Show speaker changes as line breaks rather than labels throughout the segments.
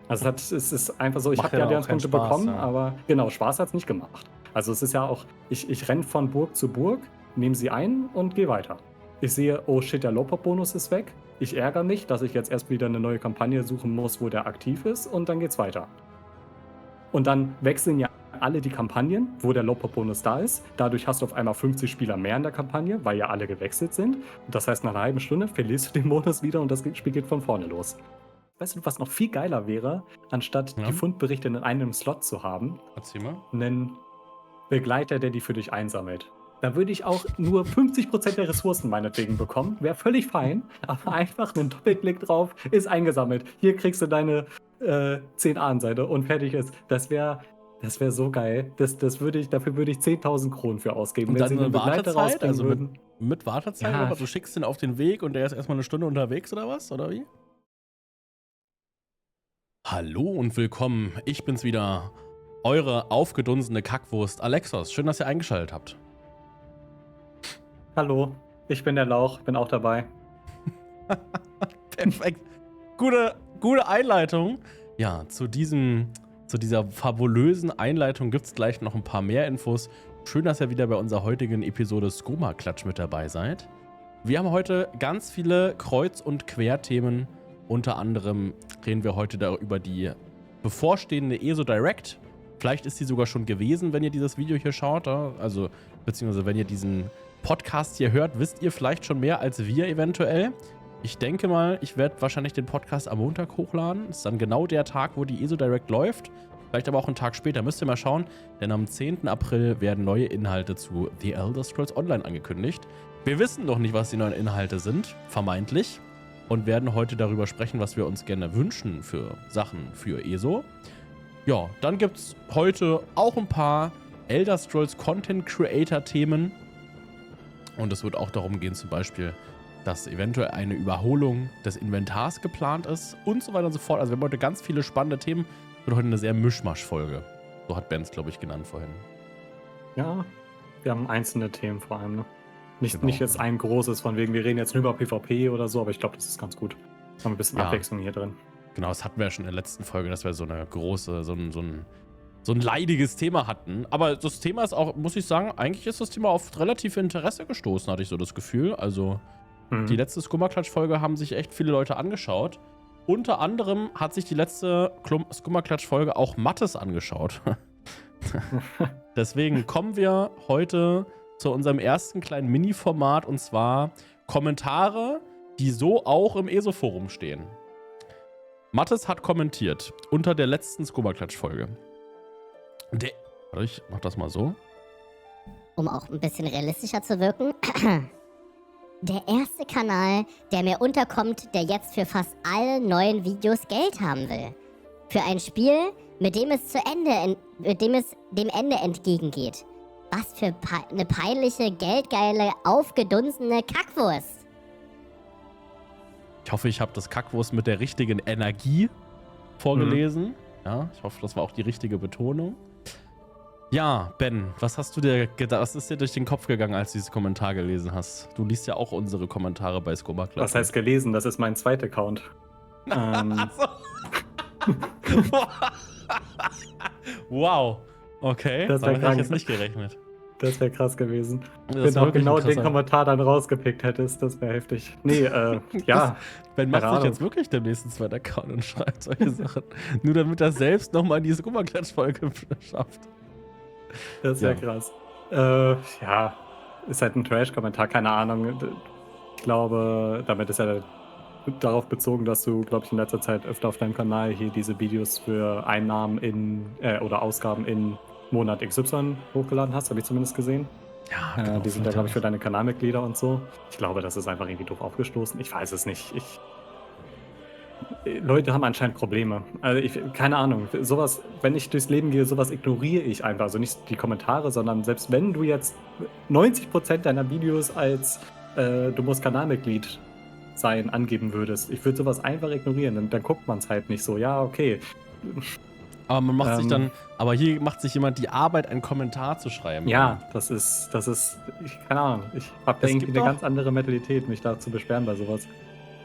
Also es ist einfach so, ich
Macht
habe
ja
die
dann auch keinen
Allianzpunkte
Spaß,
bekommen,
ja.
aber genau, Spaß hat's nicht gemacht. Also es ist ja auch, ich renne von Burg zu Burg, nehme sie ein und gehe weiter. Ich sehe, oh shit, der Low-Pop-Bonus ist weg. Ich ärgere mich, dass ich jetzt erst wieder eine neue Kampagne suchen muss, wo der aktiv ist, und dann geht's weiter. Und dann wechseln ja alle die Kampagnen, wo der Low-Pop-Bonus da ist. Dadurch hast du auf einmal 50 Spieler mehr in der Kampagne, weil ja alle gewechselt sind. Und das heißt, nach einer halben Stunde verlierst du den Bonus wieder und das Spiel geht von vorne los. Weißt du, was noch viel geiler wäre, anstatt die
Ja,
Fundberichte in einem Slot zu haben,
erzähl mal.
einen Begleiter, der die für dich einsammelt. Da würde ich auch nur 50% der Ressourcen meinetwegen bekommen. Wäre völlig fein, aber einfach einen Doppelklick drauf, ist eingesammelt. Hier kriegst du deine 10 Ahnenseite und fertig ist. Das wär so geil. Dafür würde ich 10.000 Kronen für ausgeben,
Und
wenn
dann
sie einen
eine
Begleiter
Wartezeit,
rausbringen
also mit,
würden.
mit Wartezeit oder
Ja,
was? Du schickst den auf den Weg und der ist erstmal eine Stunde unterwegs oder was? Oder wie? Hallo und willkommen. Ich bin's wieder, eure aufgedunsene Kackwurst Alexos. Schön, dass ihr eingeschaltet habt.
hallo, ich bin der Lauch, bin auch dabei.
Perfekt. Gute Einleitung. Ja, zu dieser fabulösen Einleitung gibt es gleich noch ein paar mehr Infos. Schön, dass ihr wieder bei unserer heutigen Episode Skomaklatsch mit dabei seid. Wir haben heute ganz viele Kreuz- und Querthemen. Unter anderem reden wir heute über die bevorstehende ESO Direct. Vielleicht ist die sogar schon gewesen, wenn ihr dieses Video hier schaut. Also, beziehungsweise wenn ihr diesen Podcast hier hört, wisst ihr vielleicht schon mehr als wir eventuell. Ich denke mal, ich werde wahrscheinlich den Podcast am Montag hochladen. Das ist dann genau der Tag, wo die ESO Direct läuft. Vielleicht aber auch einen Tag später. Müsst ihr mal schauen. Denn am 10. April werden neue Inhalte zu The Elder Scrolls Online angekündigt. Wir wissen noch nicht, was die neuen Inhalte sind, vermeintlich. Und werden heute darüber sprechen, was wir uns gerne wünschen für Sachen für ESO. Ja, dann gibt es heute auch ein paar Elder Scrolls Content Creator Themen. Und es wird auch darum gehen, zum Beispiel, dass eventuell eine Überholung des Inventars geplant ist und so weiter und so fort. Also wir haben heute ganz viele spannende Themen. Wird heute eine sehr Mischmasch-Folge. So hat Ben es, glaube ich, genannt vorhin.
Ja, wir haben einzelne Themen vor allem, ne?
Genau.
Nicht jetzt ein großes, von wegen, wir reden jetzt nur über PvP oder so, aber ich glaube, das ist ganz gut. Haben ein bisschen
Ja.
Abwechslung hier drin.
Genau, das hatten wir ja schon in der letzten Folge, dass wir so eine große, so ein leidiges Thema hatten. Aber das Thema ist auch, muss ich sagen, eigentlich ist das Thema auf relativ Interesse gestoßen, hatte ich so das Gefühl. Also die letzte Skummerklatsch-Folge haben sich echt viele Leute angeschaut. Unter anderem hat sich die letzte Skummerklatsch-Folge auch Mattes angeschaut. Deswegen kommen wir heute zu unserem ersten kleinen Mini-Format, und zwar Kommentare, die so auch im ESO-Forum stehen. Mattes hat kommentiert unter der letzten Skummerklatsch-Folge. Warte, ich mach das mal so.
Um auch ein bisschen realistischer zu wirken. Der erste Kanal, der mir unterkommt, der jetzt für fast alle neuen Videos Geld haben will. Für ein Spiel, mit dem es dem Ende entgegengeht. Was für eine peinliche, geldgeile, aufgedunsene Kackwurst.
Ich hoffe, ich habe das Kackwurst mit der richtigen Energie vorgelesen. Ja, ich hoffe, das war auch die richtige Betonung. Ja, Ben, was hast du dir gedacht? Was ist dir durch den Kopf gegangen, als du dieses Kommentar gelesen hast? Du liest ja auch unsere Kommentare bei Skomaklatsch.
Was heißt gelesen? Das ist mein zweiter Account.
Achso. Wow. Okay,
Das wär
damit habe ich
krank.
jetzt nicht gerechnet.
Das wäre krass gewesen.
Das
Wenn du
war
auch
wirklich
genau
ein
den
krasser-
Kommentar dann rausgepickt hättest, das wäre heftig. Nee, ja.
Ben macht
keine
sich
Ahnung.
jetzt wirklich den nächsten zweiten Account und schreibt solche Sachen. Nur damit er selbst nochmal in diese Skummerklatsch-Folge schafft.
Das wäre
Ja.
krass. Ja, ist halt ein Trash-Kommentar, keine Ahnung. Ich glaube, damit ist er darauf bezogen, dass du, glaube ich, in letzter Zeit öfter auf deinem Kanal hier diese Videos für Einnahmen oder Ausgaben in Monat XY hochgeladen hast, habe ich zumindest gesehen.
Ja, genau.
Die sind ja, glaube ich, für deine Kanalmitglieder und so. Ich glaube, das ist einfach irgendwie doof aufgestoßen. Ich weiß es nicht. Leute haben anscheinend Probleme. Also keine Ahnung. Sowas, wenn ich durchs Leben gehe, sowas ignoriere ich einfach. Also nicht die Kommentare, sondern selbst wenn du jetzt 90% deiner Videos als du musst Kanalmitglied sein angeben würdest, ich würde sowas einfach ignorieren. Dann guckt man es halt nicht so. Ja, okay.
Aber man macht sich dann, aber hier macht sich jemand die Arbeit, einen Kommentar zu schreiben.
Ja, das ist, keine Ahnung. Ich habe da
Es
irgendwie
gibt
eine
auch-
ganz andere Mentalität, mich da zu beschweren bei sowas.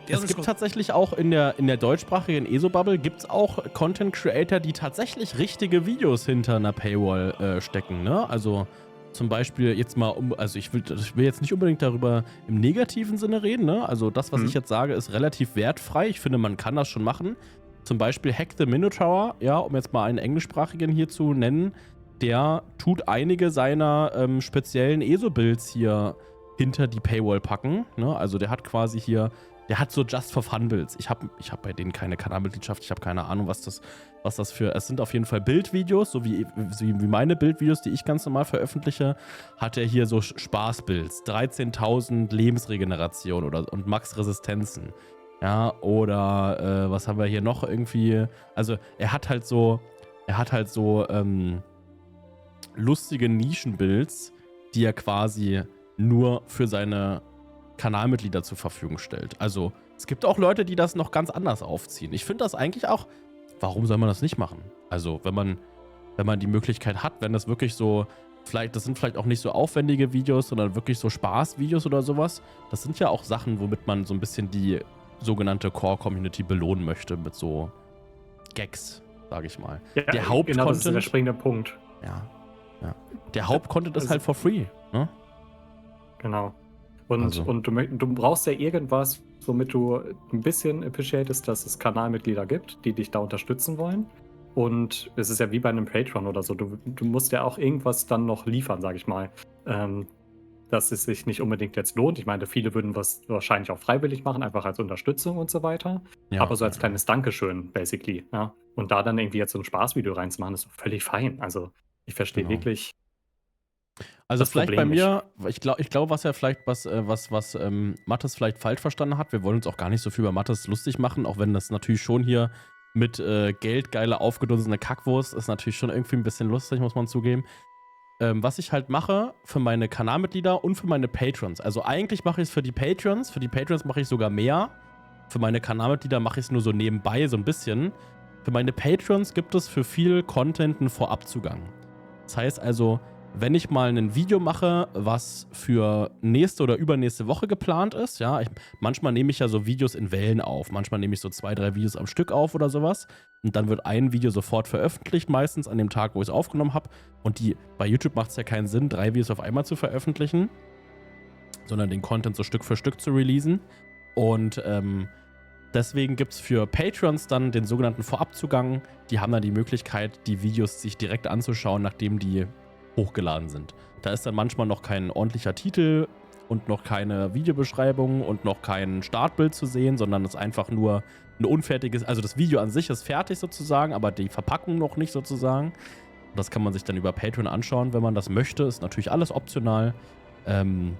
Es gibt tatsächlich auch in der deutschsprachigen ESO-Bubble gibt's auch Content-Creator, die tatsächlich richtige Videos hinter einer Paywall stecken, ne? Also zum Beispiel jetzt mal, also ich will jetzt nicht unbedingt darüber im negativen Sinne reden, ne? Also das, was ich jetzt sage, ist relativ wertfrei. Ich finde, man kann das schon machen. Zum Beispiel Hack the Minotaur, ja, um jetzt mal einen englischsprachigen hier zu nennen, der tut einige seiner speziellen ESO-Builds hier hinter die Paywall packen, ne? Also der hat quasi hier, der hat so Just for Fun Builds. Ich hab bei denen keine Kanalmitgliedschaft, ich habe keine Ahnung, was das für, es sind auf jeden Fall Bildvideos, so wie meine Bildvideos, die ich ganz normal veröffentliche, hat er hier so Spaßbuilds, 13.000 Lebensregeneration und Max-Resistenzen. Ja, oder was haben wir hier noch irgendwie? Also er hat halt so lustige Nischenbuilds, die er quasi nur für seine Kanalmitglieder zur Verfügung stellt. Also es gibt auch Leute, die das noch ganz anders aufziehen. Ich finde das eigentlich auch, warum soll man das nicht machen? Also wenn man die Möglichkeit hat, wenn das wirklich so, das sind vielleicht auch nicht so aufwendige Videos, sondern wirklich so Spaßvideos oder sowas. Das sind ja auch Sachen, womit man so ein bisschen die sogenannte Core-Community belohnen möchte mit so Gags, sage ich mal.
Ja,
der Hauptcontent,
genau, das ist der springende Punkt.
Ja. Der Hauptcontent ist halt for free, ne?
Genau. Und du brauchst ja irgendwas, womit du ein bisschen appreciatest, dass es Kanalmitglieder gibt, die dich da unterstützen wollen. Und es ist ja wie bei einem Patreon oder so. Du musst ja auch irgendwas dann noch liefern, sage ich mal. Dass es sich nicht unbedingt jetzt lohnt. Ich meine, viele würden was wahrscheinlich auch freiwillig machen, einfach als Unterstützung und so weiter. Ja, aber so als kleines Dankeschön, basically. Ja? Und da dann irgendwie jetzt so ein Spaßvideo reinzumachen, ist doch völlig fein. Also ich verstehe wirklich.
Also vielleicht bei mir, ich glaube, was ja vielleicht, was Mathis vielleicht falsch verstanden hat, wir wollen uns auch gar nicht so viel über Mathis lustig machen, auch wenn das natürlich schon hier mit geldgeile, aufgedunsene Kackwurst ist natürlich schon irgendwie ein bisschen lustig, muss man zugeben. Was ich halt mache für meine Kanalmitglieder und für meine Patrons. Also eigentlich mache ich es für die Patrons mache ich sogar mehr. Für meine Kanalmitglieder mache ich es nur so nebenbei, so ein bisschen. Für meine Patrons gibt es für viel Content einen Vorabzugang. Das heißt also, wenn ich mal ein Video mache, was für nächste oder übernächste Woche geplant ist, ja, manchmal nehme ich ja so Videos in Wellen auf, manchmal nehme ich so 2, 3 Videos am Stück auf oder sowas und dann wird ein Video sofort veröffentlicht, meistens an dem Tag, wo ich es aufgenommen habe und bei YouTube macht es ja keinen Sinn, 3 Videos auf einmal zu veröffentlichen, sondern den Content so Stück für Stück zu releasen und deswegen gibt es für Patrons dann den sogenannten Vorabzugang, die haben dann die Möglichkeit, die Videos sich direkt anzuschauen, nachdem die hochgeladen sind. Da ist dann manchmal noch kein ordentlicher Titel und noch keine Videobeschreibung und noch kein Startbild zu sehen, sondern es ist einfach nur ein unfertiges, also das Video an sich ist fertig sozusagen, aber die Verpackung noch nicht sozusagen. Das kann man sich dann über Patreon anschauen, wenn man das möchte. Ist natürlich alles optional. Genau,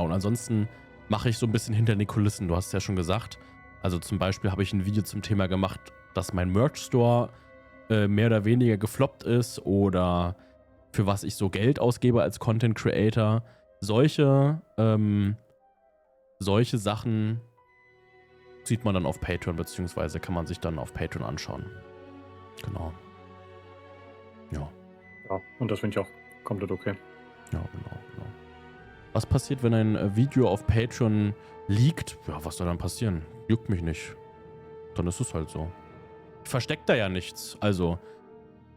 und ansonsten mache ich so ein bisschen hinter den Kulissen, du hast es ja schon gesagt. Also zum Beispiel habe ich ein Video zum Thema gemacht, dass mein Merch-Store mehr oder weniger gefloppt ist oder für was ich so Geld ausgebe als Content Creator. Solche Sachen sieht man dann auf Patreon, beziehungsweise kann man sich dann auf Patreon anschauen. Genau. Ja.
Ja, und das finde ich auch komplett okay.
Ja, genau. Was passiert, wenn ein Video auf Patreon liegt? Ja, was soll dann passieren? Juckt mich nicht. Dann ist es halt so. Versteckt da ja nichts. Also,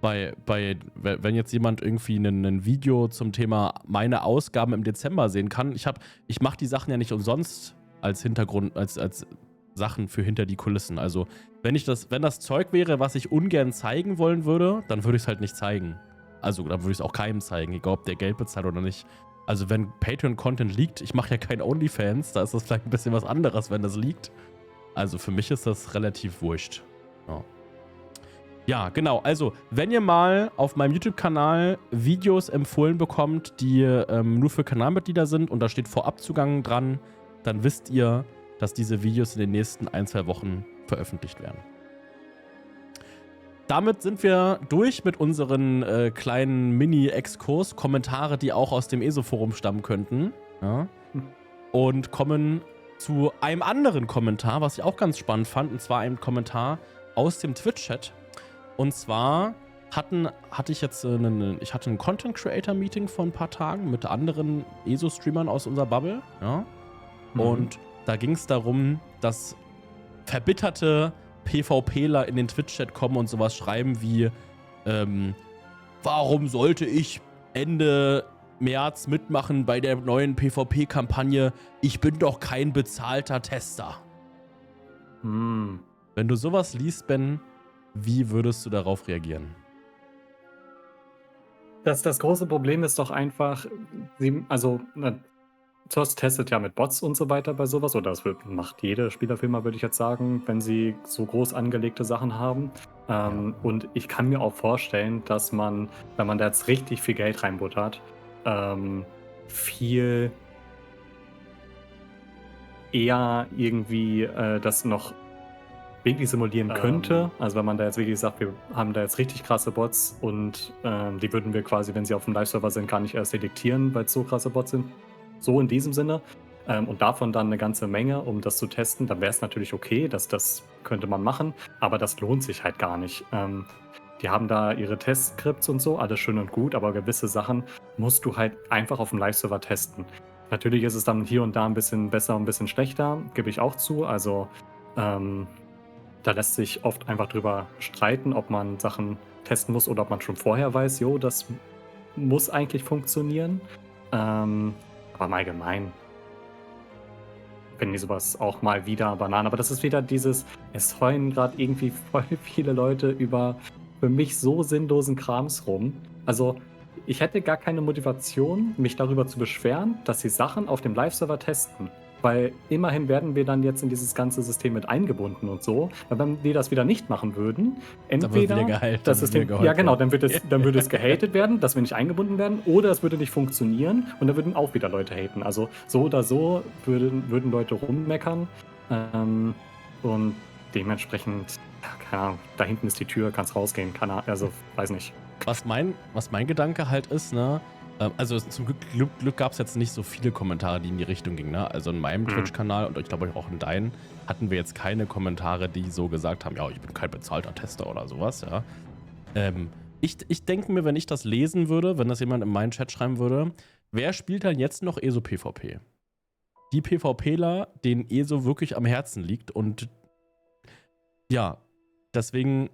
wenn jetzt jemand irgendwie ein Video zum Thema meine Ausgaben im Dezember sehen kann, ich mache die Sachen ja nicht umsonst als Hintergrund, als Sachen für hinter die Kulissen. Also, wenn das Zeug wäre, was ich ungern zeigen wollen würde, dann würde ich es halt nicht zeigen. Also, dann würde ich es auch keinem zeigen, egal ob der Geld bezahlt oder nicht. Also, wenn Patreon-Content liegt, ich mache ja kein OnlyFans, da ist das vielleicht ein bisschen was anderes, wenn das liegt. Also, für mich ist das relativ wurscht. Ja, genau. Also, wenn ihr mal auf meinem YouTube-Kanal Videos empfohlen bekommt, die nur für Kanalmitglieder sind und da steht Vorabzugang dran, dann wisst ihr, dass diese Videos in den nächsten 1, 2 Wochen veröffentlicht werden. Damit sind wir durch mit unseren kleinen Mini-Exkurs, Kommentare, die auch aus dem ESO-Forum stammen könnten. Ja? Und kommen zu einem anderen Kommentar, was ich auch ganz spannend fand, und zwar ein Kommentar aus dem Twitch-Chat. Und zwar hatte ich ein Content-Creator-Meeting vor ein paar Tagen mit anderen ESO-Streamern aus unserer Bubble. Ja? Und Da ging es darum, dass verbitterte PvPler in den Twitch-Chat kommen und sowas schreiben wie, warum sollte ich Ende März mitmachen bei der neuen PvP-Kampagne? Ich bin doch kein bezahlter Tester.
Hm.
Wenn du sowas liest, Ben, wie würdest du darauf reagieren?
Das große Problem ist doch einfach, TOS testet ja mit Bots und so weiter bei sowas, oder macht jede Spielerfirma, würde ich jetzt sagen, wenn sie so groß angelegte Sachen haben. Und ich kann mir auch vorstellen, dass man, wenn man da jetzt richtig viel Geld reinbuttert, viel eher irgendwie das noch wirklich simulieren könnte. Also wenn man da jetzt wirklich sagt, wir haben da jetzt richtig krasse Bots und die würden wir quasi, wenn sie auf dem Live-Server sind, gar nicht erst detektieren, weil es so krasse Bots sind. So in diesem Sinne. Und davon dann eine ganze Menge, um das zu testen, dann wäre es natürlich okay, das könnte man machen, aber das lohnt sich halt gar nicht. Die haben da ihre Testskripts und so, alles schön und gut, aber gewisse Sachen musst du halt einfach auf dem Live-Server testen. Natürlich ist es dann hier und da ein bisschen besser und ein bisschen schlechter, gebe ich auch zu. Also da lässt sich oft einfach drüber streiten, ob man Sachen testen muss oder ob man schon vorher weiß, jo, das muss eigentlich funktionieren. Aber im Allgemeinen finden die sowas auch mal wieder Bananen. Aber das ist wieder dieses, es heulen gerade irgendwie voll viele Leute über für mich so sinnlosen Krams rum. Also ich hätte gar keine Motivation, mich darüber zu beschweren, dass sie Sachen auf dem Live-Server testen. Weil immerhin werden wir dann jetzt in dieses ganze System mit eingebunden und so. Weil wenn die das wieder nicht machen würden, entweder das System, ja genau, dann würde es gehatet werden, dass wir nicht eingebunden werden, oder es würde nicht funktionieren und dann würden auch wieder Leute haten. Also so oder so würden Leute rummeckern und dementsprechend, keine Ahnung, da hinten ist die Tür, kannst rausgehen, also weiß nicht.
Was mein Gedanke halt ist, ne? Also zum Glück gab es jetzt nicht so viele Kommentare, die in die Richtung gingen. Ne? Also in meinem Twitch-Kanal und ich glaube auch in deinen hatten wir jetzt keine Kommentare, die so gesagt haben, ja, ich bin kein bezahlter Tester oder sowas. Ja. Ich denke mir, wenn ich das lesen würde, wenn das jemand in meinen Chat schreiben würde, wer spielt dann jetzt noch ESO-PvP? Die PvPler, denen ESO wirklich am Herzen liegt. Und ja, deswegen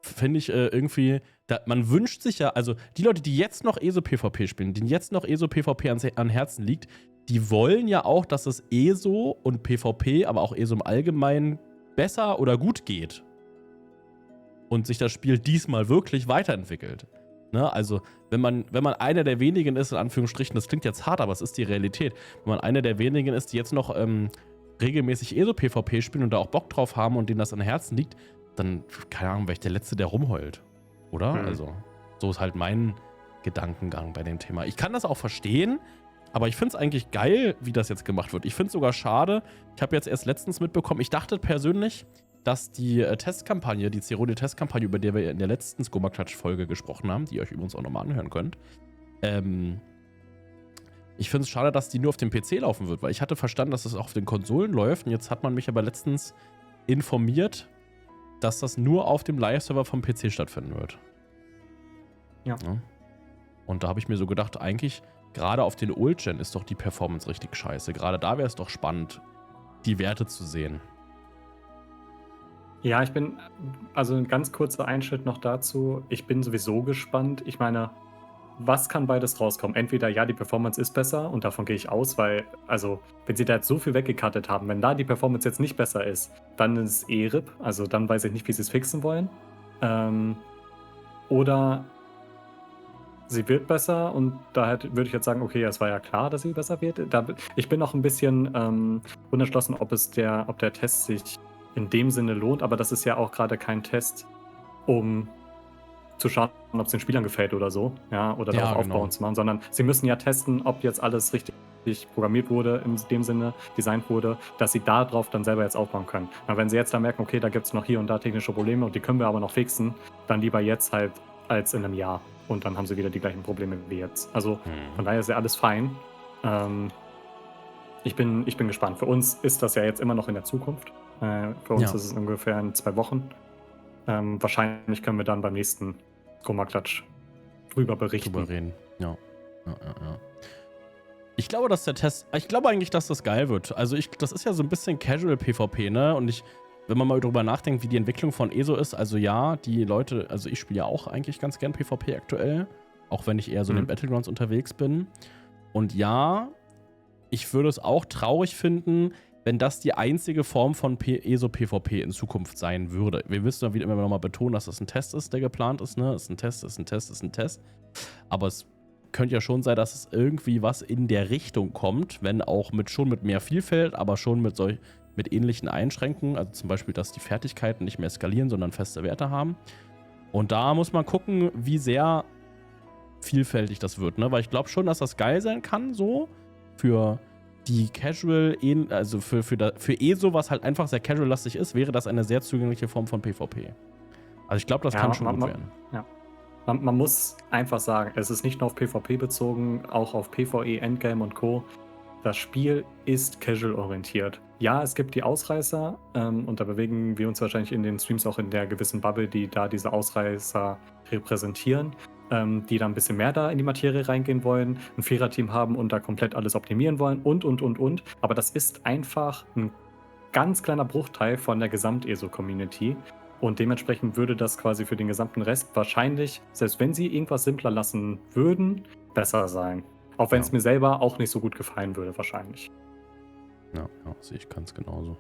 finde ich irgendwie, man wünscht sich ja, also die Leute, die jetzt noch ESO-PvP spielen, denen jetzt noch ESO-PvP an Herzen liegt, die wollen ja auch, dass es ESO und PvP, aber auch ESO im Allgemeinen besser oder gut geht. Und sich das Spiel diesmal wirklich weiterentwickelt. Ne? Also, wenn man einer der wenigen ist, in Anführungsstrichen, das klingt jetzt hart, aber es ist die Realität, wenn man einer der wenigen ist, die jetzt noch regelmäßig ESO-PvP spielen und da auch Bock drauf haben und denen das an Herzen liegt, dann, keine Ahnung, wäre ich der Letzte, der rumheult. Oder? Also, so ist halt mein Gedankengang bei dem Thema. Ich kann das auch verstehen, aber ich finde es eigentlich geil, wie das jetzt gemacht wird. Ich finde es sogar schade. Ich habe jetzt erst letztens mitbekommen, ich dachte persönlich, dass die Testkampagne, die Cerone-Testkampagne, über die wir in der letzten Skomaklatsch-Folge gesprochen haben, die ihr euch übrigens auch nochmal anhören könnt, ich finde es schade, dass die nur auf dem PC laufen wird, weil ich hatte verstanden, dass es auch auf den Konsolen läuft und jetzt hat man mich aber letztens informiert, dass das nur auf dem Live-Server vom PC stattfinden wird.
Ja.
Und da habe ich mir so gedacht, eigentlich, gerade auf den Old-Gen ist doch die Performance richtig scheiße. Gerade da wäre es doch spannend, die Werte zu sehen.
Ja, also ein ganz kurzer Einschnitt noch dazu. Ich bin sowieso gespannt. Ich meine, was kann beides rauskommen? Entweder, ja, die Performance ist besser und davon gehe ich aus, weil, also, wenn sie da jetzt so viel weggecuttet haben, wenn da die Performance jetzt nicht besser ist, dann ist es RIP. Also, dann weiß ich nicht, wie sie es fixen wollen. Oder sie wird besser und da würde ich jetzt sagen, okay, es war ja klar, dass sie besser wird. Ich bin noch ein bisschen unentschlossen, ob der Test sich in dem Sinne lohnt, aber das ist ja auch gerade kein Test, um zu schauen, ob es den Spielern gefällt oder so, ja, oder darauf aufbauen zu machen, sondern sie müssen ja testen, ob jetzt alles richtig programmiert wurde, in dem Sinne designt wurde, dass sie darauf dann selber jetzt aufbauen können. Aber wenn sie jetzt dann merken, okay, da gibt es noch hier und da technische Probleme und die können wir aber noch fixen, dann lieber jetzt halt als in einem Jahr. Und dann haben sie wieder die gleichen Probleme wie jetzt. Also von daher ist ja alles fein. Ich bin gespannt. Für uns ist das ja jetzt immer noch in der Zukunft. Für uns ist es ungefähr in 2 Wochen. Wahrscheinlich können wir dann beim nächsten Skomaklatsch drüber berichten.
Drüber reden, ja. Ich glaube, dass der Test, ich glaube eigentlich, dass das geil wird. Also das ist ja so ein bisschen Casual PvP, ne? Und wenn man mal drüber nachdenkt, wie die Entwicklung von ESO ist, also ja, die Leute, also ich spiele ja auch eigentlich ganz gern PvP aktuell, auch wenn ich eher so in den Battlegrounds unterwegs bin. Und ja, ich würde es auch traurig finden, wenn das die einzige Form von ESO-PvP in Zukunft sein würde. Wir müssen dann wieder immer noch mal betonen, dass das ein Test ist, der geplant ist, ne? Ist ein Test, ist ein Test, ist ein Test. Aber es könnte ja schon sein, dass es irgendwie was in der Richtung kommt, wenn auch schon mit mehr Vielfalt, aber schon mit ähnlichen Einschränkungen. Also zum Beispiel, dass die Fertigkeiten nicht mehr skalieren, sondern feste Werte haben. Und da muss man gucken, wie sehr vielfältig das wird, ne? Weil ich glaube schon, dass das geil sein kann, so für die Casual, also für ESO, was halt einfach sehr casual-lastig ist, wäre das eine sehr zugängliche Form von PvP. Also ich glaube, das kann schon gut werden.
Ja. Man muss einfach sagen, es ist nicht nur auf PvP bezogen, auch auf PvE, Endgame und Co. Das Spiel ist casual-orientiert. Ja, es gibt die Ausreißer und da bewegen wir uns wahrscheinlich in den Streams auch in der gewissen Bubble, die da diese Ausreißer repräsentieren, die da ein bisschen mehr da in die Materie reingehen wollen, ein Viererteam haben und da komplett alles optimieren wollen und. Aber das ist einfach ein ganz kleiner Bruchteil von der Gesamt-ESO-Community. Und dementsprechend würde das quasi für den gesamten Rest wahrscheinlich, selbst wenn sie irgendwas simpler lassen würden, besser sein. Auch wenn es mir selber auch nicht so gut gefallen würde, wahrscheinlich.
Ja, sehe ich ganz genauso.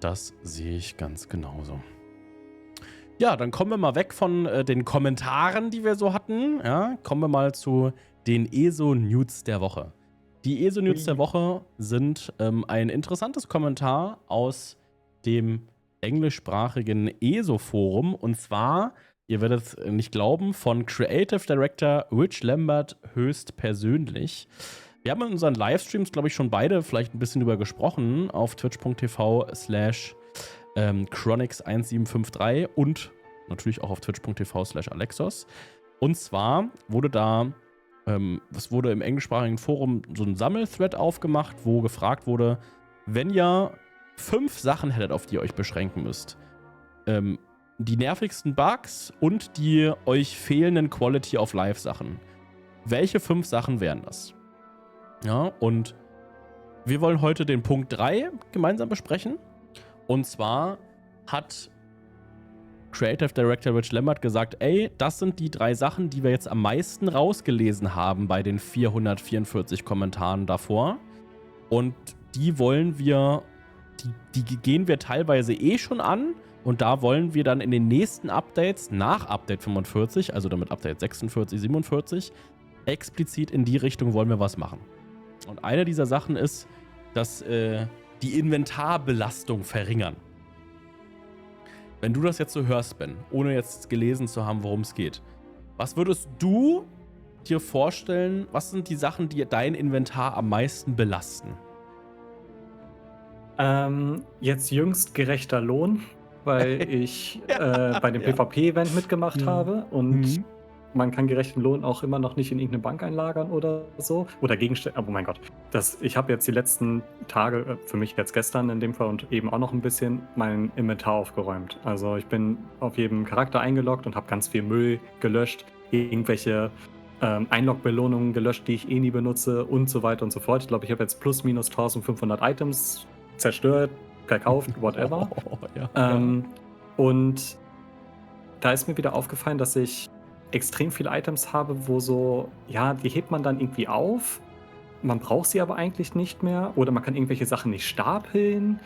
Das sehe ich ganz genauso. Ja, dann kommen wir mal weg von den Kommentaren, die wir so hatten. Ja, kommen wir mal zu den ESO-Nudes der Woche. Die ESO-Nudes der Woche sind ein interessantes Kommentar aus dem englischsprachigen ESO-Forum. Und zwar, ihr werdet es nicht glauben, von Creative Director Rich Lambert höchstpersönlich. Wir haben in unseren Livestreams, glaube ich, schon beide vielleicht ein bisschen drüber gesprochen auf twitch.tv/Chronix1753 und natürlich auch auf twitch.tv/Alexos. Und zwar wurde es wurde im englischsprachigen Forum so ein Sammelthread aufgemacht, wo gefragt wurde, wenn ihr 5 Sachen hättet, auf die ihr euch beschränken müsst. Die nervigsten Bugs und die euch fehlenden Quality of Life Sachen. Welche 5 Sachen wären das? Ja, und wir wollen heute den Punkt 3 gemeinsam besprechen. Und zwar hat Creative Director Rich Lambert gesagt, ey, das sind die 3 Sachen, die wir jetzt am meisten rausgelesen haben bei den 444 Kommentaren davor. Und die wollen wir die gehen wir teilweise schon an und da wollen wir dann in den nächsten Updates nach Update 45, also damit Update 46, 47, explizit in die Richtung wollen wir was machen. Und eine dieser Sachen ist, dass die Inventarbelastung verringern. Wenn du das jetzt so hörst, Ben, ohne jetzt gelesen zu haben, worum es geht, was würdest du dir vorstellen, was sind die Sachen, die dein Inventar am meisten belasten?
Jetzt jüngst gerechter Lohn, weil ich bei dem PvP-Event mitgemacht habe und man kann gerechten Lohn auch immer noch nicht in irgendeine Bank einlagern oder so. Oder Gegenstände. Oh mein Gott. Ich habe jetzt die letzten Tage, für mich jetzt gestern in dem Fall und eben auch noch ein bisschen, mein Inventar aufgeräumt. Also ich bin auf jedem Charakter eingeloggt und habe ganz viel Müll gelöscht, irgendwelche Einlog-Belohnungen gelöscht, die ich nie benutze und so weiter und so fort. Ich glaube, ich habe jetzt plus minus 1500 Items zerstört, verkauft, whatever. Und da ist mir wieder aufgefallen, dass ich extrem viele Items habe, wo so, ja, die hebt man dann irgendwie auf, man braucht sie aber eigentlich nicht mehr oder man kann irgendwelche Sachen nicht stapeln.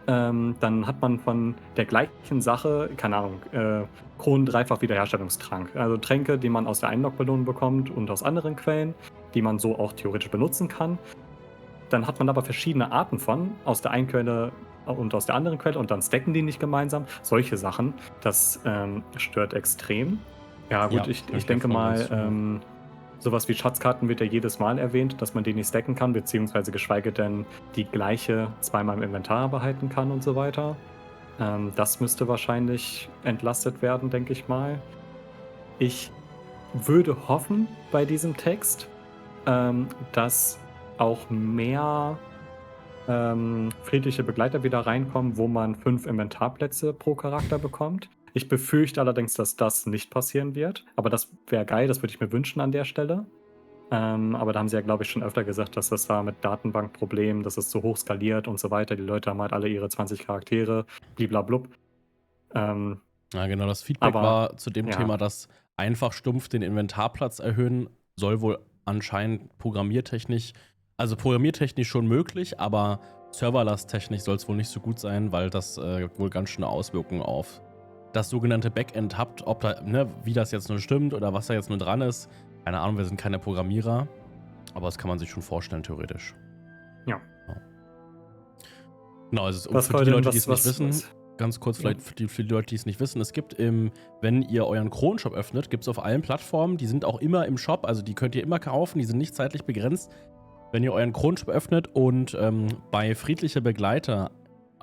Dann hat man von der gleichen Sache, keine Ahnung, Kronen-Dreifach Wiederherstellungstrank. Also Tränke, die man aus der Einlog-Belohnung bekommt und aus anderen Quellen, die man so auch theoretisch benutzen kann. Dann hat man aber verschiedene Arten von, aus der einen Quelle und aus der anderen Quelle und dann stacken die nicht gemeinsam. Solche Sachen, das stört extrem. Ja gut, ich denke mal, sowas wie Schatzkarten wird ja jedes Mal erwähnt, dass man die nicht stacken kann, beziehungsweise geschweige denn die gleiche zweimal im Inventar behalten kann und so weiter. Das müsste wahrscheinlich entlastet werden, denke ich mal. Ich würde hoffen bei diesem Text, dass auch mehr friedliche Begleiter wieder reinkommen, wo man 5 Inventarplätze pro Charakter bekommt. Ich befürchte allerdings, dass das nicht passieren wird. Aber das wäre geil, das würde ich mir wünschen an der Stelle. Aber da haben sie ja, glaube ich, schon öfter gesagt, dass das da mit Datenbankproblemen, dass es zu hoch skaliert und so weiter. Die Leute haben halt alle ihre 20 Charaktere, bliblablub. Ähm,
Ja, genau, das Feedback
Aber,
war zu dem
ja.
Thema, dass einfach stumpf den Inventarplatz erhöhen soll wohl anscheinend programmiertechnisch schon möglich, aber serverlasttechnisch soll es wohl nicht so gut sein, weil das wohl ganz schöne Auswirkungen auf das sogenannte Backend habt, ob da, ne, wie das jetzt nur stimmt oder was da jetzt nur dran ist. Keine Ahnung, wir sind keine Programmierer, aber das kann man sich schon vorstellen, theoretisch.
Ja.
Genau, also
Was
für
war
die
denn
Leute,
was-
die es nicht
was-
wissen,
was-
ganz kurz
Ja.
vielleicht für die Leute, die es nicht wissen, es gibt wenn ihr euren Kronenshop öffnet, gibt es auf allen Plattformen, die sind auch immer im Shop, also die könnt ihr immer kaufen, die sind nicht zeitlich begrenzt. Wenn ihr euren Kronenshop öffnet und bei Friedliche Begleiter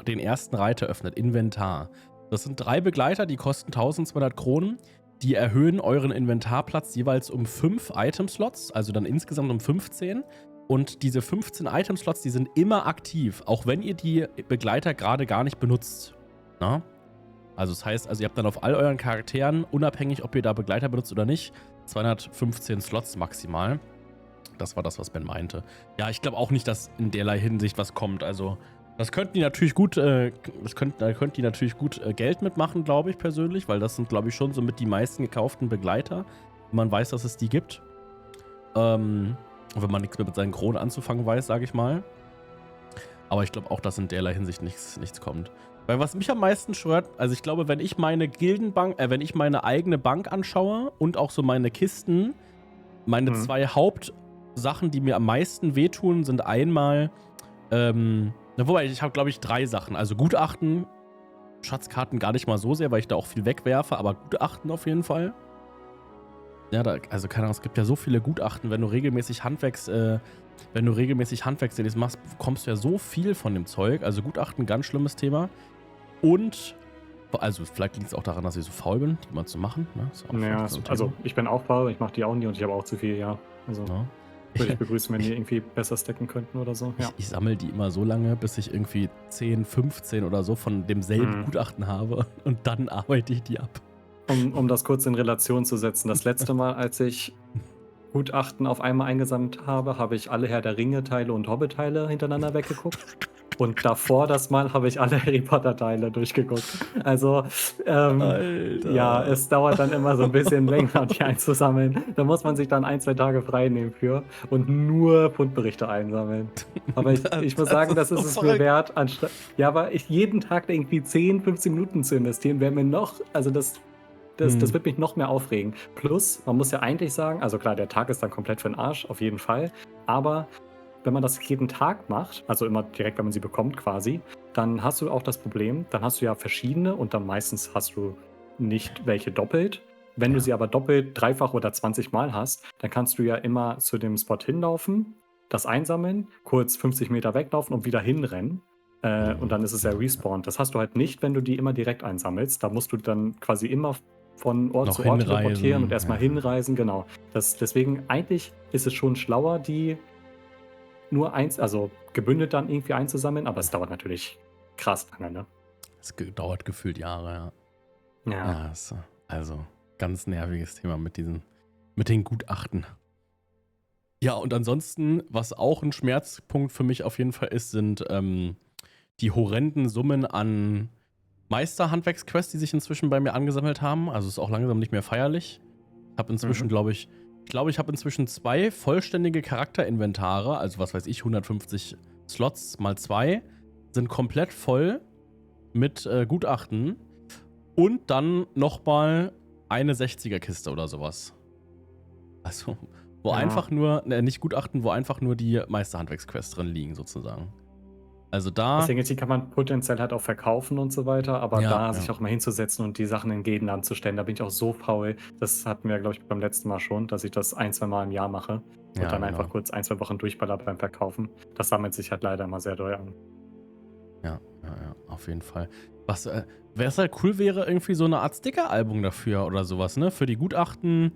den ersten Reiter öffnet, Inventar. Das sind 3 Begleiter, die kosten 1200 Kronen. Die erhöhen euren Inventarplatz jeweils um 5 Item-Slots, also dann insgesamt um 15. Und diese 15 Item-Slots, die sind immer aktiv, auch wenn ihr die Begleiter gerade gar nicht benutzt. Na? Also das heißt, ihr habt dann auf all euren Charakteren, unabhängig ob ihr da Begleiter benutzt oder nicht, 215 Slots maximal. Das war das, was Ben meinte. Ja, ich glaube auch nicht, dass in derlei Hinsicht was kommt. Also das könnten die natürlich gut, Geld mitmachen, glaube ich persönlich, weil das sind, glaube ich, schon so mit die meisten gekauften Begleiter. Man weiß, dass es die gibt. Wenn man nichts mehr mit seinen Kronen anzufangen weiß, sage ich mal. Aber ich glaube auch, dass in derlei Hinsicht nichts kommt. Weil was mich am meisten stört, also ich glaube, wenn ich meine wenn ich meine eigene Bank anschaue und auch so meine Kisten, meine 2 Hauptsachen, die mir am meisten wehtun, sind einmal, wobei ich habe, glaube ich, 3 Sachen. Also Gutachten, Schatzkarten gar nicht mal so sehr, weil ich da auch viel wegwerfe, aber Gutachten auf jeden Fall. Ja, also keine Ahnung, es gibt ja so viele Gutachten, wenn du regelmäßig Handwerksseries machst, bekommst du ja so viel von dem Zeug. Also Gutachten, ganz schlimmes Thema. Und, also vielleicht liegt es auch daran, dass ich so faul bin, die mal zu machen. Ne? Ist auch
Naja,
so ein
also
Thema.
ich bin auch faul, ich mache die auch nie und ich habe auch zu viel, ja. Also
Ja.
würde ich begrüßen, wenn die irgendwie besser stacken könnten oder so. Ja.
Ich sammle die immer so lange, bis ich irgendwie 10, 15 oder so von demselben Gutachten habe und dann arbeite ich die ab.
Um das kurz in Relation zu setzen, das letzte Mal, als ich Gutachten auf einmal eingesammelt habe, habe ich alle Herr der Ringe-Teile und Hobbit-Teile hintereinander weggeguckt. Und davor das Mal habe ich alle Harry Potter-Teile durchgeguckt. Also,
Alter.
ja, es dauert dann immer so ein bisschen länger, die einzusammeln. Da muss man sich dann 1, 2 Tage frei nehmen für und nur Fundberichte einsammeln. Aber ich muss sagen, das ist es mir wert, anstatt. Ja, aber jeden Tag irgendwie 10, 15 Minuten zu investieren, wäre mir noch. Also, das wird mich noch mehr aufregen. Plus, man muss ja eigentlich sagen, also klar, der Tag ist dann komplett für den Arsch, auf jeden Fall. Aber wenn man das jeden Tag macht, also immer direkt, wenn man sie bekommt quasi, dann hast du auch das Problem, dann hast du ja verschiedene und dann meistens hast du nicht welche doppelt. Wenn du sie aber doppelt, dreifach oder 20 Mal hast, dann kannst du ja immer zu dem Spot hinlaufen, das einsammeln, kurz 50 Meter weglaufen und wieder hinrennen. Und dann ist es ja respawned. Das hast du halt nicht, wenn du die immer direkt einsammelst. Da musst du dann quasi immer von Ort zu Ort teleportieren und erstmal hinreisen, genau. Deswegen, eigentlich ist es schon schlauer, die nur also gebündelt dann irgendwie einzusammeln, aber es dauert natürlich krass lange, ne?
Es dauert gefühlt Jahre, ja.
Ja.
Also, ganz nerviges Thema mit den Gutachten. Ja, und ansonsten, was auch ein Schmerzpunkt für mich auf jeden Fall ist, sind die horrenden Summen an Meisterhandwerksquests, die sich inzwischen bei mir angesammelt haben. Also ist auch langsam nicht mehr feierlich. Ich habe inzwischen, ich habe inzwischen 2 vollständige Charakterinventare, also was weiß ich, 150 Slots mal 2, sind komplett voll mit Gutachten und dann nochmal eine 60er-Kiste oder sowas. Also, wo einfach nur, nicht Gutachten, wo einfach nur die Meisterhandwerksquests drin liegen, sozusagen. Also da.
Deswegen die kann man potenziell halt auch verkaufen und so weiter, aber sich auch mal hinzusetzen und die Sachen in Läden anzustellen, da bin ich auch so faul. Das hatten wir, glaube ich, beim letzten Mal schon, dass ich das 1, 2 Mal im Jahr mache und dann einfach kurz 1, 2 Wochen durchballer beim Verkaufen. Das sammelt sich halt leider immer sehr doll an.
Ja, auf jeden Fall. Was, es halt cool wäre, irgendwie so eine Art Sticker-Album dafür oder sowas, ne? Für die Gutachten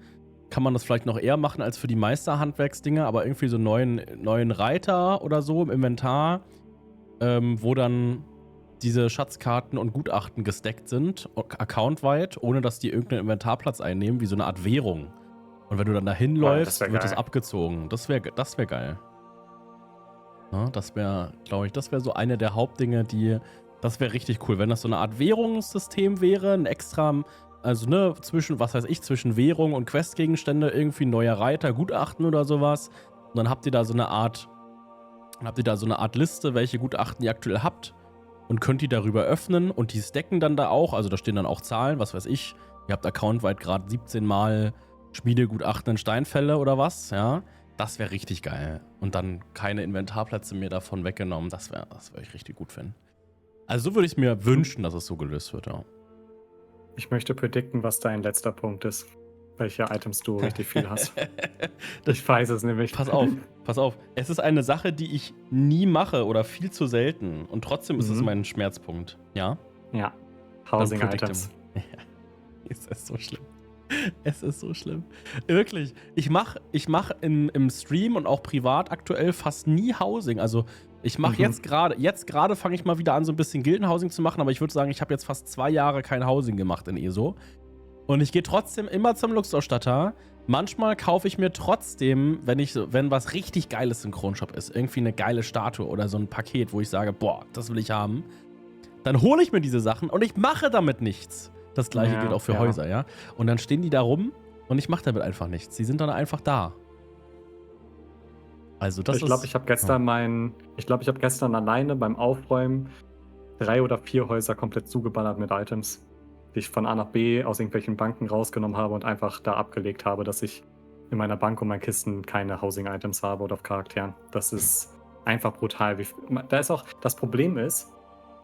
kann man das vielleicht noch eher machen als für die Meisterhandwerksdinger, aber irgendwie so neuen Reiter oder so im Inventar, wo dann diese Schatzkarten und Gutachten gestackt sind, accountweit, ohne dass die irgendeinen Inventarplatz einnehmen, wie so eine Art Währung. Und wenn du dann da hinläufst,
wär
wird das
geil.
abgezogen. Das wär geil. Ja, das wäre, glaube ich, das wäre so eine der Hauptdinge, das wäre richtig cool, wenn das so eine Art Währungssystem wäre, ein extra, also ne, zwischen Währung und Questgegenstände, irgendwie neuer Reiter, Gutachten oder sowas. Und dann habt ihr da so eine Art Liste, welche Gutachten ihr aktuell habt und könnt die darüber öffnen und die stacken dann da auch, also da stehen dann auch Zahlen, was weiß ich, ihr habt accountweit gerade 17 Mal Schmiedegutachten in Steinfälle oder was, ja. Das wäre richtig geil. Und dann keine Inventarplätze mehr davon weggenommen. Das wär ich richtig gut finden. Also so würde ich mir wünschen, dass es so gelöst wird, ja.
Ich möchte predikten, was dein letzter Punkt ist. Welche Items du richtig viel hast. Ich weiß es nämlich.
Pass auf. Es ist eine Sache, die ich nie mache oder viel zu selten. Und trotzdem ist es mein Schmerzpunkt. Ja?
Ja.
Dann
Housing-Items.
Ja. Es ist so schlimm. Es ist so schlimm. Wirklich. Ich mach im Stream und auch privat aktuell fast nie Housing. Also ich mache jetzt gerade fange ich mal wieder an, so ein bisschen Gildenhousing zu machen, aber ich würde sagen, ich habe jetzt fast 2 Jahre kein Housing gemacht in ESO. Und ich gehe trotzdem immer zum Luxausstatter. Manchmal kaufe ich mir trotzdem, wenn was richtig geiles im Kronshop ist, irgendwie eine geile Statue oder so ein Paket, wo ich sage, boah, das will ich haben, dann hole ich mir diese Sachen und ich mache damit nichts. Das gleiche gilt auch für Häuser, ja. Und dann stehen die da rum und ich mache damit einfach nichts. Die sind dann einfach da. Also das
Ich glaube, ich habe gestern alleine beim Aufräumen 3 oder 4 Häuser komplett zugeballert mit Items, die ich von A nach B aus irgendwelchen Banken rausgenommen habe und einfach da abgelegt habe, dass ich in meiner Bank und meinen Kisten keine Housing-Items habe oder auf Charakteren. Das ist einfach brutal. Da ist auch, das Problem ist,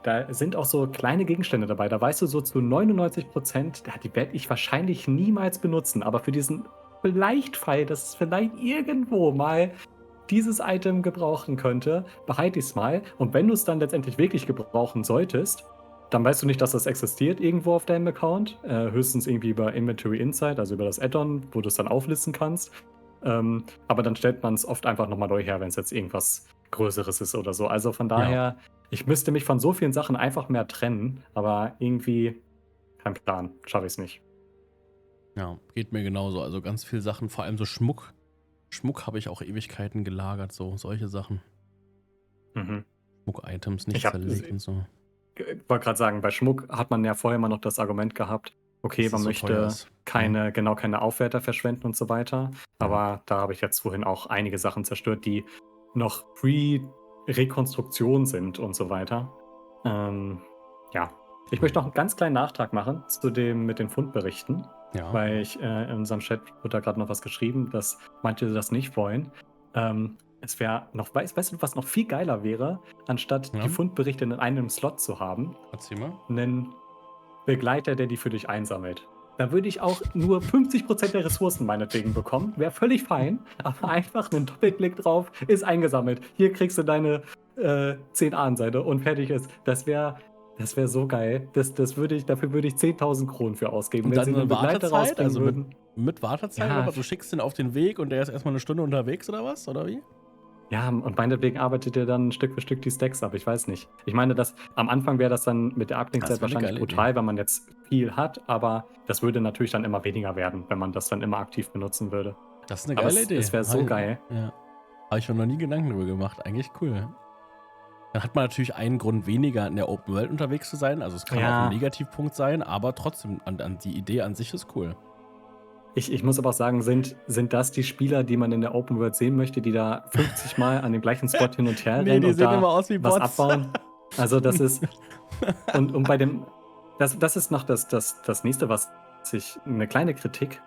da sind auch so kleine Gegenstände dabei. Da weißt du so zu 99%, die werde ich wahrscheinlich niemals benutzen. Aber für diesen vielleicht Fall, dass es vielleicht irgendwo mal dieses Item gebrauchen könnte, behalte ich es mal. Und wenn du es dann letztendlich wirklich gebrauchen solltest, dann weißt du nicht, dass das existiert irgendwo auf deinem Account. Höchstens irgendwie über Inventory Insight, also über das Add-on, wo du es dann auflisten kannst. Aber dann stellt man es oft einfach nochmal neu her, wenn es jetzt irgendwas Größeres ist oder so. Also von daher, ich müsste mich von so vielen Sachen einfach mehr trennen, aber irgendwie kein Plan, schaffe ich es nicht.
Ja, geht mir genauso. Also ganz viele Sachen, vor allem so Schmuck. Schmuck habe ich auch Ewigkeiten gelagert, so solche Sachen. Schmuck-Items nicht zerlegt und so.
Ich wollte gerade sagen, bei Schmuck hat man ja vorher immer noch das Argument gehabt, okay, man möchte keine Aufwerter verschwenden und so weiter. Aber da habe ich jetzt vorhin auch einige Sachen zerstört, die noch Pre-Rekonstruktion sind und so weiter. Ich möchte noch einen ganz kleinen Nachtrag machen zu dem mit den Fundberichten.
Ja.
Weil in unserem Chat wurde da gerade noch was geschrieben, dass manche das nicht wollen. Es wäre noch, weißt du, was noch viel geiler wäre, anstatt die Fundberichte in einem Slot zu haben?
Erzähl mal.
Einen Begleiter, der die für dich einsammelt. Da würde ich auch nur 50% der Ressourcen meinetwegen bekommen. Wäre völlig fein, aber einfach einen Doppelklick drauf, ist eingesammelt. Hier kriegst du deine 10 Ahnenseite und fertig ist. Das wäre so geil. Dafür würde ich 10.000 Kronen für ausgeben.
Und
wenn
dann
sie einen Begleiter
Wartezeit,
rausbringen würden.
mit Wartezeit?
Ja.
Aber du schickst den auf den Weg und der ist erstmal eine Stunde unterwegs oder was? Oder wie?
Ja, und meinetwegen arbeitet ihr dann Stück für Stück die Stacks ab. Ich weiß nicht. Ich meine, am Anfang wäre das dann mit der Update-Zeit wahrscheinlich brutal, wenn man jetzt viel hat, aber das würde natürlich dann immer weniger werden, wenn man das dann immer aktiv benutzen würde.
Das ist eine geile Idee.
Es wäre so geil.
Ja. Habe ich mir noch nie Gedanken drüber gemacht. Eigentlich cool. Dann hat man natürlich einen Grund weniger in der Open World unterwegs zu sein. Also es kann auch ein Negativpunkt sein, aber trotzdem, die Idee an sich ist cool.
Ich muss aber auch sagen, sind das die Spieler, die man in der Open World sehen möchte, die da 50 Mal an dem gleichen Spot hin und her rennen
die
und
sehen
da
immer aus wie
was
Bots.
abbauen? Also das ist und bei dem das ist noch das nächste, was eine kleine Kritik.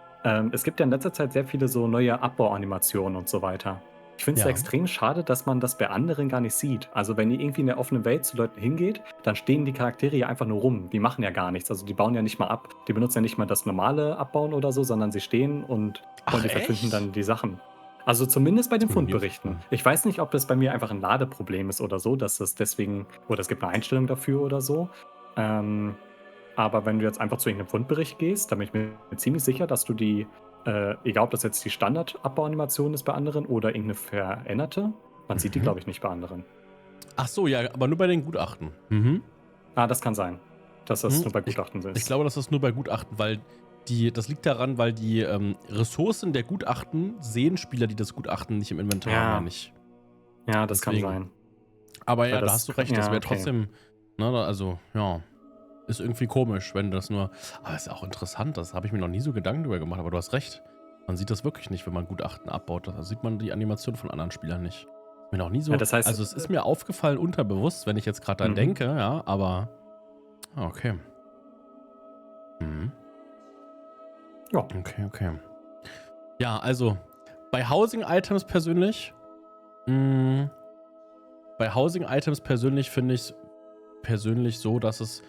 Es gibt ja in letzter Zeit sehr viele so neue Abbauanimationen und so weiter. Ich finde es extrem schade, dass man das bei anderen gar nicht sieht. Also wenn ihr irgendwie in der offenen Welt zu Leuten hingeht, dann stehen die Charaktere ja einfach nur rum. Die machen ja gar nichts. Also die bauen ja nicht mal ab. Die benutzen ja nicht mal das normale Abbauen oder so, sondern sie stehen und die verschwinden dann die Sachen. Also zumindest bei den Fundberichten. Ich weiß nicht, ob das bei mir einfach ein Ladeproblem ist oder so, dass das deswegen, oder es gibt eine Einstellung dafür oder so. Aber wenn du jetzt einfach zu irgendeinem Fundbericht gehst, dann bin ich mir ziemlich sicher, dass du die egal ob das jetzt die Standard-Abbauanimation ist bei anderen oder irgendeine veränderte. Man sieht die, glaube ich, nicht bei anderen.
Ach so, ja, aber nur bei den Gutachten.
Das kann sein, dass das nur bei Gutachten ist.
Ich glaube, das ist nur bei Gutachten, weil das liegt daran, weil die Ressourcen der Gutachten sehen Spieler, die das Gutachten nicht im Inventar haben, ja nicht.
Ja, das
Deswegen.
kann sein.
Aber ja,
Weil
da hast du recht, das
ja,
wäre
okay.
trotzdem, ne, also, ja, ist irgendwie komisch, wenn das nur, aber ist auch interessant, das habe ich mir noch nie so Gedanken drüber gemacht, aber du hast recht. Man sieht das wirklich nicht, wenn man Gutachten abbaut, da sieht man die Animation von anderen Spielern nicht. Mir noch nie so,
Ja, das heißt,
also es ist mir aufgefallen unterbewusst, wenn ich jetzt gerade dran denke, ja, aber, okay. Mhm.
Ja.
Okay. Ja, also, bei Housing-Items persönlich, finde ich persönlich so, dass es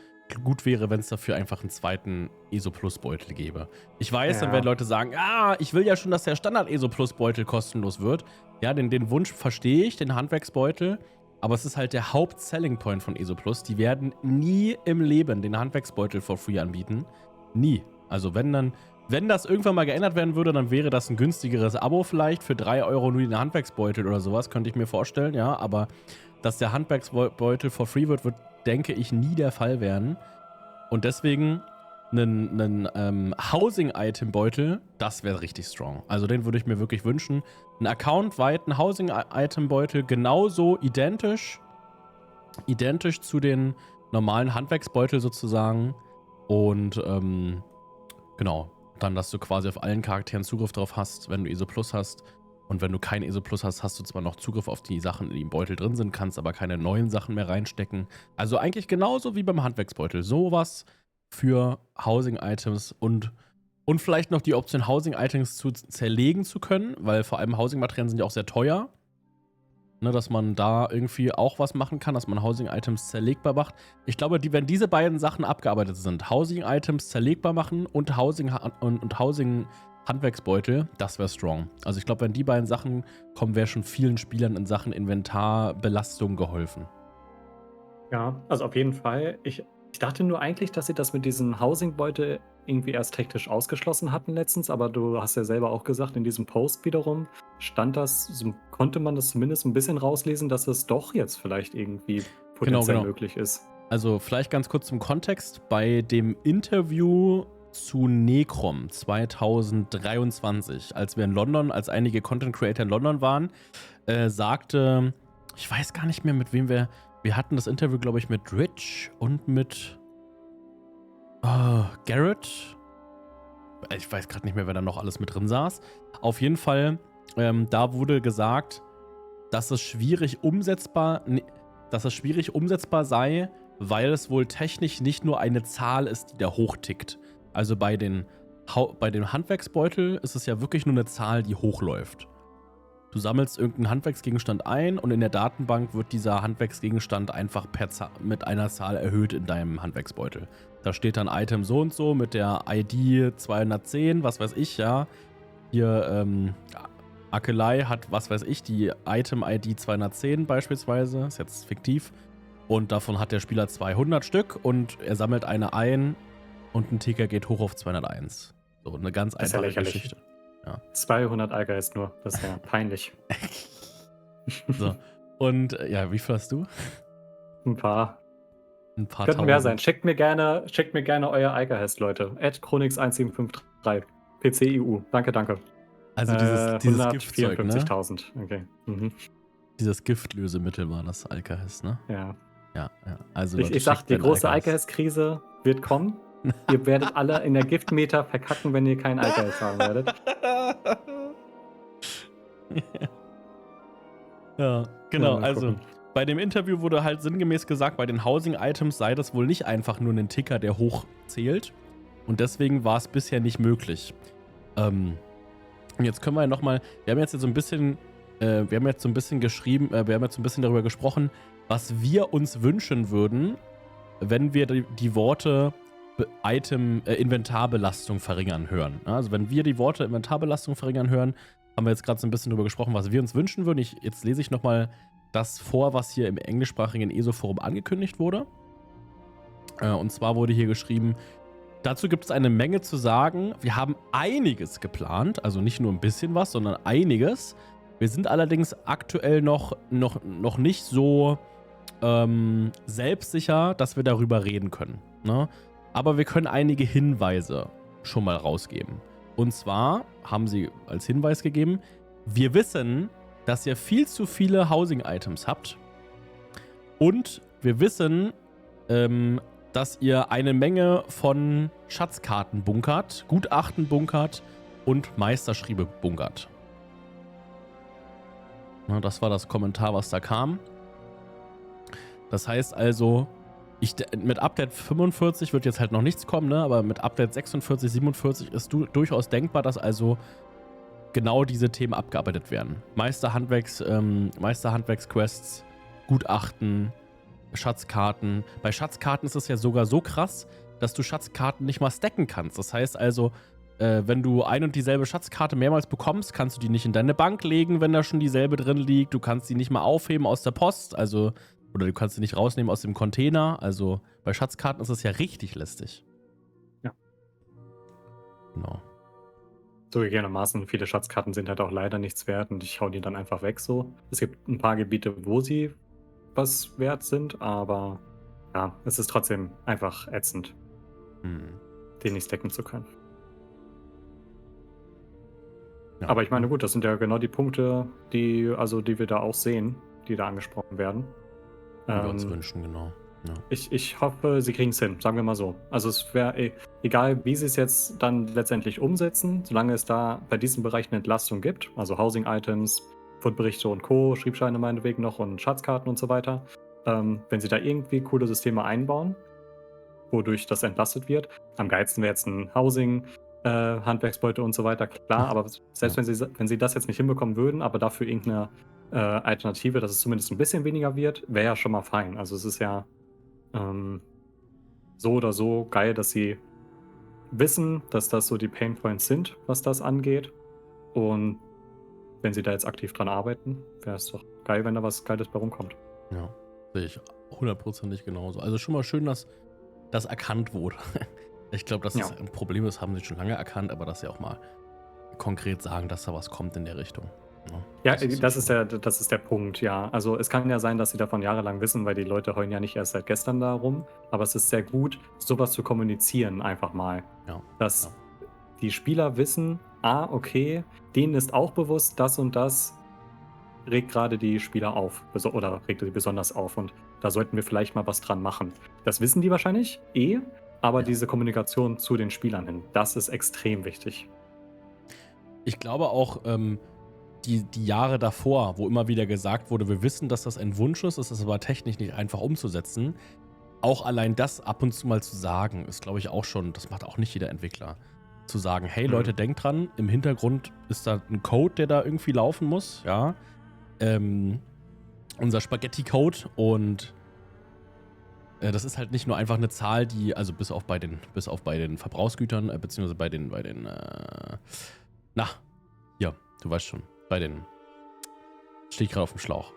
gut wäre, wenn es dafür einfach einen zweiten ESO-Plus-Beutel gäbe. Ich weiß, dann
Ja.
werden Leute sagen, ich will ja schon, dass der Standard-ESO-Plus-Beutel kostenlos wird. Ja, den Wunsch verstehe ich, den Handwerksbeutel, aber es ist halt der Haupt-Selling-Point von ESO Plus. Die werden nie im Leben den Handwerksbeutel for free anbieten. Nie. Also wenn das irgendwann mal geändert werden würde, dann wäre das ein günstigeres Abo vielleicht für 3 € nur den Handwerksbeutel oder sowas, könnte ich mir vorstellen, ja, aber dass der Handwerksbeutel for free wird, denke ich, nie der Fall werden. Und deswegen einen Housing-Item-Beutel, das wäre richtig strong. Also den würde ich mir wirklich wünschen. Einen accountweiten Housing-Item-Beutel, genauso identisch zu den normalen Handwerksbeutel sozusagen. Und genau, dann, dass du quasi auf allen Charakteren Zugriff drauf hast, wenn du ESO Plus hast. Und wenn du kein ESO Plus hast, hast du zwar noch Zugriff auf die Sachen, die im Beutel drin sind, kannst aber keine neuen Sachen mehr reinstecken. Also eigentlich genauso wie beim Handwerksbeutel. Sowas für Housing-Items und vielleicht noch die Option, Housing-Items zu zerlegen zu können, weil vor allem Housing-Materialien sind ja auch sehr teuer. Ne, dass man da irgendwie auch was machen kann, dass man Housing-Items zerlegbar macht. Ich glaube, wenn diese beiden Sachen abgearbeitet sind, Housing-Items zerlegbar machen und Housing-Handwerksbeutel, das wäre strong. Also ich glaube, wenn die beiden Sachen kommen, wäre schon vielen Spielern in Sachen Inventarbelastung geholfen.
Ja, also auf jeden Fall. Ich dachte nur eigentlich, dass sie das mit diesem Housing-Beutel irgendwie erst technisch ausgeschlossen hatten letztens, aber du hast ja selber auch gesagt, in diesem Post wiederum konnte man das zumindest ein bisschen rauslesen, dass es doch jetzt vielleicht irgendwie potenziell möglich ist.
Also vielleicht ganz kurz zum Kontext. Bei dem Interview zu Necrom 2023, als wir in London, als einige Content Creator in London waren, sagte, ich weiß gar nicht mehr, mit wem wir hatten das Interview, glaube ich, mit Rich und mit Garrett. Ich weiß gerade nicht mehr, wer da noch alles mit drin saß. Auf jeden Fall, da wurde gesagt, dass es schwierig umsetzbar sei, weil es wohl technisch nicht nur eine Zahl ist, die da hochtickt. Also bei dem Handwerksbeutel ist es ja wirklich nur eine Zahl, die hochläuft. Du sammelst irgendeinen Handwerksgegenstand ein und in der Datenbank wird dieser Handwerksgegenstand einfach mit einer Zahl erhöht in deinem Handwerksbeutel. Da steht dann Item so und so mit der ID 210, was weiß ich, ja. Hier, Akelei hat, was weiß ich, die Item-ID 210 beispielsweise, ist jetzt fiktiv. Und davon hat der Spieler 200 Stück und er sammelt eine ein und ein Ticker geht hoch auf 201. So, eine ganz einfache Geschichte. Ja. 200 Algeist nur, das ist ja peinlich. So, und ja, wie viel hast du? Ein paar. Könnten mehr sein. Schickt mir gerne euer Algeist, Leute. @chronix1753. PC-EU. Danke. Also dieses Giftzeug, ne?
54.000. Okay. Mhm.
Dieses Giftlösemittel war das Algeist, ne?
Ja.
Also
ich sag, die große Algeist-Krise wird kommen. Ihr werdet alle in der Giftmeter verkacken, wenn ihr keinen Algeist haben werdet.
Ja, genau. Also bei dem Interview wurde halt sinngemäß gesagt, bei den Housing-Items sei das wohl nicht einfach nur ein Ticker, der hochzählt. Und deswegen war es bisher nicht möglich. Und jetzt können wir ja nochmal, wir haben jetzt so ein bisschen darüber gesprochen, was wir uns wünschen würden, wenn wir die Worte Inventarbelastung verringern hören. Also wenn wir die Worte Inventarbelastung verringern hören, haben wir jetzt gerade so ein bisschen darüber gesprochen, was wir uns wünschen würden. Jetzt lese ich nochmal das vor, was hier im englischsprachigen ESO-Forum angekündigt wurde. Und zwar wurde hier geschrieben, dazu gibt es eine Menge zu sagen. Wir haben einiges geplant, also nicht nur ein bisschen was, sondern einiges. Wir sind allerdings aktuell noch nicht so selbstsicher, dass wir darüber reden können. Ne? Aber wir können einige Hinweise schon mal rausgeben. Und zwar haben sie als Hinweis gegeben, wir wissen, dass ihr viel zu viele Housing-Items habt und wir wissen, dass ihr eine Menge von Schatzkarten bunkert, Gutachten bunkert und Meisterschriebe bunkert. Na, das war das Kommentar, was da kam. Das heißt also, mit Update 45 wird jetzt halt noch nichts kommen, ne? Aber mit Update 46, 47 ist durchaus denkbar, dass also genau diese Themen abgearbeitet werden. Meisterhandwerksquests, Gutachten, Schatzkarten. Bei Schatzkarten ist es ja sogar so krass, dass du Schatzkarten nicht mal stacken kannst. Das heißt also, wenn du ein und dieselbe Schatzkarte mehrmals bekommst, kannst du die nicht in deine Bank legen, wenn da schon dieselbe drin liegt. Du kannst die nicht mal aufheben aus der Post, also, oder du kannst sie nicht rausnehmen aus dem Container. Also bei Schatzkarten ist es ja richtig lästig.
Ja.
Genau.
Zugegebenermaßen, viele Schatzkarten sind halt auch leider nichts wert und ich hau die dann einfach weg so. Es gibt ein paar Gebiete, wo sie was wert sind, aber ja, es ist trotzdem einfach ätzend, den nicht stacken zu können.
Ja.
Aber ich meine, gut, das sind ja genau die Punkte, die wir da auch sehen, die da angesprochen werden.
Die wir uns wünschen, genau. Ja.
Ich hoffe, sie kriegen es hin, sagen wir mal so. Also es wäre egal, wie sie es jetzt dann letztendlich umsetzen, solange es da bei diesem Bereich eine Entlastung gibt, also Housing-Items, Fundberichte und Co., Schriebscheine meinetwegen noch und Schatzkarten und so weiter. Wenn sie da irgendwie coole Systeme einbauen, wodurch das entlastet wird, am geilsten wäre jetzt ein Housing, Handwerksbeute und so weiter, klar, aber selbst wenn sie das jetzt nicht hinbekommen würden, aber dafür irgendeine Alternative, dass es zumindest ein bisschen weniger wird, wäre ja schon mal fein. Also es ist ja so oder so geil, dass sie wissen, dass das so die Painpoints sind, was das angeht. Und wenn sie da jetzt aktiv dran arbeiten, wäre es doch geil, wenn da was Geiles bei rumkommt.
Ja, sehe ich 100% genauso. Also schon mal schön, dass das erkannt wurde. Ich glaube, dass das ein Problem ist, haben sie schon lange erkannt, aber dass sie auch mal konkret sagen, dass da was kommt in der Richtung.
Ja, das ist der Punkt, ja. Also es kann ja sein, dass sie davon jahrelang wissen, weil die Leute heulen ja nicht erst seit gestern da rum, aber es ist sehr gut, sowas zu kommunizieren einfach mal.
Ja.
Dass die Spieler wissen, okay, denen ist auch bewusst, das und das regt gerade die Spieler auf oder regt sie besonders auf und da sollten wir vielleicht mal was dran machen. Das wissen die wahrscheinlich aber diese Kommunikation zu den Spielern hin, das ist extrem wichtig.
Ich glaube auch, die Jahre davor, wo immer wieder gesagt wurde, wir wissen, dass das ein Wunsch ist, es ist aber technisch nicht einfach umzusetzen. Auch allein das ab und zu mal zu sagen, ist, glaube ich, auch schon, das macht auch nicht jeder Entwickler. Zu sagen, hey Leute, denkt dran, im Hintergrund ist da ein Code, der da irgendwie laufen muss, ja. Unser Spaghetti-Code und das ist halt nicht nur einfach eine Zahl, die, also bis auf bei den Verbrauchsgütern, beziehungsweise bei den, hier, du weißt schon, stehe ich gerade auf dem Schlauch.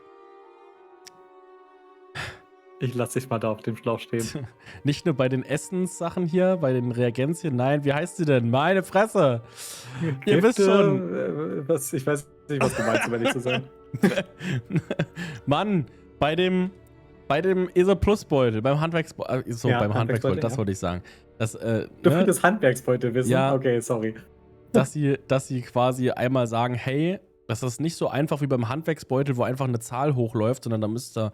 Ich lasse dich mal da auf dem Schlauch stehen.
Nicht nur bei den Essenssachen hier, bei den Reagenzien, nein, wie heißt sie denn? Meine Fresse! Ihr wisst schon.
Ich weiß nicht, was du meinst, um ehrlich zu sein.
Mann, bei dem ESO Plus Beutel, beim Handwerksbeutel, beim Handwerksbeutel, das wollte ich sagen.
Du willst Handwerksbeutel wissen?
Ja,
okay, sorry.
Dass sie quasi einmal sagen, hey, das ist nicht so einfach wie beim Handwerksbeutel, wo einfach eine Zahl hochläuft, sondern wir müssen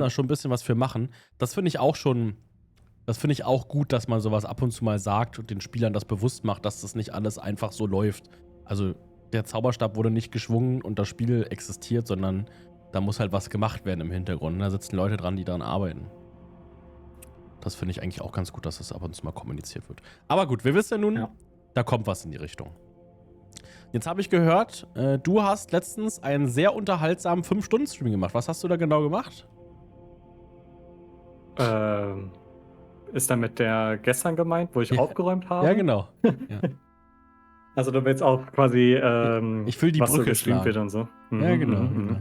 da schon ein bisschen was für machen. Das finde ich auch gut, dass man sowas ab und zu mal sagt und den Spielern das bewusst macht, dass das nicht alles einfach so läuft. Also der Zauberstab wurde nicht geschwungen und das Spiel existiert, sondern da muss halt was gemacht werden im Hintergrund. Da sitzen Leute dran, die daran arbeiten. Das finde ich eigentlich auch ganz gut, dass das ab und zu mal kommuniziert wird. Aber gut, wir wissen ja nun, da kommt was in die Richtung. Jetzt habe ich gehört, du hast letztens einen sehr unterhaltsamen 5-Stunden-Stream gemacht. Was hast du da genau gemacht?
Ist damit der gestern gemeint, wo ich aufgeräumt habe?
Ja, genau. Ja.
Also du willst auch quasi,
ich will die
was
Brücke
so gestreamt wird
schlagen.
und so.
Ja, genau.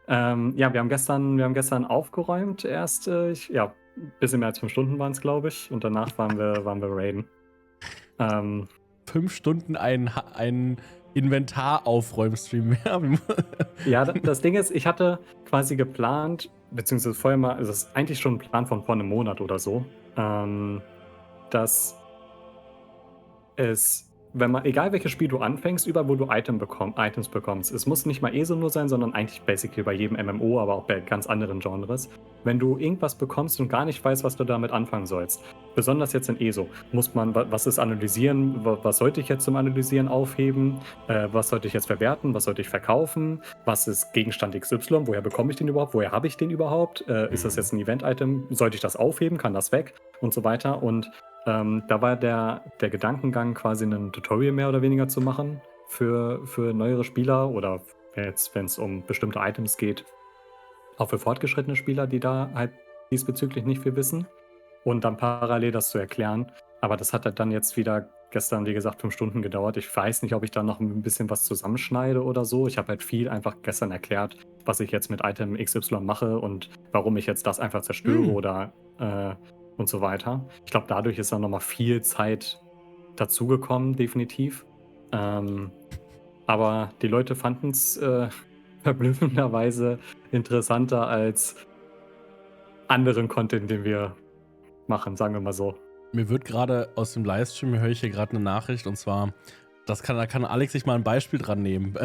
Wir haben gestern aufgeräumt erst. Ein bisschen mehr als 5 Stunden waren es, glaube ich. Und danach waren wir raiden.
5 Stunden ein Inventar-Aufräumstream.
Ja, das Ding ist, ich hatte quasi geplant, beziehungsweise vorher mal, also das ist eigentlich schon ein Plan von vor einem Monat oder so, dass egal welches Spiel du anfängst, überall wo du Items bekommst, es muss nicht mal ESO nur sein, sondern eigentlich basically bei jedem MMO, aber auch bei ganz anderen Genres. Wenn du irgendwas bekommst und gar nicht weißt, was du damit anfangen sollst, besonders jetzt in ESO, muss man, was ist analysieren, was sollte ich jetzt zum Analysieren aufheben, was sollte ich jetzt verwerten, was sollte ich verkaufen, was ist Gegenstand XY, woher bekomme ich den überhaupt, woher habe ich den überhaupt, ist das jetzt ein Event-Item, sollte ich das aufheben, kann das weg und so weiter. Und da war der Gedankengang, quasi ein Tutorial mehr oder weniger zu machen für neuere Spieler oder wenn es um bestimmte Items geht, auch für fortgeschrittene Spieler, die da halt diesbezüglich nicht viel wissen und dann parallel das zu erklären. Aber das hat halt dann jetzt wieder gestern, wie gesagt, 5 Stunden gedauert. Ich weiß nicht, ob ich da noch ein bisschen was zusammenschneide oder so. Ich habe halt viel einfach gestern erklärt, was ich jetzt mit Item XY mache und warum ich jetzt das einfach zerstöre oder und so weiter. Ich glaube, dadurch ist dann nochmal viel Zeit dazugekommen, definitiv. Aber die Leute fanden es verblüffenderweise interessanter als anderen Content, den wir machen, sagen wir mal so.
Mir wird gerade aus dem Livestream, höre ich hier gerade eine Nachricht und zwar, da kann Alex sich mal ein Beispiel dran nehmen,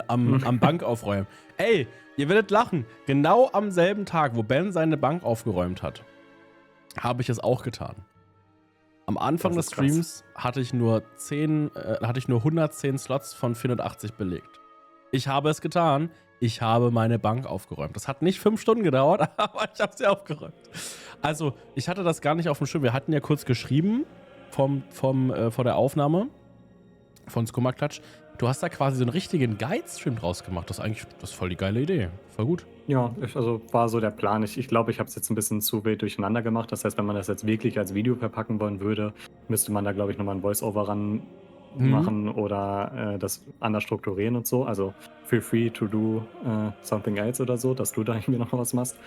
am Bank aufräumen. Ey, ihr werdet lachen, genau am selben Tag, wo Ben seine Bank aufgeräumt hat, habe ich es auch getan. Am Anfang des Streams hatte ich nur 110 Slots von 480 belegt. Ich habe es getan. Ich habe meine Bank aufgeräumt. Das hat nicht 5 Stunden gedauert, aber ich habe sie aufgeräumt. Also, ich hatte das gar nicht auf dem Schirm. Wir hatten ja kurz geschrieben vor der Aufnahme von Skummerklatsch. Du hast da quasi so einen richtigen Guide-Stream draus gemacht. Das ist voll die geile Idee. Voll gut.
Ja, also war so der Plan. Ich glaube, ich habe es jetzt ein bisschen zu wild durcheinander gemacht. Das heißt, wenn man das jetzt wirklich als Video verpacken wollen würde, müsste man da, glaube ich, nochmal ein Voice-Over ran machen oder das anders strukturieren und so. Also feel free to do something else oder so, dass du da irgendwie noch was machst.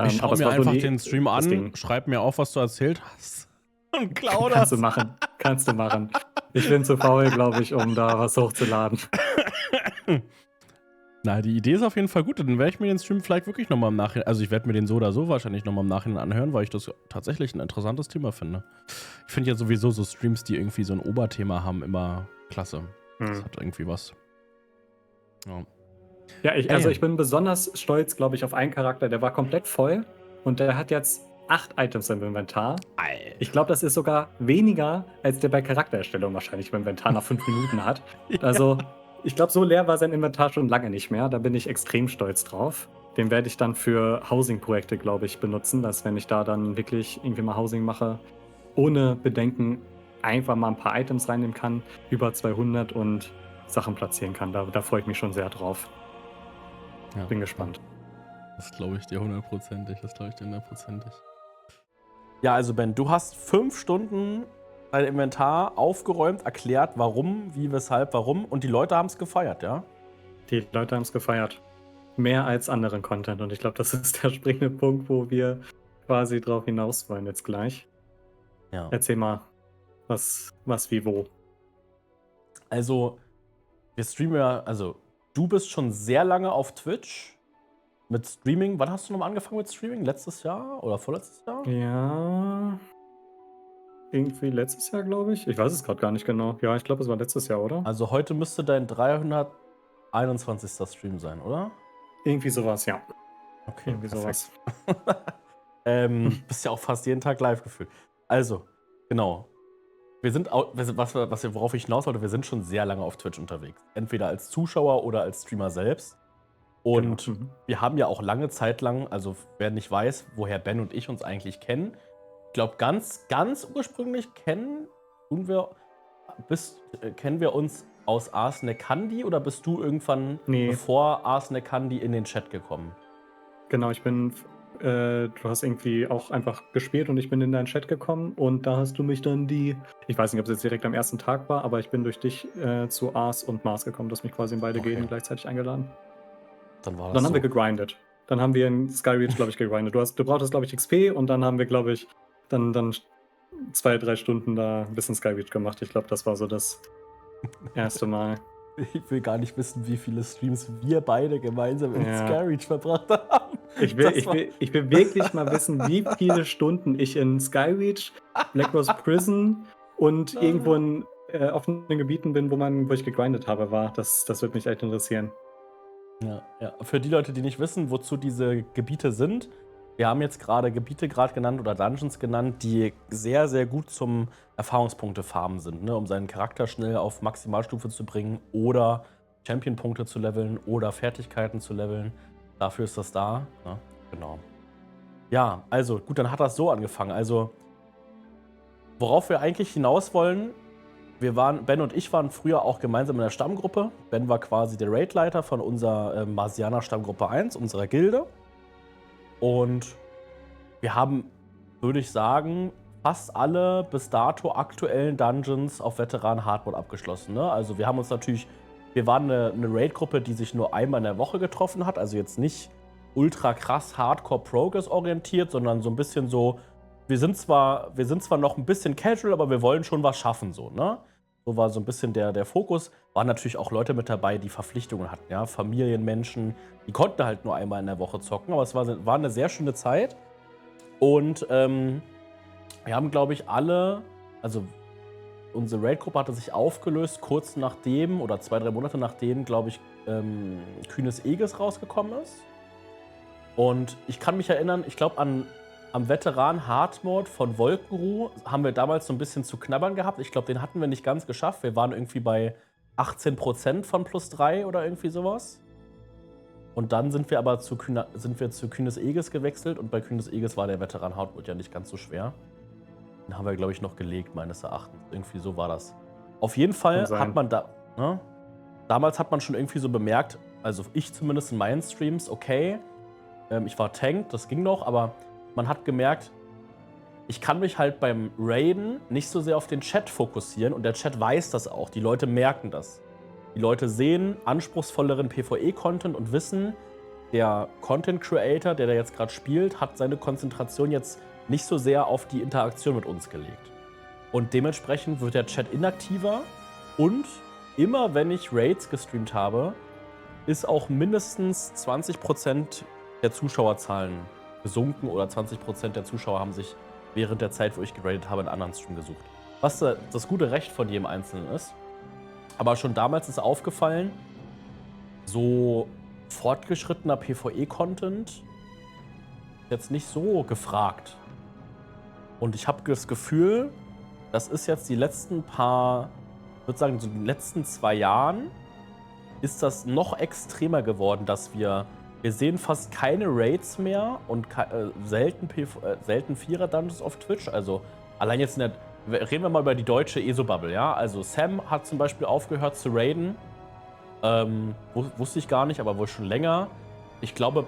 Ich schaue mir einfach den Stream an, schreib mir auf, was du erzählt hast und klau das.
Kannst du machen. Ich bin zu faul, glaube ich, um da was hochzuladen.
Na, die Idee ist auf jeden Fall gut. Dann werde ich mir den Stream vielleicht wirklich nochmal im Nachhinein, also ich werde mir den so oder so wahrscheinlich nochmal im Nachhinein anhören, weil ich das tatsächlich ein interessantes Thema finde. Ich finde ja sowieso so Streams, die irgendwie so ein Oberthema haben, immer klasse. Das hat irgendwie was.
Ja, ich bin besonders stolz, glaube ich, auf einen Charakter, der war komplett voll und der hat jetzt 8 Items im Inventar.
Alter.
Ich glaube, das ist sogar weniger, als der bei Charaktererstellung wahrscheinlich im Inventar nach 5 Minuten hat. Also, ich glaube, so leer war sein Inventar schon lange nicht mehr. Da bin ich extrem stolz drauf. Den werde ich dann für Housing-Projekte, glaube ich, benutzen, dass wenn ich da dann wirklich irgendwie mal Housing mache, ohne Bedenken einfach mal ein paar Items reinnehmen kann, über 200 und Sachen platzieren kann. Da freue ich mich schon sehr drauf.
Ja.
Bin gespannt.
Das glaube ich dir 100%. Ja, also Ben, du hast 5 Stunden dein Inventar aufgeräumt, erklärt, warum, wie, weshalb, warum und die Leute haben es gefeiert, ja?
Die Leute haben es gefeiert. Mehr als anderen Content und ich glaube, das ist der springende Punkt, wo wir quasi drauf hinaus wollen jetzt gleich.
Ja.
Erzähl mal, was wie, wo.
Also, wir streamen ja, also du bist schon sehr lange auf Twitch mit Streaming. Wann hast du nochmal angefangen mit Streaming? Letztes Jahr oder vorletztes Jahr?
Ja, irgendwie letztes Jahr, glaube ich. Ich weiß es gerade gar nicht genau. Ja, ich glaube, es war letztes Jahr, oder?
Also heute müsste dein 321. Stream sein, oder?
Irgendwie sowas, ja.
Okay,
irgendwie sowas.
Bist ja auch fast jeden Tag live gefühlt. Also, genau. Wir sind auch, worauf ich hinaus wollte, wir sind schon sehr lange auf Twitch unterwegs. Entweder als Zuschauer oder als Streamer selbst. Und
Genau.
wir haben ja auch lange Zeit lang, also wer nicht weiß, woher Ben und ich uns eigentlich kennen, ich glaube, ganz ursprünglich kennen wir uns aus Ars Nekandi oder bist du irgendwann bevor Ars Nekandi in den Chat gekommen?
Genau, du hast irgendwie auch einfach gespielt und ich bin in deinen Chat gekommen und da hast du mich dann ich weiß nicht, ob es jetzt direkt am ersten Tag war, aber ich bin durch dich zu Ars und Mars gekommen, du hast mich quasi in beide Gilden gleichzeitig eingeladen.
Dann war das
Dann haben wir gegrindet. Dann haben wir in Skyreach, glaube ich, gegrindet. Du brauchtest, glaube ich, XP und dann haben wir, glaube ich, dann 2-3 Stunden da ein bisschen Skyreach gemacht. Ich glaube, das war so das erste Mal.
Ich will gar nicht wissen, wie viele Streams wir beide gemeinsam in Skyreach verbracht haben.
Ich will wirklich mal wissen, wie viele Stunden ich in Skyreach, Black Rose Prison und irgendwo in offenen Gebieten bin, wo ich gegrindet habe, war. Das würde mich echt interessieren.
Ja, ja. Für die Leute, die nicht wissen, wozu diese Gebiete sind, wir haben jetzt gerade Gebiete genannt oder Dungeons genannt, die sehr, sehr gut zum Erfahrungspunkte-Farmen sind, ne? Um seinen Charakter schnell auf Maximalstufe zu bringen oder Champion-Punkte zu leveln oder Fertigkeiten zu leveln. Dafür ist das da. Ne? Genau. Ja, also gut, dann hat das so angefangen. Also, worauf wir eigentlich hinaus wollen, Ben und ich waren früher auch gemeinsam in der Stammgruppe. Ben war quasi der Raidleiter von unserer Marsianer Stammgruppe 1, unserer Gilde. Und wir haben, würde ich sagen, fast alle bis dato aktuellen Dungeons auf Veteran Hardmode abgeschlossen. Ne? Also wir waren eine Raid-Gruppe, die sich nur einmal in der Woche getroffen hat. Also jetzt nicht ultra krass Hardcore-Progress orientiert, sondern so ein bisschen so, wir sind zwar noch ein bisschen casual, aber wir wollen schon was schaffen, so, ne? So war so ein bisschen der Fokus. Waren natürlich auch Leute mit dabei, die Verpflichtungen hatten, ja, Familienmenschen, die konnten halt nur einmal in der Woche zocken, aber es war eine sehr schöne Zeit. Und wir haben, glaube ich, also unsere Raid-Gruppe hatte sich aufgelöst, kurz nachdem oder 2-3 Monate nachdem, glaube ich, Kühnes Aegis rausgekommen ist. Und ich kann mich erinnern, ich glaube, am Veteran Hardmode von Wolkenruh haben wir damals so ein bisschen zu knabbern gehabt. Ich glaube, den hatten wir nicht ganz geschafft. Wir waren irgendwie bei 18% von +3 oder irgendwie sowas. Und dann sind wir aber zu Kühnes Aegis gewechselt. Und bei Kühnes Aegis war der Veteran Hardmode ja nicht ganz so schwer. Den haben wir, glaube ich, noch gelegt, meines Erachtens. Irgendwie so war das. Auf jeden Fall hat man damals hat man schon irgendwie so bemerkt, also ich zumindest in meinen Streams, okay, ich war Tank, das ging noch, aber man hat gemerkt, ich kann mich halt beim Raiden nicht so sehr auf den Chat fokussieren und der Chat weiß das auch, die Leute merken das. Die Leute sehen anspruchsvolleren PvE-Content und wissen, der Content-Creator, der da jetzt gerade spielt, hat seine Konzentration jetzt nicht so sehr auf die Interaktion mit uns gelegt. Und dementsprechend wird der Chat inaktiver und immer wenn ich Raids gestreamt habe, ist auch mindestens 20% der Zuschauerzahlen gesunken oder 20% der Zuschauer haben sich während der Zeit, wo ich geradet habe, einen anderen Stream gesucht. Was das gute Recht von jedem Einzelnen ist. Aber schon damals ist aufgefallen, so fortgeschrittener PvE-Content ist jetzt nicht so gefragt. Und ich habe das Gefühl, das ist jetzt die letzten ich würde sagen, so in den letzten 2 Jahren ist das noch extremer geworden, dass wir sehen fast keine Raids mehr und selten 4er-Dungeons auf Twitch. Also allein jetzt reden wir mal über die deutsche ESO-Bubble, ja? Also Sam hat zum Beispiel aufgehört zu raiden. Wusste ich gar nicht, aber wohl schon länger. Ich glaube,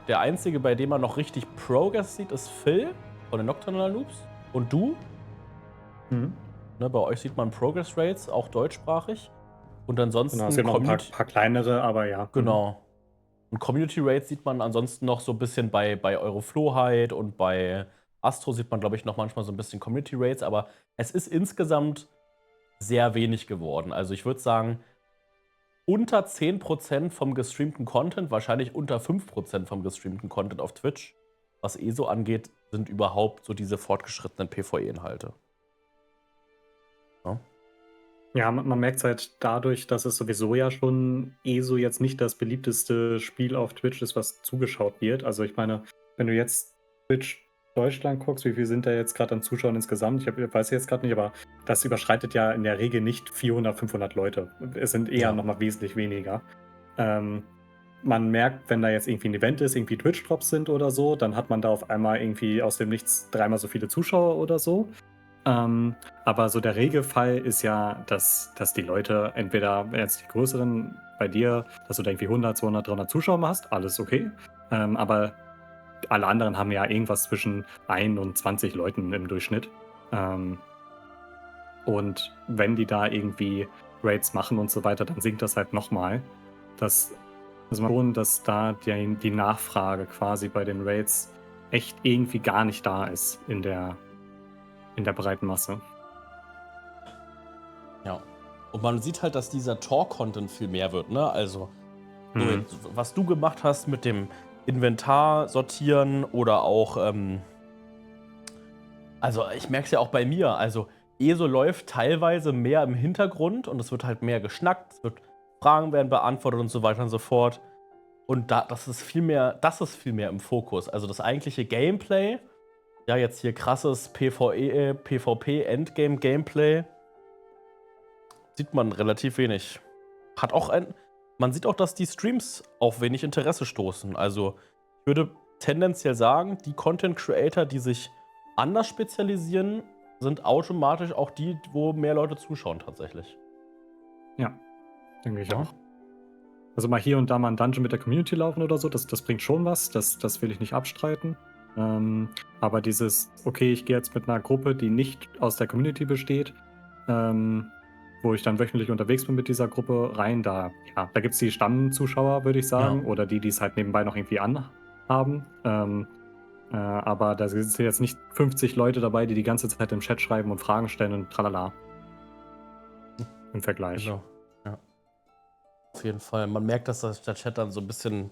der Einzige, bei dem man noch richtig Progress sieht, ist Phil von den Nocturnal Noobs. Und du?
Mhm.
Ne, bei euch sieht man Progress Rates, auch deutschsprachig. Und ansonsten
Genau, es gibt noch ein paar kleinere, aber ja.
Genau. Und Community Rates sieht man ansonsten noch so ein bisschen bei Euroflohheit und bei Astro sieht man, glaube ich, noch manchmal so ein bisschen Community Rates, aber es ist insgesamt sehr wenig geworden. Also ich würde sagen, unter 10% vom gestreamten Content, wahrscheinlich unter 5% vom gestreamten Content auf Twitch, was ESO angeht, sind überhaupt so diese fortgeschrittenen PvE-Inhalte. Ja.
Ja, man merkt es halt dadurch, dass es sowieso ja schon ESO jetzt nicht das beliebteste Spiel auf Twitch ist, was zugeschaut wird. Also ich meine, wenn du jetzt Twitch Deutschland guckst, wie viel sind da jetzt gerade an Zuschauern insgesamt? Ich weiß jetzt gerade nicht, aber das überschreitet ja in der Regel nicht 400, 500 Leute. Es sind eher nochmal wesentlich weniger. Man merkt, wenn da jetzt irgendwie ein Event ist, irgendwie Twitch-Drops sind oder so, dann hat man da auf einmal irgendwie aus dem Nichts 3-mal so viele Zuschauer oder so. Aber so der Regelfall ist ja, dass die Leute entweder jetzt die größeren bei dir, dass du da irgendwie 100, 200, 300 Zuschauer hast, alles okay. Aber alle anderen haben ja irgendwas zwischen 1 und 20 Leuten im Durchschnitt. Und wenn die da irgendwie Raids machen und so weiter, dann sinkt das halt nochmal. Dass da die Nachfrage quasi bei den Raids echt irgendwie gar nicht da ist in der breiten Masse.
Ja. Und man sieht halt, dass dieser Talk-Content viel mehr wird, ne? Also, was du gemacht hast mit dem Inventar sortieren oder auch, also ich merke es ja auch bei mir, also ESO läuft teilweise mehr im Hintergrund und es wird halt mehr geschnackt, Fragen werden beantwortet und so weiter und so fort. Und das ist viel mehr im Fokus. Also das eigentliche Gameplay, ja, jetzt hier krasses PvP, Endgame-Gameplay, sieht man relativ wenig. Man sieht auch, dass die Streams auf wenig Interesse stoßen. Also ich würde tendenziell sagen, die Content-Creator, die sich anders spezialisieren, sind automatisch auch die, wo mehr Leute zuschauen tatsächlich.
Ja, denke ich
Ja.
auch. Also mal hier und da mal ein Dungeon mit der Community laufen oder so, das bringt schon was, das will ich nicht abstreiten. Aber dieses, okay, ich gehe jetzt mit einer Gruppe, die nicht aus der Community besteht, wo ich dann wöchentlich unterwegs bin mit dieser Gruppe, rein, da gibt es die Stammzuschauer, würde ich sagen,
Ja.
oder die es halt nebenbei noch irgendwie anhaben. Aber da sind jetzt nicht 50 Leute dabei, die ganze Zeit im Chat schreiben und Fragen stellen und tralala. Im Vergleich.
Genau. Ja. Auf jeden Fall. Man merkt, dass der Chat dann so ein bisschen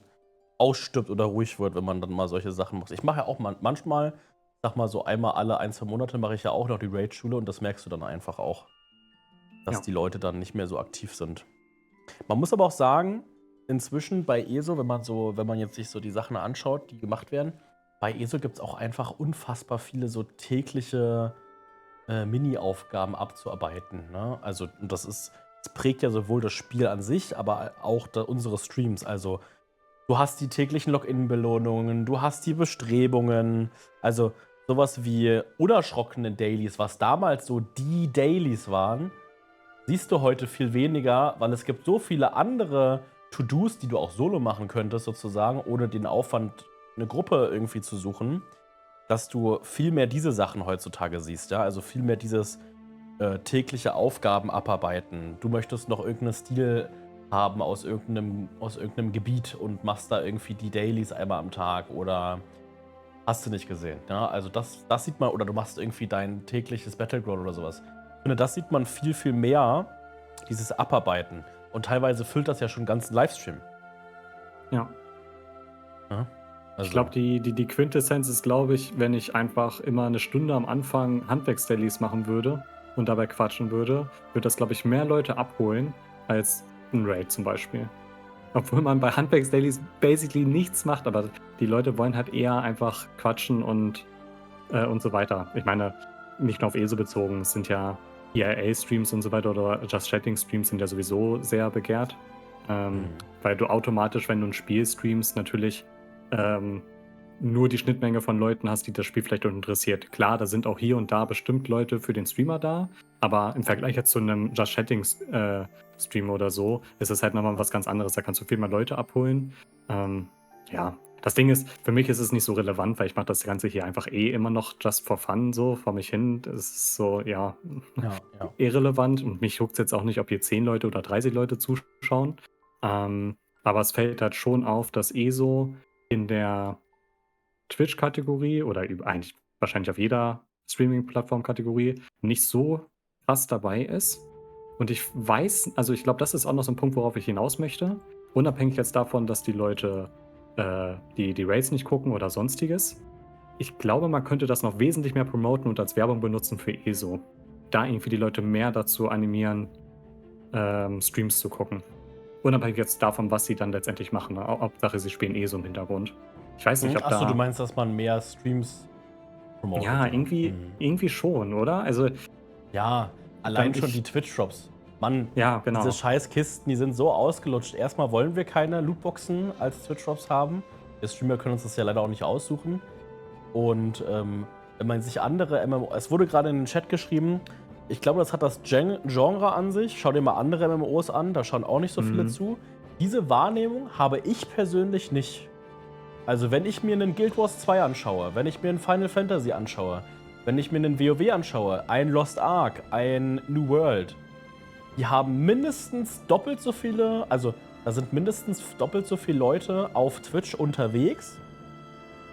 ausstirbt oder ruhig wird, wenn man dann mal solche Sachen macht. Ich mache ja auch manchmal, sag mal so einmal alle 1-2 Monate mache ich ja auch noch die Raid-Schule und das merkst du dann einfach auch, dass die Leute dann nicht mehr so aktiv sind. Man muss aber auch sagen, inzwischen bei ESO, wenn man jetzt sich so die Sachen anschaut, die gemacht werden, bei ESO gibt es auch einfach unfassbar viele so tägliche Mini-Aufgaben abzuarbeiten. Ne? Also das prägt ja sowohl das Spiel an sich, aber auch unsere Streams. Also du hast die täglichen Login-Belohnungen, du hast die Bestrebungen, also sowas wie unerschrockene Dailies, was damals so die Dailies waren, siehst du heute viel weniger, weil es gibt so viele andere To-Dos, die du auch solo machen könntest, sozusagen, ohne den Aufwand, eine Gruppe irgendwie zu suchen, dass du viel mehr diese Sachen heutzutage siehst, ja, also viel mehr dieses tägliche Aufgaben abarbeiten. Du möchtest noch irgendeinen Stil haben aus irgendeinem Gebiet und machst da irgendwie die Dailies einmal am Tag oder hast du nicht gesehen, ja, also das sieht man, oder du machst irgendwie dein tägliches Battleground oder sowas. Ich finde, das sieht man viel, viel mehr, dieses Abarbeiten. Und teilweise füllt das ja schon einen ganzen Livestream.
Ja.
Ja, also.
Ich glaube, die Quintessenz ist, glaube ich, wenn ich einfach immer eine Stunde am Anfang Handwerksdailies machen würde und dabei quatschen würde das, glaube ich, mehr Leute abholen als ein Raid zum Beispiel. Obwohl man bei Handwerksdailies basically nichts macht, aber die Leute wollen halt eher einfach quatschen und so weiter. Ich meine, nicht nur auf ESO bezogen, es sind ja ERA-Streams und so weiter oder Just Chatting-Streams sind ja sowieso sehr begehrt. Weil du automatisch, wenn du ein Spiel streamst, natürlich nur die Schnittmenge von Leuten hast, die das Spiel vielleicht auch interessiert. Klar, da sind auch hier und da bestimmt Leute für den Streamer da, aber im Vergleich jetzt zu einem Just Chatting Stream oder so, ist es halt nochmal was ganz anderes. Da kannst du viel mehr Leute abholen. Ja, das Ding ist, für mich ist es nicht so relevant, weil ich mache das Ganze hier einfach immer noch just for fun, so vor mich hin. Das ist so, ja. Irrelevant und mich juckt es jetzt auch nicht, ob hier 10 Leute oder 30 Leute zuschauen. Aber es fällt halt schon auf, dass ESO in der Twitch-Kategorie oder eigentlich wahrscheinlich auf jeder Streaming-Plattform-Kategorie nicht so krass dabei ist. Und ich weiß, also ich glaube, das ist auch noch so ein Punkt, worauf ich hinaus möchte. Unabhängig jetzt davon, dass die Leute die Raids nicht gucken oder sonstiges. Ich glaube, man könnte das noch wesentlich mehr promoten und als Werbung benutzen für ESO. Da irgendwie die Leute mehr dazu animieren, Streams zu gucken. Unabhängig jetzt davon, was sie dann letztendlich machen. Hauptsache, sie spielen ESO im Hintergrund. Ich weiß nicht, ob
Achso, du meinst, dass man mehr Streams promotet?
Ja, irgendwie schon, oder? Also
ja, allein schon die Twitch-Drops. Mann,
ja, genau.
Diese scheiß Kisten, die sind so ausgelutscht. Erstmal wollen wir keine Lootboxen als Twitch-Drops haben. Wir Streamer können uns das ja leider auch nicht aussuchen. Und wenn man sich andere MMOs... Es wurde gerade in den Chat geschrieben, ich glaube, das hat das Genre an sich. Schau dir mal andere MMOs an, da schauen auch nicht so viele zu. Diese Wahrnehmung habe ich persönlich nicht. Also wenn ich mir einen Guild Wars 2 anschaue, wenn ich mir einen Final Fantasy anschaue, wenn ich mir einen WoW anschaue, ein Lost Ark, ein New World, die haben mindestens doppelt so viele, also da sind mindestens doppelt so viele Leute auf Twitch unterwegs.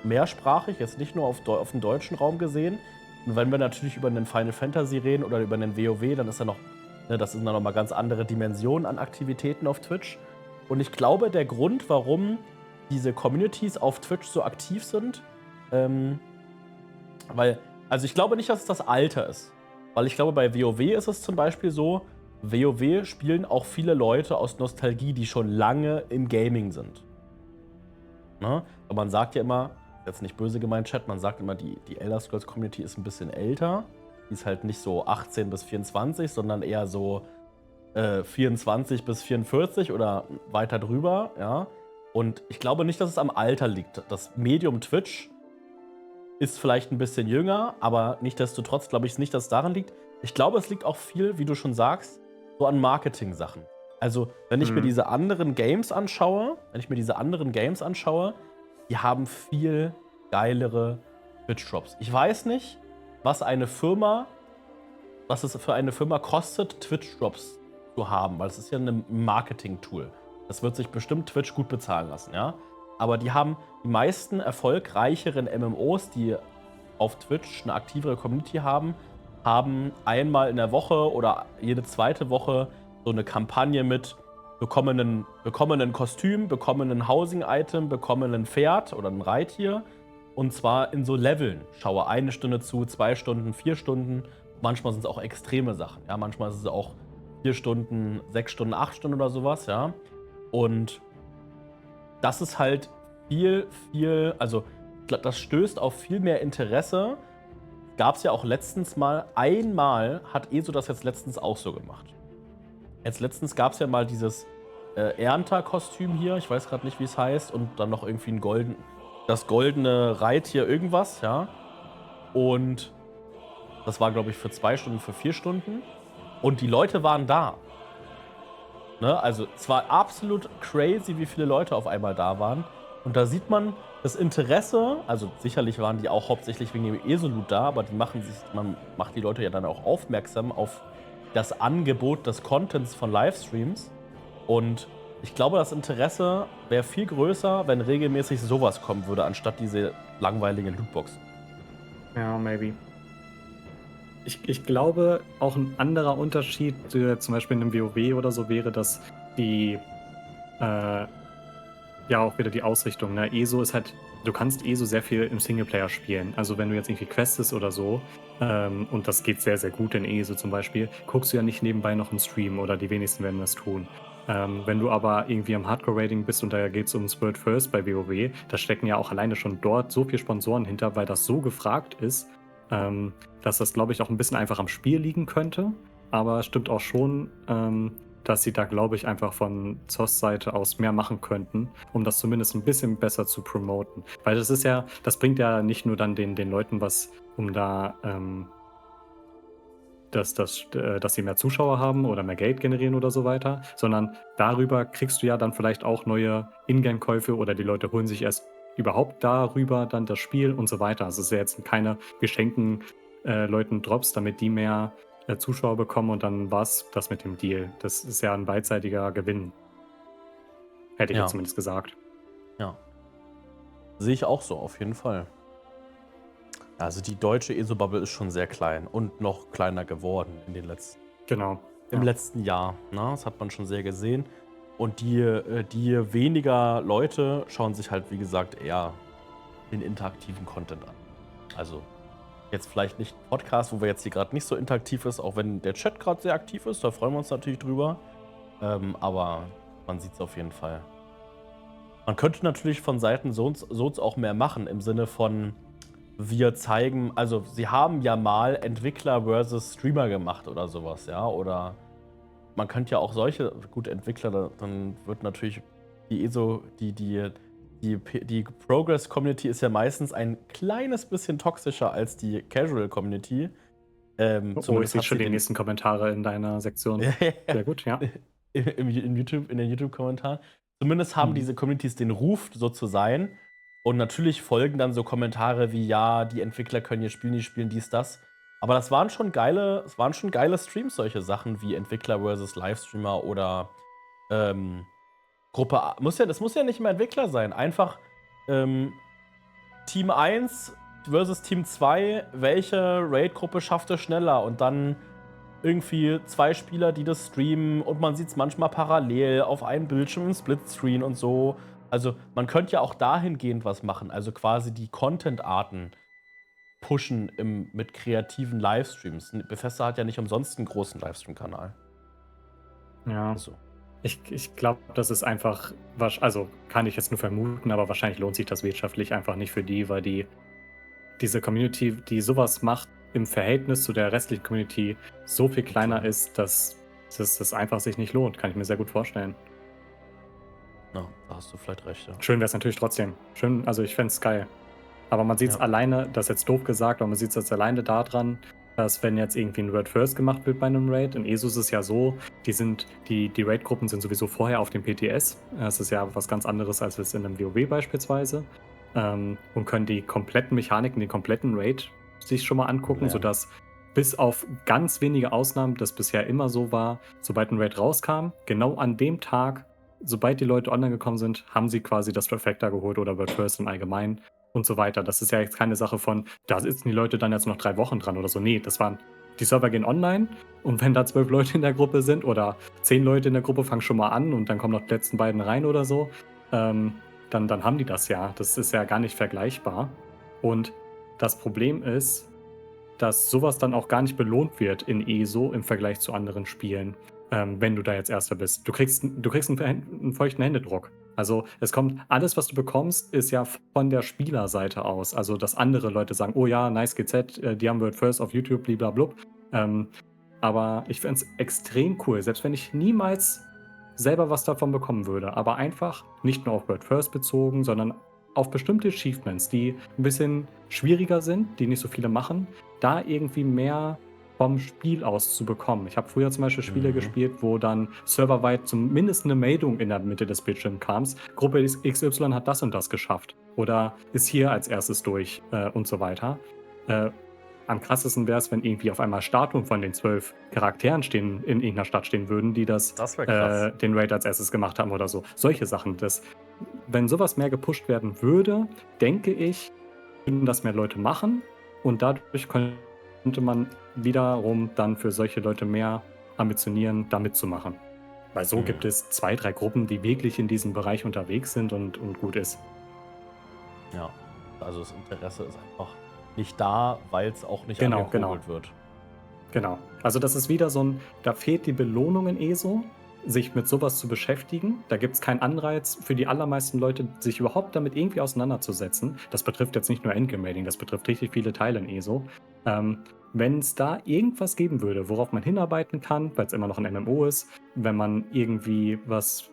Mehrsprachig, jetzt nicht nur auf den deutschen Raum gesehen. Und wenn wir natürlich über einen Final Fantasy reden oder über einen WoW, dann ist ja noch, das sind dann nochmal ganz andere Dimensionen an Aktivitäten auf Twitch. Und ich glaube, der Grund, warum diese Communities auf Twitch so aktiv sind, also ich glaube nicht, dass es das Alter ist. Weil ich glaube, bei WoW ist es zum Beispiel so, WoW spielen auch viele Leute aus Nostalgie, die schon lange im Gaming sind. Ne? Aber man sagt ja immer, jetzt nicht böse gemeint, Chat, man sagt immer, die Elder Scrolls Community ist ein bisschen älter. Die ist halt nicht so 18 bis 24, sondern eher so 24 bis 44 oder weiter drüber, ja. Und ich glaube nicht, dass es am Alter liegt. Das Medium Twitch ist vielleicht ein bisschen jünger, aber nichtsdestotrotz glaube ich nicht, dass es daran liegt. Ich glaube, es liegt auch viel, wie du schon sagst, so an Marketing-Sachen. Also, wenn ich mir diese anderen Games anschaue, die haben viel geilere Twitch-Drops. Ich weiß nicht, was es für eine Firma kostet, Twitch-Drops zu haben, weil es ist ja ein Marketing-Tool. Das wird sich bestimmt Twitch gut bezahlen lassen, ja. Aber die haben die meisten erfolgreicheren MMOs, die auf Twitch eine aktivere Community haben einmal in der Woche oder jede zweite Woche so eine Kampagne mit bekommen ein Kostüm, bekommen ein Housing-Item, bekommen ein Pferd oder ein Reittier. Und zwar in so Leveln. Schaue 1 Stunde zu, 2 Stunden, 4 Stunden. Manchmal sind es auch extreme Sachen. Ja, manchmal ist es auch 4 Stunden, 6 Stunden, 8 Stunden oder sowas, ja. Und das ist halt also das stößt auf viel mehr Interesse. Gab es ja auch letztens mal, einmal hat ESO das jetzt letztens auch so gemacht. Jetzt letztens gab es ja mal dieses Ernter-Kostüm hier, ich weiß gerade nicht, wie es heißt, und dann noch irgendwie das goldene Reittier irgendwas, ja. Und das war, glaube ich, für 2 Stunden, für 4 Stunden. Und die Leute waren da. Ne? Also es war absolut crazy, wie viele Leute auf einmal da waren. Und da sieht man das Interesse, also sicherlich waren die auch hauptsächlich wegen dem ESO-Loot da, aber man macht die Leute ja dann auch aufmerksam auf das Angebot des Contents von Livestreams. Und ich glaube, das Interesse wäre viel größer, wenn regelmäßig sowas kommen würde, anstatt diese langweiligen Lootboxen.
Ja, maybe. Ich glaube, auch ein anderer Unterschied, zum Beispiel in einem WoW oder so, wäre, dass ja auch wieder die Ausrichtung. Ne? ESO ist halt, du kannst ESO sehr viel im Singleplayer spielen. Also wenn du jetzt irgendwie questest oder so, und das geht sehr, sehr gut in ESO zum Beispiel, guckst du ja nicht nebenbei noch einen Stream oder die wenigsten werden das tun. Wenn du aber irgendwie am Hardcore-Rating bist und da geht es ums World First bei WoW, da stecken ja auch alleine schon dort so viele Sponsoren hinter, weil das so gefragt ist, dass das, glaube ich, auch ein bisschen einfach am Spiel liegen könnte. Aber es stimmt auch schon, dass sie da, glaube ich, einfach von ZOS-Seite aus mehr machen könnten, um das zumindest ein bisschen besser zu promoten. Weil das bringt ja nicht nur dann den Leuten was, um da, dass sie mehr Zuschauer haben oder mehr Geld generieren oder so weiter, sondern darüber kriegst du ja dann vielleicht auch neue Ingame-Käufe oder die Leute holen sich erst überhaupt darüber dann das Spiel und so weiter. Also es ist ja jetzt keine, wir schenken Leuten Drops, damit die mehr Zuschauer bekommen und dann war's das mit dem Deal. Das ist ja ein beidseitiger Gewinn. Hätte ich
Ja.
jetzt zumindest gesagt.
Ja. Sehe ich auch so, auf jeden Fall. Also die deutsche ESO-Bubble ist schon sehr klein und noch kleiner geworden in den letzten
Genau.
im letzten Jahr. Ne? Das hat man schon sehr gesehen. Und die weniger Leute schauen sich halt, wie gesagt, eher den interaktiven Content an. Also jetzt vielleicht nicht Podcast, wo wir jetzt hier gerade nicht so interaktiv ist, auch wenn der Chat gerade sehr aktiv ist, da freuen wir uns natürlich drüber. Aber man sieht es auf jeden Fall. Man könnte natürlich von Seiten Sohns auch mehr machen, im Sinne von, wir zeigen, also sie haben ja mal Entwickler versus Streamer gemacht oder sowas, ja, oder man könnte ja auch solche, gut, Entwickler, dann wird natürlich die ESO, die Progress-Community ist ja meistens ein kleines bisschen toxischer als die Casual-Community.
Ich sehe schon die nächsten Kommentare in deiner Sektion. Sehr gut, ja.
In den YouTube-Kommentaren. Zumindest haben diese Communities den Ruf, so zu sein. Und natürlich folgen dann so Kommentare wie, ja, die Entwickler können ihr Spiel nicht spielen, dies, das. Aber das waren schon geile Streams, solche Sachen wie Entwickler versus Livestreamer oder Gruppe A. Das muss ja nicht mehr Entwickler sein. Einfach Team 1 versus Team 2, welche Raid-Gruppe schafft es schneller? Und dann irgendwie 2 Spieler, die das streamen und man sieht es manchmal parallel auf einem Bildschirm im Splitscreen und so. Also man könnte ja auch dahingehend was machen, also quasi die Content-Arten pushen mit kreativen Livestreams. Bethesda hat ja nicht umsonst einen großen Livestream-Kanal.
Ja.
Also,
Ich glaube, das ist einfach, also kann ich jetzt nur vermuten, aber wahrscheinlich lohnt sich das wirtschaftlich einfach nicht für die, weil diese Community, die sowas macht, im Verhältnis zu der restlichen Community so viel kleiner
Okay.
ist, dass das einfach sich nicht lohnt. Kann ich mir sehr gut vorstellen.
ja, da hast du vielleicht recht, ja.
Schön wäre es natürlich trotzdem. Schön, also ich fände es geil. Aber man sieht es
Ja.
alleine, das ist jetzt doof gesagt, aber man sieht es jetzt alleine daran, dass wenn jetzt irgendwie ein Raid First gemacht wird bei einem Raid, in ESO ist es ja so, die Raid-Gruppen sind sowieso vorher auf dem PTS. Das ist ja was ganz anderes als es in einem WoW beispielsweise. Und können die kompletten Mechaniken, den kompletten Raid sich schon mal angucken,
Lernen.
sodass bis auf ganz wenige Ausnahmen das bisher immer so war, sobald ein Raid rauskam, genau an dem Tag, sobald die Leute online gekommen sind, haben sie quasi das Trifecta geholt oder World First im Allgemeinen und so weiter. Das ist ja jetzt keine Sache von, da sitzen die Leute dann jetzt noch 3 Wochen dran oder so. Nee, die Server gehen online und wenn da 12 Leute in der Gruppe sind oder 10 Leute in der Gruppe, fangen schon mal an und dann kommen noch die letzten beiden rein oder so, dann haben die das ja. Das ist ja gar nicht vergleichbar. Und das Problem ist, dass sowas dann auch gar nicht belohnt wird in ESO im Vergleich zu anderen Spielen, wenn du da jetzt Erster bist. Du kriegst einen feuchten Händedruck. Also es kommt, alles, was du bekommst, ist ja von der Spielerseite aus. Also dass andere Leute sagen, oh ja, nice GZ, die haben World First auf YouTube, blablabla. Aber ich finde es extrem cool, selbst wenn ich niemals selber was davon bekommen würde, aber einfach nicht nur auf World First bezogen, sondern auf bestimmte Achievements, die ein bisschen schwieriger sind, die nicht so viele machen, da irgendwie mehr vom Spiel aus zu bekommen. Ich habe früher zum Beispiel Spiele gespielt, wo dann serverweit zumindest eine Meldung in der Mitte des Bildschirmkams, Gruppe XY hat das und das geschafft oder ist hier als erstes durch und so weiter. Am krassesten wäre es, wenn irgendwie auf einmal Statuen von den 12 Charakteren in irgendeiner Stadt stehen würden, die
Das wäre krass.
den Raid als erstes gemacht haben oder so. Solche Sachen. Wenn sowas mehr gepusht werden würde, denke ich, würden das mehr Leute machen und dadurch könnte man wiederum dann für solche Leute mehr ambitionieren, da mitzumachen. Weil so gibt es 2, 3 Gruppen, die wirklich in diesem Bereich unterwegs sind und gut ist.
Ja, also das Interesse ist einfach nicht da, weil es auch nicht
Genau,
angekurbelt wird.
Genau. Also das ist wieder so da fehlt die Belohnung in ESO, sich mit sowas zu beschäftigen. Da gibt es keinen Anreiz für die allermeisten Leute, sich überhaupt damit irgendwie auseinanderzusetzen. Das betrifft jetzt nicht nur Endgame-Rating, das betrifft richtig viele Teile in ESO. Wenn es da irgendwas geben würde, worauf man hinarbeiten kann, weil es immer noch ein MMO ist, wenn man irgendwie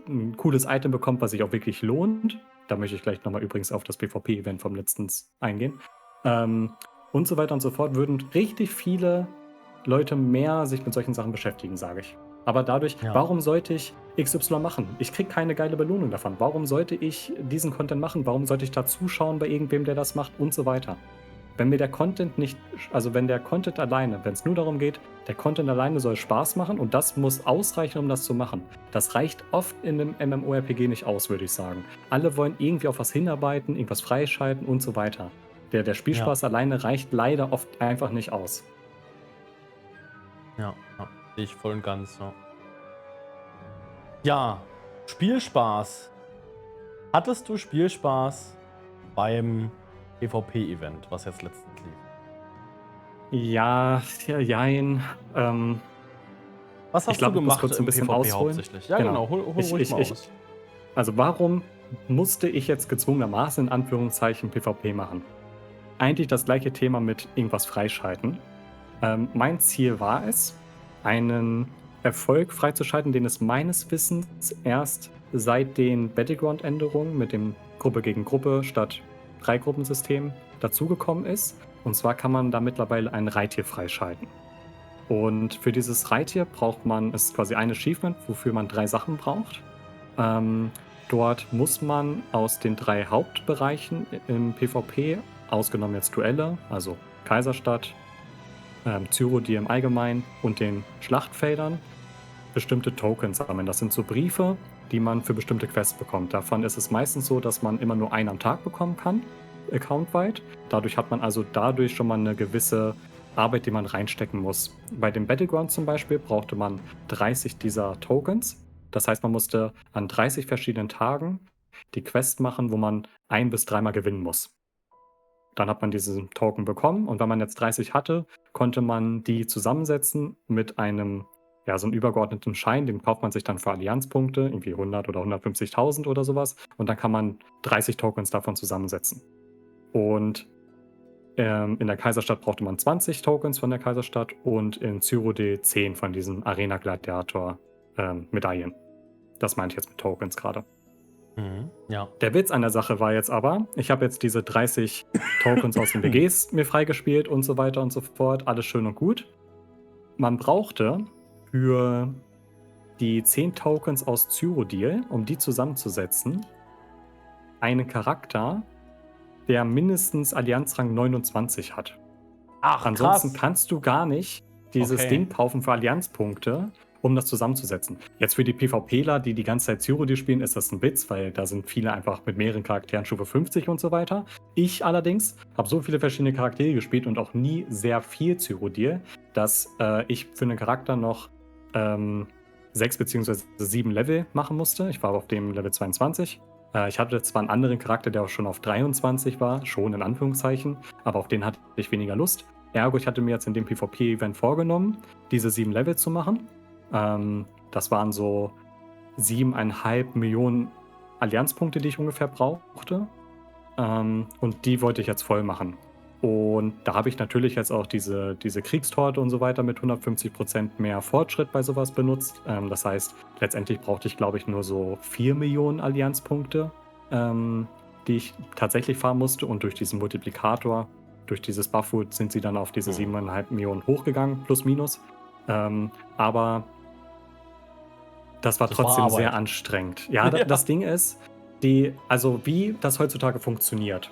ein cooles Item bekommt, was sich auch wirklich lohnt, da möchte ich gleich nochmal übrigens auf das PvP-Event vom letztens eingehen, und so weiter und so fort, würden richtig viele Leute mehr sich mit solchen Sachen beschäftigen, sage ich. Aber dadurch,
Ja.
warum sollte ich XY machen? Ich kriege keine geile Belohnung davon. Warum sollte ich diesen Content machen? Warum sollte ich da zuschauen bei irgendwem, der das macht und so weiter? Wenn mir der Content nicht, also wenn der Content alleine, wenn es nur darum geht, der Content alleine soll Spaß machen und das muss ausreichen, um das zu machen. Das reicht oft in einem MMORPG nicht aus, würde ich sagen. Alle wollen irgendwie auf was hinarbeiten, irgendwas freischalten und so weiter. Der Spielspaß alleine reicht leider oft einfach nicht aus.
Ja, sehe ich voll und ganz. Ja, Spielspaß. Hattest du Spielspaß beim PvP-Event, was jetzt letztens lief?
Ja, jein.
Was hast
Ich glaub,
du
ich muss
gemacht
kurz ein
im
bisschen
PvP
ausholen.
hauptsächlich? Ja,
Genau.
genau. Hol ruhig mal aus.
Also warum musste ich jetzt gezwungenermaßen in Anführungszeichen PvP machen? Eigentlich das gleiche Thema mit irgendwas freischalten. Mein Ziel war es, einen Erfolg freizuschalten, den es meines Wissens erst seit den Battleground-Änderungen mit dem Gruppe gegen Gruppe statt 3-Gruppensystem dazugekommen ist. Und zwar kann man da mittlerweile ein Reittier freischalten. Und für dieses Reittier braucht man, es ist quasi ein Achievement, wofür man 3 Sachen braucht. Dort muss man aus den 3 Hauptbereichen im PvP, ausgenommen jetzt Duelle, also Kaiserstadt, Cyrodiil im Allgemeinen und den Schlachtfeldern, bestimmte Tokens sammeln. Das sind so Briefe, die man für bestimmte Quests bekommt. Davon ist es meistens so, dass man immer nur einen am Tag bekommen kann, accountweit. Dadurch hat man also schon mal eine gewisse Arbeit, die man reinstecken muss. Bei dem Battleground zum Beispiel brauchte man 30 dieser Tokens. Das heißt, man musste an 30 verschiedenen Tagen die Quest machen, wo man 1 bis 3 Mal gewinnen muss. Dann hat man diesen Token bekommen und wenn man jetzt 30 hatte, konnte man die zusammensetzen mit einem, ja, so einem übergeordneten Schein, den kauft man sich dann für Allianzpunkte, irgendwie 100 oder 150.000 oder sowas und dann kann man 30 Tokens davon zusammensetzen. Und in der Kaiserstadt brauchte man 20 Tokens von der Kaiserstadt und in Cyrodiil 10 von diesen Arena Gladiator Medaillen. Das meinte ich jetzt mit Tokens gerade.
Ja.
Der Witz an der Sache war jetzt aber, ich habe jetzt diese 30 Tokens aus den WGs mir freigespielt und so weiter und so fort. Alles schön und gut. Man brauchte für die 10 Tokens aus Cyrodiil, um die zusammenzusetzen, einen Charakter, der mindestens Allianzrang 29 hat.
Ach,
Ansonsten
krass.
kannst du gar nicht dieses
Okay.
Ding kaufen für Allianzpunkte, um das zusammenzusetzen. Jetzt für die PvPler, die die ganze Zeit Cyrodiil spielen, ist das ein Witz, weil da sind viele einfach mit mehreren Charakteren Stufe 50 und so weiter. Ich allerdings habe so viele verschiedene Charaktere gespielt und auch nie sehr viel Cyrodiil, dass ich für einen Charakter noch 6 bzw. 7 Level machen musste. Ich war auf dem Level 22. Ich hatte zwar einen anderen Charakter, der auch schon auf 23 war, schon in Anführungszeichen, aber auf den hatte ich weniger Lust. Ergo, ich hatte mir jetzt in dem PvP-Event vorgenommen, diese 7 Level zu machen. Das waren so 7,5 Millionen Allianzpunkte, die ich ungefähr brauchte. Und die wollte ich jetzt voll machen. Und da habe ich natürlich jetzt auch diese Kriegstorte und so weiter mit 150% mehr Fortschritt bei sowas benutzt. Das heißt, letztendlich brauchte ich, glaube ich, nur so 4 Millionen Allianzpunkte, die ich tatsächlich fahren musste. Und durch diesen Multiplikator, durch dieses Buffwood sind sie dann auf diese 7,5 Millionen hochgegangen, plus minus. Aber das war
Das war
trotzdem
Arbeit.
sehr anstrengend. Ja,
Ja.
das Ding ist, also wie das heutzutage funktioniert,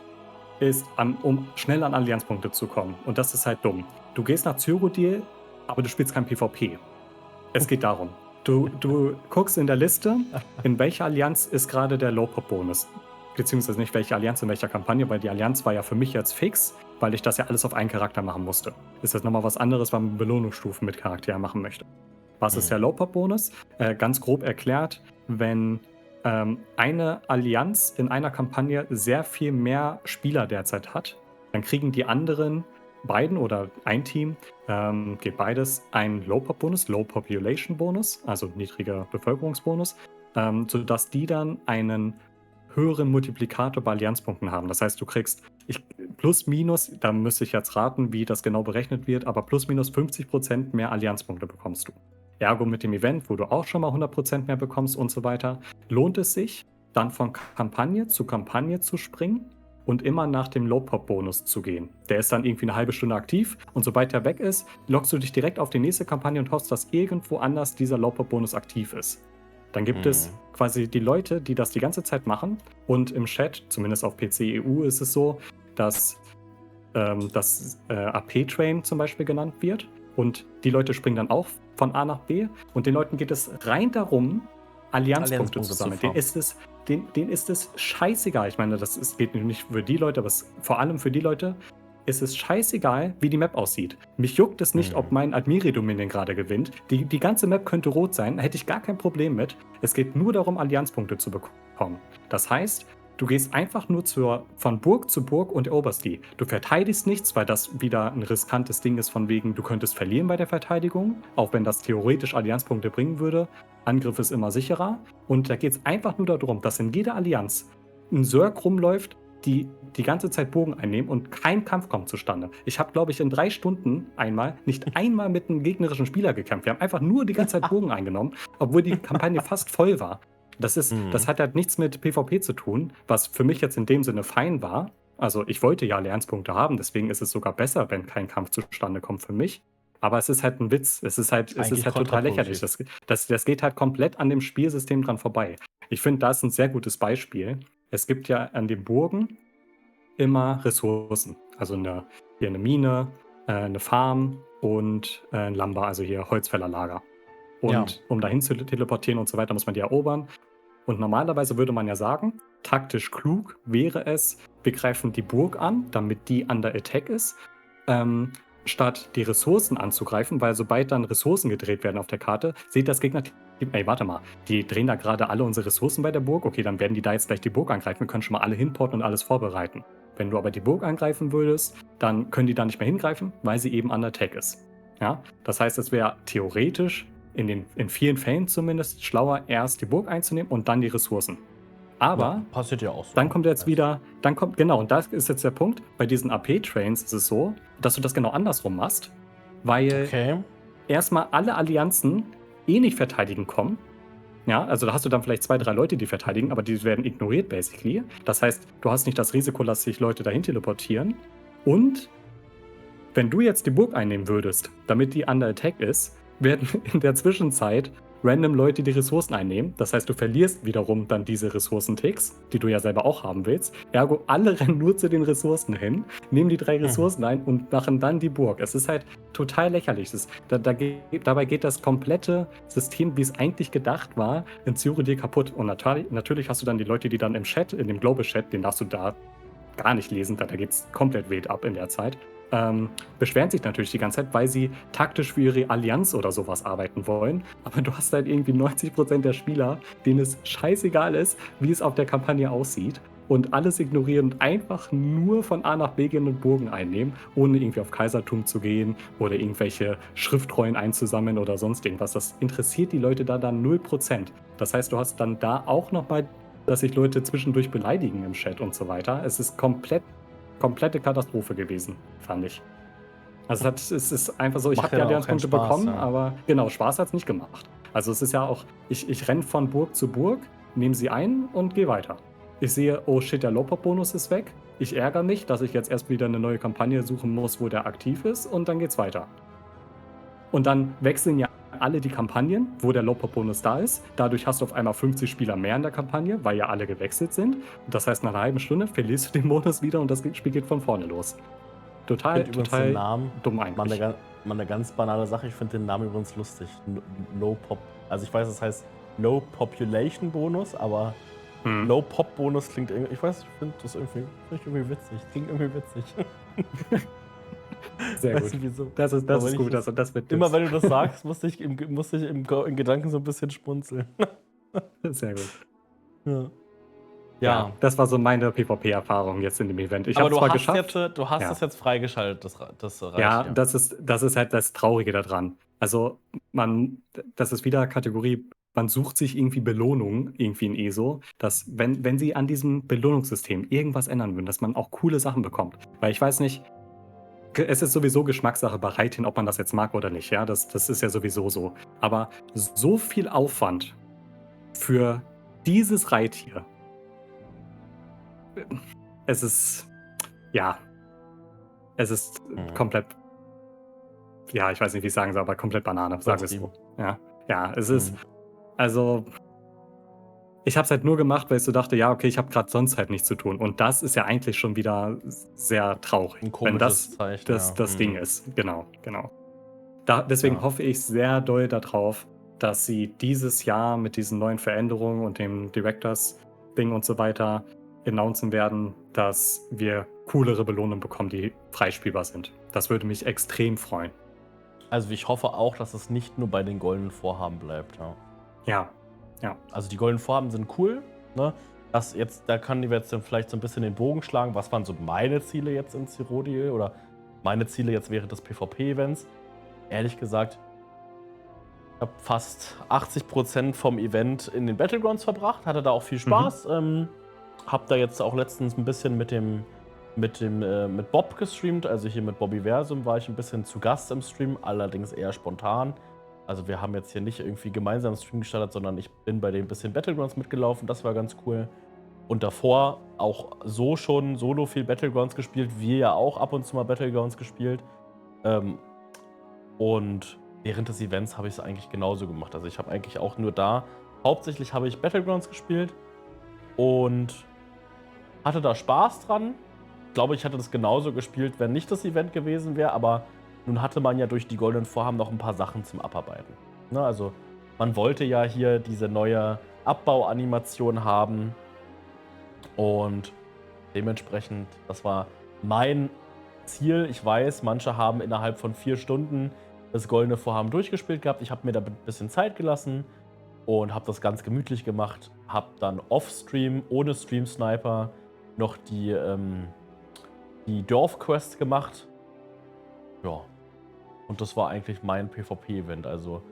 ist, um schnell an Allianzpunkte zu kommen. Und das ist halt dumm. Du gehst nach Cyrodiil, aber du spielst kein PvP. Es geht darum. Du guckst in der Liste, in welcher Allianz ist gerade der Low-Pop-Bonus. Beziehungsweise nicht welche Allianz in welcher Kampagne, weil die Allianz war ja für mich jetzt fix, weil ich das ja alles auf einen Charakter machen musste. Ist jetzt nochmal was anderes, weil man Belohnungsstufen mit Charakteren machen möchte. Was ist der Low-Pop-Bonus? Ganz grob erklärt, wenn eine Allianz in einer Kampagne sehr viel mehr Spieler derzeit hat, dann kriegen die anderen beiden oder ein Team, geht beides, einen Low-Pop-Bonus, Low-Population-Bonus, also niedriger Bevölkerungsbonus, sodass die dann einen höheren Multiplikator bei Allianzpunkten haben. Das heißt, du kriegst plus minus, da müsste ich jetzt raten, wie das genau berechnet wird, aber plus minus 50% mehr Allianzpunkte bekommst du. Ergo mit dem Event, wo du auch schon mal 100% mehr bekommst und so weiter, lohnt es sich, dann von Kampagne zu springen und immer nach dem Low-Pop-Bonus zu gehen. Der ist dann irgendwie eine halbe Stunde aktiv und sobald der weg ist, loggst du dich direkt auf die nächste Kampagne und hoffst, dass irgendwo anders dieser Low-Pop-Bonus aktiv ist. Dann gibt es quasi die Leute, die das die ganze Zeit machen und im Chat, zumindest auf PC EU, ist es so, dass das AP-Train zum Beispiel genannt wird. Und die Leute springen dann auch von A nach B. Und den Leuten geht es rein darum, Allianzpunkte zu sammeln. Denen ist es scheißegal. Ich meine, geht nicht für die Leute, aber vor allem für die Leute ist es scheißegal, wie die Map aussieht. Mich juckt es nicht, ob mein Admiri-Dominion gerade gewinnt. Die ganze Map könnte rot sein, hätte ich gar kein Problem mit. Es geht nur darum, Allianzpunkte zu bekommen. Das heißt, du gehst einfach nur von Burg zu Burg und eroberst die. Du verteidigst nichts, weil das wieder ein riskantes Ding ist, von wegen, du könntest verlieren bei der Verteidigung, auch wenn das theoretisch Allianzpunkte bringen würde. Angriff ist immer sicherer. Und da geht es einfach nur darum, dass in jeder Allianz ein Zerg rumläuft, die ganze Zeit Bogen einnehmen und kein Kampf kommt zustande. Ich habe, glaube ich, in 3 Stunden nicht einmal mit einem gegnerischen Spieler gekämpft. Wir haben einfach nur die ganze Zeit Bogen eingenommen, obwohl die Kampagne fast voll war. Das hat halt nichts mit PvP zu tun, was für mich jetzt in dem Sinne fein war. Also ich wollte ja Allianzpunkte haben, deswegen ist es sogar besser, wenn kein Kampf zustande kommt für mich. Aber es ist halt ein Witz. Es ist halt total lächerlich. Das geht halt komplett an dem Spielsystem dran vorbei. Ich finde, da ist ein sehr gutes Beispiel. Es gibt ja an den Burgen immer Ressourcen. Also eine Mine, eine Farm und ein Lumber, also hier Holzfällerlager. Und um dahin zu teleportieren und so weiter, muss man die erobern. Und normalerweise würde man ja sagen, taktisch klug wäre es, wir greifen die Burg an, damit die under attack ist, statt die Ressourcen anzugreifen, weil sobald dann Ressourcen gedreht werden auf der Karte, sieht das Gegnerteam, ey, warte mal, die drehen da gerade alle unsere Ressourcen bei der Burg, okay, dann werden die da jetzt gleich die Burg angreifen, wir können schon mal alle hinporten und alles vorbereiten. Wenn du aber die Burg angreifen würdest, dann können die da nicht mehr hingreifen, weil sie eben under attack ist. Ja? Das heißt, es wäre theoretisch, in vielen Fällen zumindest, schlauer, erst die Burg einzunehmen und dann die Ressourcen. Aber
passiert ja auch so.
dann kommt jetzt wieder, genau, und das ist jetzt der Punkt, bei diesen AP-Trains ist es so, dass du das genau andersrum machst, weil
Okay.
erstmal alle Allianzen nicht verteidigen kommen. Ja, also da hast du dann vielleicht 2, 3 Leute, die verteidigen, aber die werden ignoriert, basically. Das heißt, du hast nicht das Risiko, dass sich Leute dahin teleportieren. Und wenn du jetzt die Burg einnehmen würdest, damit die under attack ist, werden in der Zwischenzeit random Leute die Ressourcen einnehmen. Das heißt, du verlierst wiederum dann diese Ressourcenticks, die du ja selber auch haben willst. Ergo, alle rennen nur zu den Ressourcen hin, nehmen die 3 Ressourcen ein und machen dann die Burg. Es ist halt total lächerlich. Dabei geht das komplette System, wie es eigentlich gedacht war, in Cyrodiil kaputt. Und natürlich hast du dann die Leute, die dann im Chat, in dem Global Chat, den darfst du da gar nicht lesen, da geht es komplett wild ab in der Zeit. Beschweren sich natürlich die ganze Zeit, weil sie taktisch für ihre Allianz oder sowas arbeiten wollen. Aber du hast halt irgendwie 90% der Spieler, denen es scheißegal ist, wie es auf der Kampagne aussieht. Und alles ignorieren und einfach nur von A nach B gehen und Burgen einnehmen, ohne irgendwie auf Kaisertum zu gehen oder irgendwelche Schriftrollen einzusammeln oder sonst irgendwas. Das interessiert die Leute da dann 0%. Das heißt, du hast dann da auch nochmal, dass sich Leute zwischendurch beleidigen im Chat und so weiter. Es ist komplette Katastrophe gewesen, fand ich. Also es ist einfach so, ich
Macht
habe die
ja dann auch keinen
Allianzpunkte
Spaß,
bekommen,
ja.
aber genau, Spaß hat es nicht gemacht. Also es ist ja auch, ich renne von Burg zu Burg, nehme sie ein und gehe weiter. Ich sehe, oh shit, der Low-Pop-Bonus ist weg. Ich ärgere mich, dass ich jetzt erst wieder eine neue Kampagne suchen muss, wo der aktiv ist, und dann geht's weiter. Und dann wechseln ja alle die Kampagnen, wo der Low-Pop-Bonus da ist. Dadurch hast du auf einmal 50 Spieler mehr in der Kampagne, weil ja alle gewechselt sind. Das heißt, nach einer halben Stunde verlierst du den Bonus wieder und das Spiel geht von vorne los.
Ich finde übrigens den
Total
Namen
dumm
mal
eigentlich.
eine ganz banale Sache. Ich finde den Namen übrigens lustig. Low Pop. Also ich weiß, es heißt Low Population Bonus, aber Low Pop Bonus klingt irgendwie. Ich weiß, ich finde das irgendwie witzig. Klingt irgendwie witzig.
Sehr
Weiß
gut.
nicht wieso.
Das ist
Aber wenn
gut,
ich
das wird
Immer wenn du das sagst, musste ich in Gedanken so ein bisschen schmunzeln.
sehr gut.
Ja.
Ja, das war so meine PvP-Erfahrung jetzt in dem Event. Ich
Aber
habe
du
zwar
hast
geschafft.
ja. Das jetzt freigeschaltet, das reicht
Ja, das ist halt das Traurige daran. Also, das ist wieder Kategorie, man sucht sich irgendwie Belohnung irgendwie in ESO, dass wenn sie an diesem Belohnungssystem irgendwas ändern würden, dass man auch coole Sachen bekommt. Weil ich weiß nicht, es ist sowieso Geschmackssache bei Reittieren, ob man das jetzt mag oder nicht, ja, das ist ja sowieso so. Aber so viel Aufwand für dieses Reittier, es ist komplett, ja, ich weiß nicht, wie ich sagen soll, aber komplett Banane, sagen wir es so. Ja, es ist, also, ich habe es halt nur gemacht, weil ich so dachte, ja, okay, ich habe gerade sonst halt nichts zu tun. Und das ist ja eigentlich schon wieder sehr traurig,
Ein
wenn das
komisches Zeichen,
das
ja.
Ding ist. Genau. Deswegen hoffe ich sehr doll darauf, dass sie dieses Jahr mit diesen neuen Veränderungen und dem Directors-Ding und so weiter announcen werden, dass wir coolere Belohnungen bekommen, die freispielbar sind. Das würde mich extrem freuen.
Also ich hoffe auch, dass es nicht nur bei den goldenen Vorhaben bleibt. Ja.
Ja.
Also die goldenen Vorhaben sind cool. Ne? Da können wir jetzt dann vielleicht so ein bisschen den Bogen schlagen. Was waren so meine Ziele jetzt in Cyrodiil oder meine Ziele jetzt während des PvP-Events? Ehrlich gesagt, ich habe fast 80% vom Event in den Battlegrounds verbracht, hatte da auch viel Spaß. Hab da jetzt auch letztens ein bisschen mit Bob gestreamt, also hier mit Bobbyversum war ich ein bisschen zu Gast im Stream, allerdings eher spontan. Also wir haben jetzt hier nicht irgendwie gemeinsam einen Stream gestartet, sondern ich bin bei dem bisschen Battlegrounds mitgelaufen, das war ganz cool. Und davor auch so schon solo viel Battlegrounds gespielt, wir ja auch ab und zu mal Battlegrounds gespielt. Und während des Events habe ich es eigentlich genauso gemacht. Also ich habe eigentlich auch nur hauptsächlich habe ich Battlegrounds gespielt und hatte da Spaß dran. Ich glaube, ich hätte das genauso gespielt, wenn nicht das Event gewesen wäre, aber nun hatte man ja durch die goldenen Vorhaben noch ein paar Sachen zum Abarbeiten. Ne, also man wollte ja hier diese neue Abbauanimation haben und dementsprechend, das war mein Ziel. Ich weiß, manche haben innerhalb von 4 Stunden das goldene Vorhaben durchgespielt gehabt. Ich habe mir da ein bisschen Zeit gelassen und habe das ganz gemütlich gemacht. Habe dann off-Stream, ohne Stream-Sniper, noch die Dorfquest gemacht. Ja. Und das war eigentlich mein PvP-Event. Also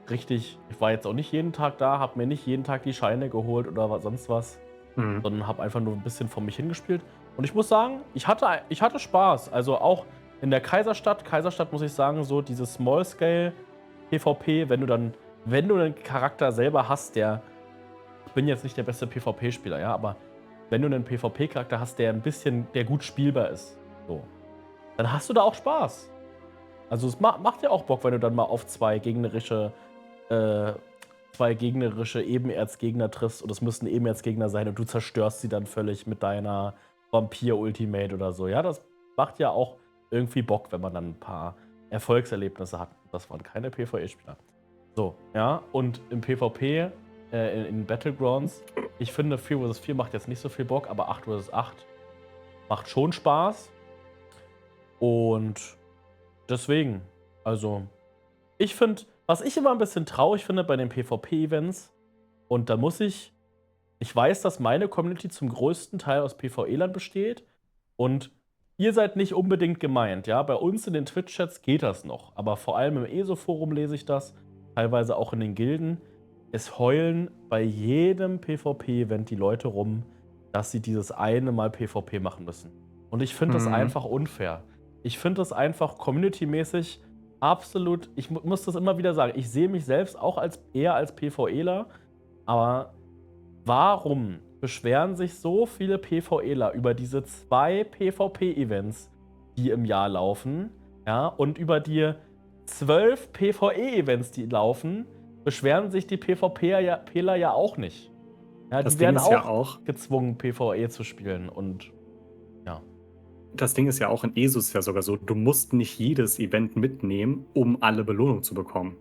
richtig, ich war jetzt auch nicht jeden Tag da, habe mir nicht jeden Tag die Scheine geholt oder sonst was, sondern habe einfach nur ein bisschen vor mich hingespielt. Und ich muss sagen, ich hatte Spaß. Also auch in der Kaiserstadt. Kaiserstadt muss ich sagen, so dieses Small-Scale-PvP, wenn du einen Charakter selber hast, ich bin jetzt nicht der beste PvP-Spieler, ja, aber wenn du einen PvP-Charakter hast, der gut spielbar ist, so, dann hast du da auch Spaß. Also es macht ja auch Bock, wenn du dann mal auf zwei gegnerische Ebenerzgegner triffst und es müssen Ebenerzgegner sein und du zerstörst sie dann völlig mit deiner Vampir-Ultimate oder so. Ja, das macht ja auch irgendwie Bock, wenn man dann ein paar Erfolgserlebnisse hat. Das waren keine PvE-Spieler. So, ja, und im PvP, in Battlegrounds, ich finde 4 vs 4 macht jetzt nicht so viel Bock, aber 8 vs 8 macht schon Spaß. Und deswegen, also, ich finde, was ich immer ein bisschen traurig finde bei den PvP-Events, und da ich weiß, dass meine Community zum größten Teil aus PvE-Lern besteht und ihr seid nicht unbedingt gemeint, ja, bei uns in den Twitch-Chats geht das noch, aber vor allem im ESO-Forum lese ich das, teilweise auch in den Gilden, es heulen bei jedem PvP-Event die Leute rum, dass sie dieses eine Mal PvP machen müssen. Und ich finde das einfach unfair. Ich finde das einfach community-mäßig absolut, ich muss das immer wieder sagen, ich sehe mich selbst auch eher als PvEler, aber warum beschweren sich so viele PvEler über diese 2 PvP-Events, die im Jahr laufen, ja, und über die 12 PvE-Events, die laufen, beschweren sich die PvPler ja auch nicht. Ja, die werden auch gezwungen, PvE zu spielen und ja.
Das Ding ist ja auch in ESO ist ja sogar so, du musst nicht jedes Event mitnehmen, um alle Belohnungen zu bekommen.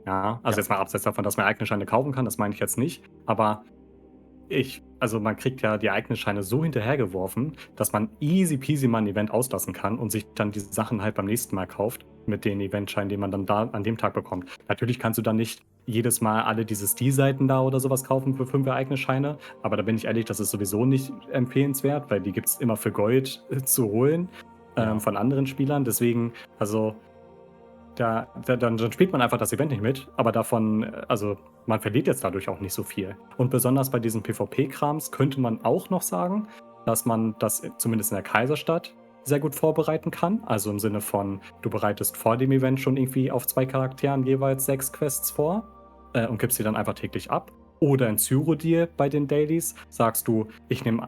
Ja, also jetzt mal abseits davon, dass man Ereignisscheine kaufen kann, das meine ich jetzt nicht, aber man kriegt ja die Ereignisscheine so hinterhergeworfen, dass man easy peasy mal ein Event auslassen kann und sich dann diese Sachen halt beim nächsten Mal kauft mit den Eventscheinen, die man dann da an dem Tag bekommt. Natürlich kannst du dann nicht jedes Mal alle diese Stilseiten da oder sowas kaufen für 5 Ereignisscheine, aber da bin ich ehrlich, das ist sowieso nicht empfehlenswert, weil die gibt es immer für Gold zu holen von anderen Spielern. Deswegen, also dann spielt man einfach das Event nicht mit, aber davon, also man verliert jetzt dadurch auch nicht so viel. Und besonders bei diesen PvP-Krams könnte man auch noch sagen, dass man das zumindest in der Kaiserstadt sehr gut vorbereiten kann. Also im Sinne von, du bereitest vor dem Event schon irgendwie auf 2 Charakteren jeweils 6 Quests vor und gibst sie dann einfach täglich ab. Oder in Cyrodiil bei den Dailies sagst du, ich bin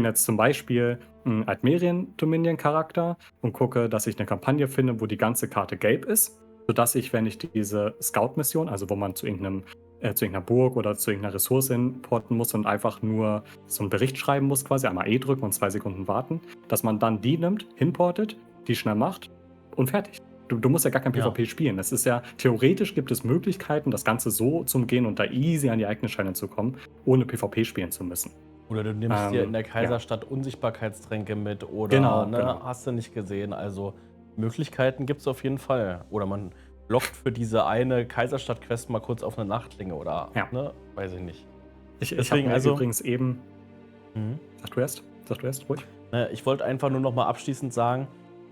jetzt zum Beispiel ein Altmerien-Dominion-Charakter und gucke, dass ich eine Kampagne finde, wo die ganze Karte gelb ist, sodass ich, wenn ich diese Scout-Mission, also wo man zu irgendeiner Burg oder zu irgendeiner Ressource importen muss und einfach nur so einen Bericht schreiben muss, quasi einmal E drücken und 2 Sekunden warten, dass man dann die nimmt, hinportet, die schnell macht und fertig. Du musst ja gar kein PvP spielen. Das ist ja, theoretisch gibt es Möglichkeiten, das Ganze so zu umgehen und da easy an die Ereignisscheine zu kommen, ohne PvP spielen zu müssen.
Oder du nimmst dir in der Kaiserstadt Unsichtbarkeitstränke mit oder
Genau.
hast du nicht gesehen. Also Möglichkeiten gibt es auf jeden Fall. Oder man lockt für diese eine Kaiserstadt-Quest mal kurz auf eine Nachtlinge oder, weiß ich nicht.
Ich habe mir übrigens eben... Sag du erst, ruhig.
Ich wollte einfach nur noch mal abschließend sagen,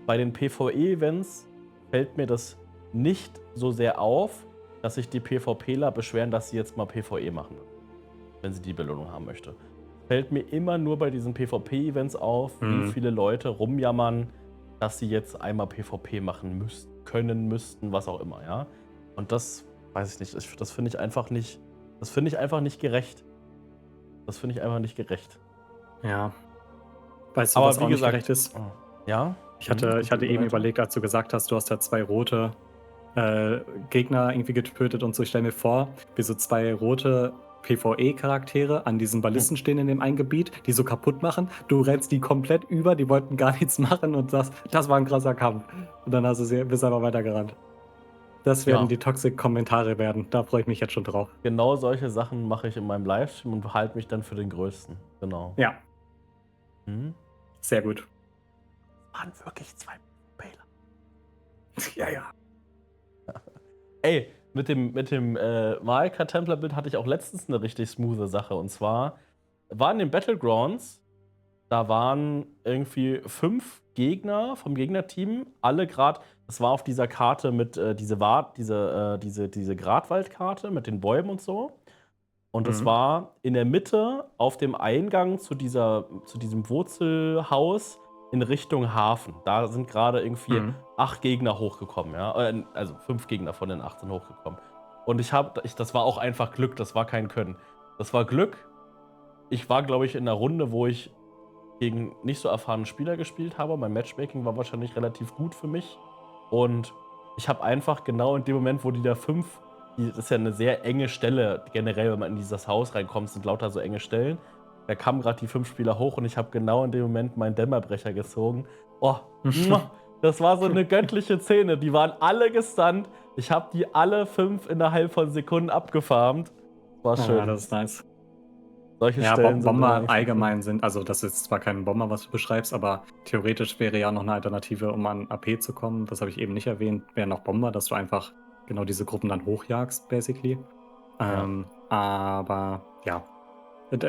bei den PvE-Events fällt mir das nicht so sehr auf, dass sich die PvPler beschweren, dass sie jetzt mal PvE machen, wenn sie die Belohnung haben möchte. Fällt mir immer nur bei diesen PvP-Events auf, wie viele Leute rumjammern, dass sie jetzt einmal PvP machen müssten, was auch immer, ja. Und das, weiß ich nicht, das finde ich einfach nicht gerecht. Das finde ich einfach nicht gerecht.
Ja. Weißt du,
aber
was
wie
auch
gesagt,
nicht gerecht ist?
Ja?
Ich hatte eben überlegt, als du gesagt hast, du hast ja 2 rote Gegner irgendwie getötet und so. Ich stelle mir vor, wie so 2 rote PvE-Charaktere an diesen Ballisten stehen in dem einen Gebiet, die so kaputt machen. Du rennst die komplett über, die wollten gar nichts machen und sagst, das war ein krasser Kampf. Und dann bist du einfach weitergerannt. Das werden die Toxic-Kommentare werden. Da freue ich mich jetzt schon drauf.
Genau solche Sachen mache ich in meinem Livestream und halte mich dann für den Größten. Genau.
Ja. Sehr gut.
Waren wirklich 2 Bailer.
Ja.
Ey, mit dem Maika-Templer-Bild hatte ich auch letztens eine richtig smoothe Sache. Und zwar war in den Battlegrounds, Da waren irgendwie 5 Gegner vom Gegnerteam, alle gerade, das war auf dieser Karte mit diese Gratwaldkarte mit den Bäumen und so. Und das
Mhm.
war in der Mitte auf dem Eingang zu diesem Wurzelhaus in Richtung Hafen. Da sind gerade irgendwie
Mhm.
8 Gegner hochgekommen, ja. Also 5 Gegner von den 8 sind hochgekommen. Und das war auch einfach Glück, das war kein Können. Das war Glück. Ich war, glaube ich, in einer Runde, wo ich gegen nicht so erfahrene Spieler gespielt habe. Mein Matchmaking war wahrscheinlich relativ gut für mich. Und ich habe einfach genau in dem Moment, wo die da 5, das ist ja eine sehr enge Stelle, generell, wenn man in dieses Haus reinkommt, sind lauter so enge Stellen. Da kamen gerade die 5 Spieler hoch und ich habe genau in dem Moment meinen Dämmerbrecher gezogen. Oh, das war so eine göttliche Szene. Die waren alle gestunt. Ich habe die alle 5 innerhalb von Sekunden abgefarmt. War
Ja,
schön.
das ist nice.
Solche
Ja,
Stellen sind immer
Bomber
extrem schön.
allgemein sind, also das ist zwar kein Bomber, was du beschreibst, aber theoretisch wäre ja noch eine Alternative, um an AP zu kommen. Das habe ich eben nicht erwähnt, wäre noch Bomber, dass du einfach genau diese Gruppen dann hochjagst, basically.
Ja.
Aber ja.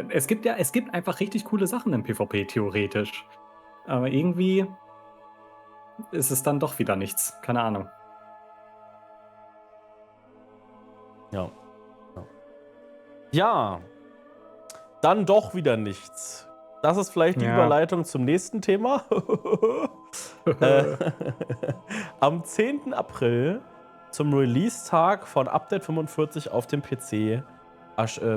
Es gibt einfach richtig coole Sachen im PvP, theoretisch. Aber irgendwie ist es dann doch wieder nichts. Keine Ahnung.
Ja. Ja. Ja, dann doch wieder nichts. Das ist vielleicht die
Ja.
Überleitung zum nächsten Thema. Äh, Am 10. April, zum Release-Tag von Update 45 auf dem PC,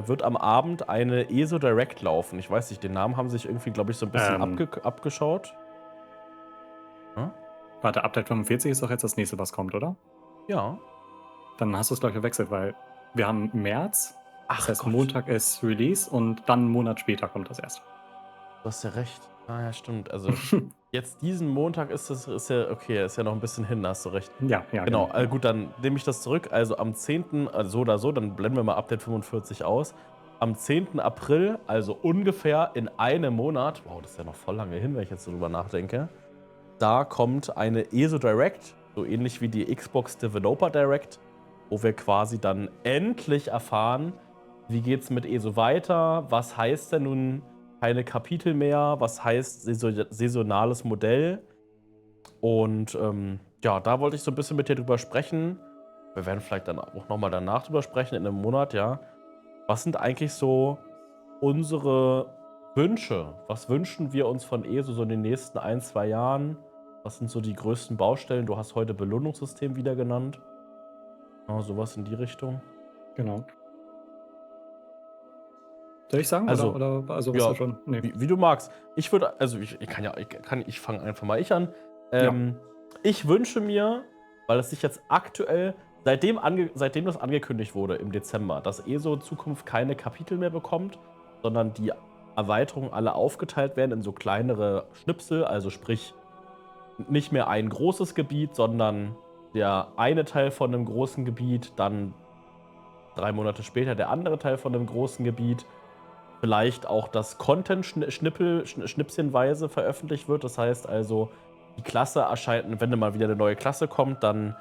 wird am Abend eine ESO Direct laufen. Ich weiß nicht, den Namen haben sich irgendwie, glaube ich, so ein bisschen abgeschaut. Hm?
Warte, Update 45 ist doch jetzt das nächste, was kommt, oder?
Ja.
Dann hast du es gleich verwechselt, weil wir haben März.
Ach
Das heißt,
Gott,
Montag ist Release und dann einen Monat später kommt das erst.
du hast ja recht. Ah ja, stimmt. Also jetzt diesen Montag ist ja, okay, ist ja noch ein bisschen hin, da hast du recht.
Ja,
Genau,
genau.
gut, dann nehme ich das zurück. Also am 10., also so oder so, dann blenden wir mal Update 45 aus. Am 10. April, also ungefähr in einem Monat, wow, das ist ja noch voll lange hin, wenn ich jetzt so drüber nachdenke, da kommt eine ESO Direct, so ähnlich wie die Xbox Developer Direct, wo wir quasi dann endlich erfahren, wie geht's mit ESO weiter, was heißt denn nun keine Kapitel mehr, was heißt saisonales Modell. Und ja, da wollte ich so ein bisschen mit dir drüber sprechen. Wir werden vielleicht dann auch nochmal danach drüber sprechen, in einem Monat, ja. Was sind eigentlich so unsere Wünsche? Was wünschen wir uns von ESO so in den nächsten 1, 2 Jahren? Was sind so die größten Baustellen? Du hast heute Belohnungssystem wieder genannt. Ja, sowas in die Richtung.
Genau. Soll ich sagen?
Also,
Oder also was
ja,
da schon? Nee.
wie du magst. Ich würde, also ich fange einfach mal an.
Ja.
Ich wünsche mir, weil es sich jetzt aktuell, seitdem das angekündigt wurde im Dezember, dass ESO in Zukunft keine Kapitel mehr bekommt, sondern die Erweiterungen alle aufgeteilt werden in so kleinere Schnipsel, also sprich nicht mehr ein großes Gebiet, sondern der eine Teil von einem großen Gebiet, dann 3 Monate später der andere Teil von einem großen Gebiet. Vielleicht auch das Content schnipschnipschnipschenweise veröffentlicht wird. Das heißt also, die Klasse erscheint, wenn mal wieder eine neue Klasse kommt, dann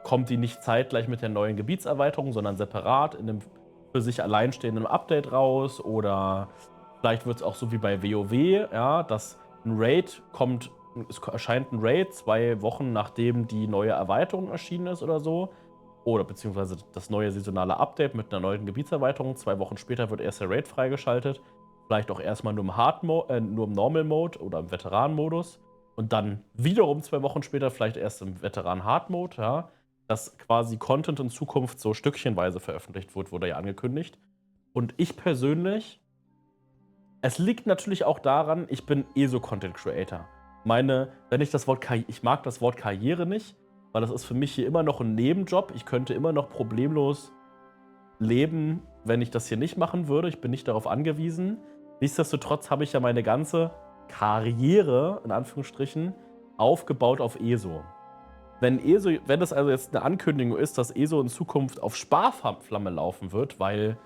kommt die nicht zeitgleich mit der neuen Gebietserweiterung, sondern separat in einem für sich alleinstehenden Update raus. Oder vielleicht wird es auch so wie bei WoW, ja, dass ein Raid kommt, es erscheint ein Raid 2 Wochen nachdem die neue Erweiterung erschienen ist oder so. Oder beziehungsweise das neue saisonale Update mit einer neuen Gebietserweiterung. 2 Wochen später wird erst der Raid freigeschaltet. Vielleicht auch erstmal nur im Normal Mode oder im Veteran-Modus. Und dann wiederum 2 Wochen später vielleicht erst im Veteran-Hard-Mode, ja. Dass quasi Content in Zukunft so stückchenweise veröffentlicht wird, wurde ja angekündigt. Und ich persönlich, es liegt natürlich auch daran, ich bin ESO-Content-Creator. Ich mag das Wort Karriere nicht, weil das ist für mich hier immer noch ein Nebenjob. Ich könnte immer noch problemlos leben, wenn ich das hier nicht machen würde. Ich bin nicht darauf angewiesen. Nichtsdestotrotz habe ich ja meine ganze Karriere, in Anführungsstrichen, aufgebaut auf ESO. Wenn das also jetzt eine Ankündigung ist, dass ESO in Zukunft auf Sparflamme laufen wird, weil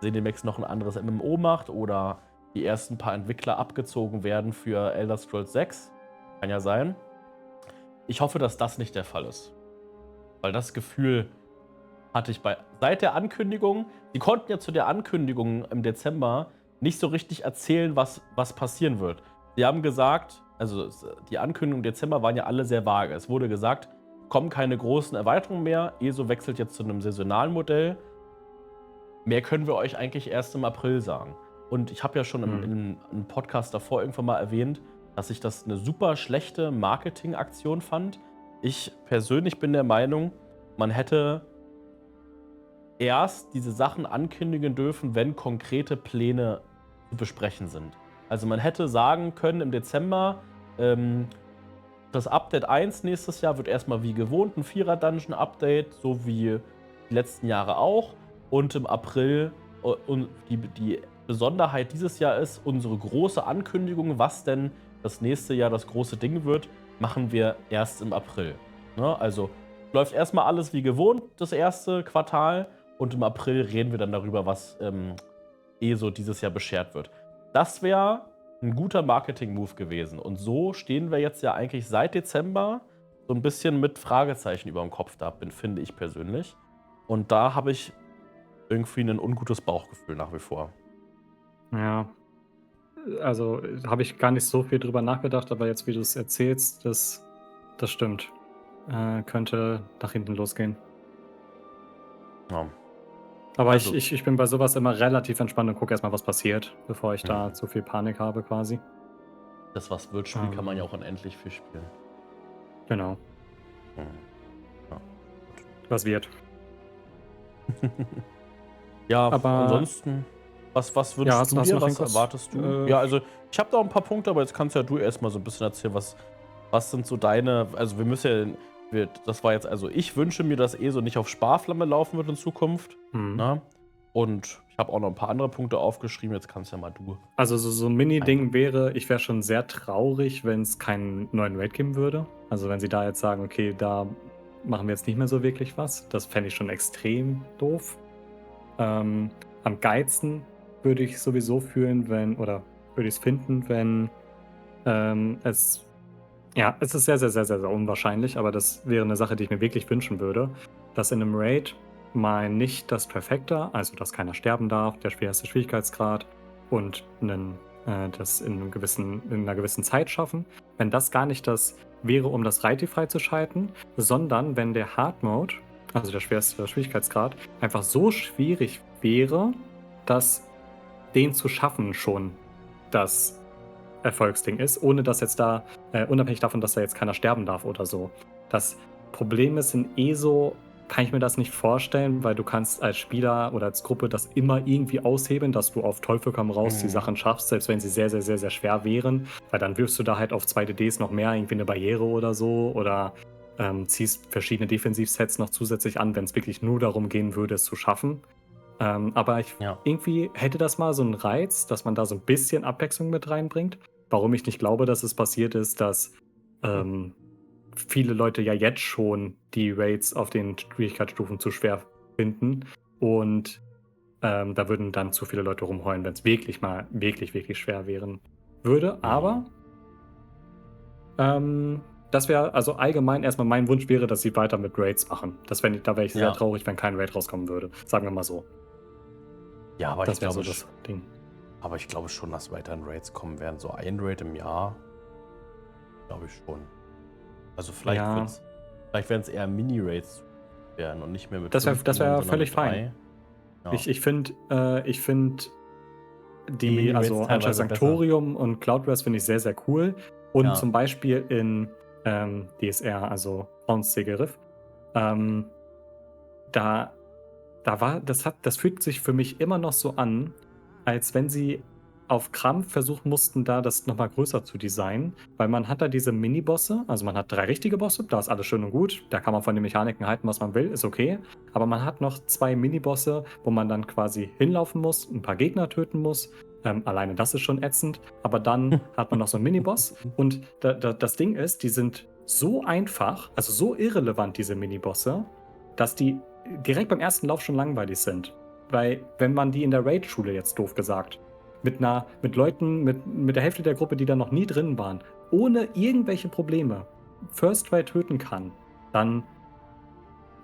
ZeniMax noch ein anderes MMO macht oder die ersten paar Entwickler abgezogen werden für Elder Scrolls 6, kann ja sein. Ich hoffe, dass das nicht der Fall ist. Weil das Gefühl hatte ich seit der Ankündigung, die konnten ja zu der Ankündigung im Dezember nicht so richtig erzählen, was passieren wird. Sie haben gesagt, also die Ankündigungen im Dezember waren ja alle sehr vage. Es wurde gesagt, kommen keine großen Erweiterungen mehr. ESO wechselt jetzt zu einem saisonalen Modell. Mehr können wir euch eigentlich erst im April sagen. Und ich habe ja schon im Podcast davor irgendwann mal erwähnt, dass ich das eine super schlechte Marketingaktion fand. Ich persönlich bin der Meinung, man hätte erst diese Sachen ankündigen dürfen, wenn konkrete Pläne zu besprechen sind. Also man hätte sagen können im Dezember, das Update 1 nächstes Jahr wird erstmal wie gewohnt ein 4er-Dungeon-Update, so wie die letzten Jahre auch. Und im April, und die Besonderheit dieses Jahr ist, unsere große Ankündigung, was denn das nächste Jahr das große Ding wird, machen wir erst im April. Ne? Also läuft erstmal alles wie gewohnt, das erste Quartal. Und im April reden wir dann darüber, was ESO dieses Jahr beschert wird. Das wäre ein guter Marketing-Move gewesen. Und so stehen wir jetzt ja eigentlich seit Dezember so ein bisschen mit Fragezeichen über dem Kopf da, finde ich persönlich. Und da habe ich irgendwie ein ungutes Bauchgefühl nach wie vor.
Ja, also habe ich gar nicht so viel drüber nachgedacht, aber jetzt, wie du es erzählst, das stimmt. Könnte nach hinten losgehen.
Ja.
Aber
Also-
ich bin bei sowas immer relativ entspannt und gucke erstmal, was passiert, bevor ich da zu viel Panik habe quasi.
Das was wird Spiel kann man ja auch unendlich viel spielen.
Genau.
Ja.
Was wird.
Ja,
Aber-
ansonsten, was wünschst
Ja,
du
hast du
dir?
noch
Was
irgendwas?
erwartest du? Ja, also ich habe da ein paar Punkte, aber jetzt kannst ja du erstmal so ein bisschen erzählen, was sind so deine, also wir müssen ja, das war jetzt, also ich wünsche mir, dass ESO nicht auf Sparflamme laufen wird in Zukunft. Na? Und ich habe auch noch ein paar andere Punkte aufgeschrieben, jetzt kannst ja mal du.
Also so ein Mini-Ding wäre, ich wäre schon sehr traurig, wenn es keinen neuen Raid geben würde. Also wenn sie da jetzt sagen, okay, da machen wir jetzt nicht mehr so wirklich was. Das fände ich schon extrem doof. Am geilsten würde ich sowieso fühlen, würde ich es finden, wenn es ist sehr, sehr, sehr, sehr, sehr unwahrscheinlich, aber das wäre eine Sache, die ich mir wirklich wünschen würde, dass in einem Raid mal nicht das Perfekte, also dass keiner sterben darf, der schwerste Schwierigkeitsgrad und das in einer gewissen Zeit schaffen, wenn das gar nicht das wäre, um das Raid freizuschalten, sondern wenn der Hard Mode, also der schwerste Schwierigkeitsgrad, einfach so schwierig wäre, dass den zu schaffen schon das Erfolgsding ist, ohne dass jetzt da, unabhängig davon, dass da jetzt keiner sterben darf oder so. Das Problem ist, in ESO kann ich mir das nicht vorstellen, weil du kannst als Spieler oder als Gruppe das immer irgendwie aushebeln, dass du auf Teufel komm raus die Sachen schaffst, selbst wenn sie sehr, sehr, sehr, sehr schwer wären, weil dann wirfst du da halt auf 2 DDs noch mehr irgendwie eine Barriere oder so oder ziehst verschiedene Defensivsets noch zusätzlich an, wenn es wirklich nur darum gehen würde, es zu schaffen. Aber irgendwie hätte das mal so einen Reiz, dass man da so ein bisschen Abwechslung mit reinbringt. Warum ich nicht glaube, dass es passiert ist, dass viele Leute ja jetzt schon die Raids auf den Schwierigkeitsstufen zu schwer finden. Und da würden dann zu viele Leute rumheulen, wenn es wirklich mal wirklich, wirklich schwer wären würde. Aber das wäre, also allgemein erstmal mein Wunsch wäre, dass sie weiter mit Raids machen. Da wäre ich sehr traurig, wenn kein Raid rauskommen würde. Sagen wir mal so.
Ja, aber
das wäre so das Ding.
Aber ich glaube schon, dass weiterhin Raids kommen werden. So ein Raid im Jahr, glaube ich schon. Also vielleicht werden es eher Mini-Raids werden und nicht mehr mit
Das wäre völlig
fein.
Ja. Ich finde
Die
also
teilweise
Anschlag Sanctorium und Cloud Rest finde ich sehr, sehr cool. Und zum Beispiel in DSR, also Ons Segerif, das fühlt sich für mich immer noch so an, als wenn sie auf Krampf versuchen mussten, da das nochmal größer zu designen, weil man hat da diese Mini-Bosse, also man hat 3 richtige Bosse, da ist alles schön und gut, da kann man von den Mechaniken halten, was man will, ist okay, aber man hat noch 2 Mini-Bosse, wo man dann quasi hinlaufen muss, ein paar Gegner töten muss, alleine das ist schon ätzend, aber dann hat man noch so einen Mini-Boss und das Ding ist, die sind so einfach, also so irrelevant, diese Mini-Bosse, dass die direkt beim ersten Lauf schon langweilig sind. Weil, wenn man die in der Raid-Schule jetzt doof gesagt, mit Leuten, mit der Hälfte der Gruppe, die da noch nie drin waren, ohne irgendwelche Probleme First Try töten kann, dann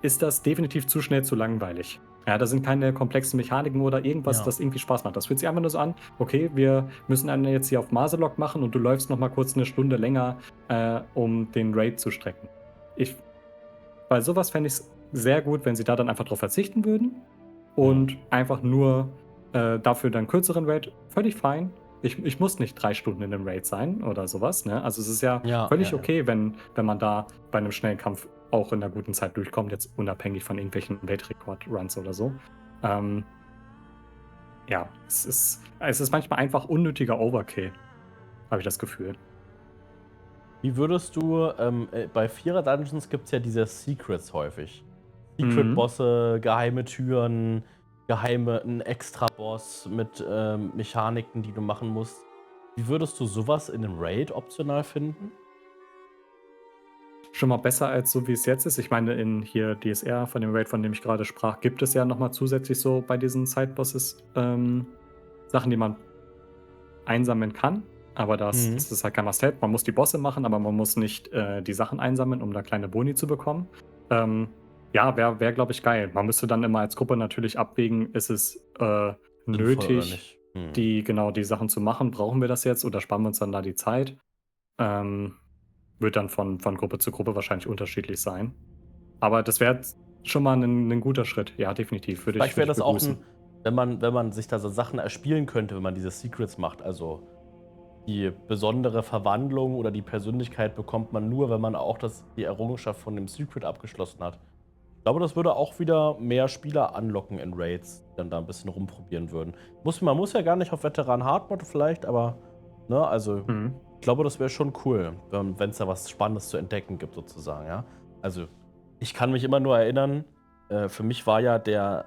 ist das definitiv zu schnell zu langweilig. Ja, da sind keine komplexen Mechaniken oder irgendwas,
Ja.
das irgendwie Spaß macht. Das fühlt sich einfach nur so an, okay, wir müssen einen jetzt hier auf Maselok machen und du läufst noch mal kurz eine Stunde länger, um den Raid zu strecken. Ich Bei sowas fände ich es sehr gut, wenn sie da dann einfach drauf verzichten würden
Mhm.
und einfach nur, dafür dann kürzeren Raid, völlig fein. Ich muss nicht 3 Stunden in 'nem Raid sein oder sowas, ne? Also, es ist ja
Ja, ja,
völlig
ja.
okay, wenn man da bei einem schnellen Kampf auch in 'ner guten Zeit durchkommt, jetzt unabhängig von irgendwelchen Weltrekord-Runs oder so. Ähm, ja, es ist manchmal einfach unnötiger Overkill, habe ich das Gefühl.
Wie würdest du, bei Vierer-Dungeons gibt es ja diese Secrets häufig.
Mhm.
Secret-Bosse, geheime Türen, geheime 'n Extra-Boss mit, Mechaniken, die du machen musst. Wie würdest du sowas in 'nem Raid optional finden?
Schon mal besser als so, wie es jetzt ist. Ich meine, in hier DSR, von dem Raid, von dem ich gerade sprach, gibt es ja noch mal zusätzlich so bei diesen Side-Bosses, Sachen, die man einsammeln kann. Aber
Mhm.
das ist halt kein Must-have. Man muss die Bosse machen, aber man muss nicht, die Sachen einsammeln, um da kleine Boni zu bekommen. Ähm, ja, wäre, glaube ich, geil. Man müsste dann immer als Gruppe natürlich abwägen, ist es,
Sinnvoll oder
nötig,
nicht? Mhm.
die Sachen zu machen? Brauchen wir das jetzt oder sparen wir uns dann da die Zeit? Ähm, Wird dann von Gruppe zu Gruppe wahrscheinlich unterschiedlich sein. Aber das wäre schon mal 'nen guter Schritt. Ja, definitiv.
Vielleicht
Würde
wäre
ich
das auch
begrüßen.
'n, wenn man sich da so Sachen erspielen könnte, wenn man diese Secrets macht. Also, die besondere Verwandlung oder die Persönlichkeit bekommt man nur, wenn man auch die Errungenschaft von dem Secret abgeschlossen hat. Ich glaube, das würde auch wieder mehr Spieler anlocken in Raids, die dann da 'n bisschen rumprobieren würden. Man muss ja gar nicht auf Veteran Hard Mode vielleicht, aber, ne, also,
Mhm.
ich glaube, das wäre schon cool, wenn's da was Spannendes zu entdecken gibt sozusagen, ja? Also, ich kann mich immer nur erinnern, für mich war ja der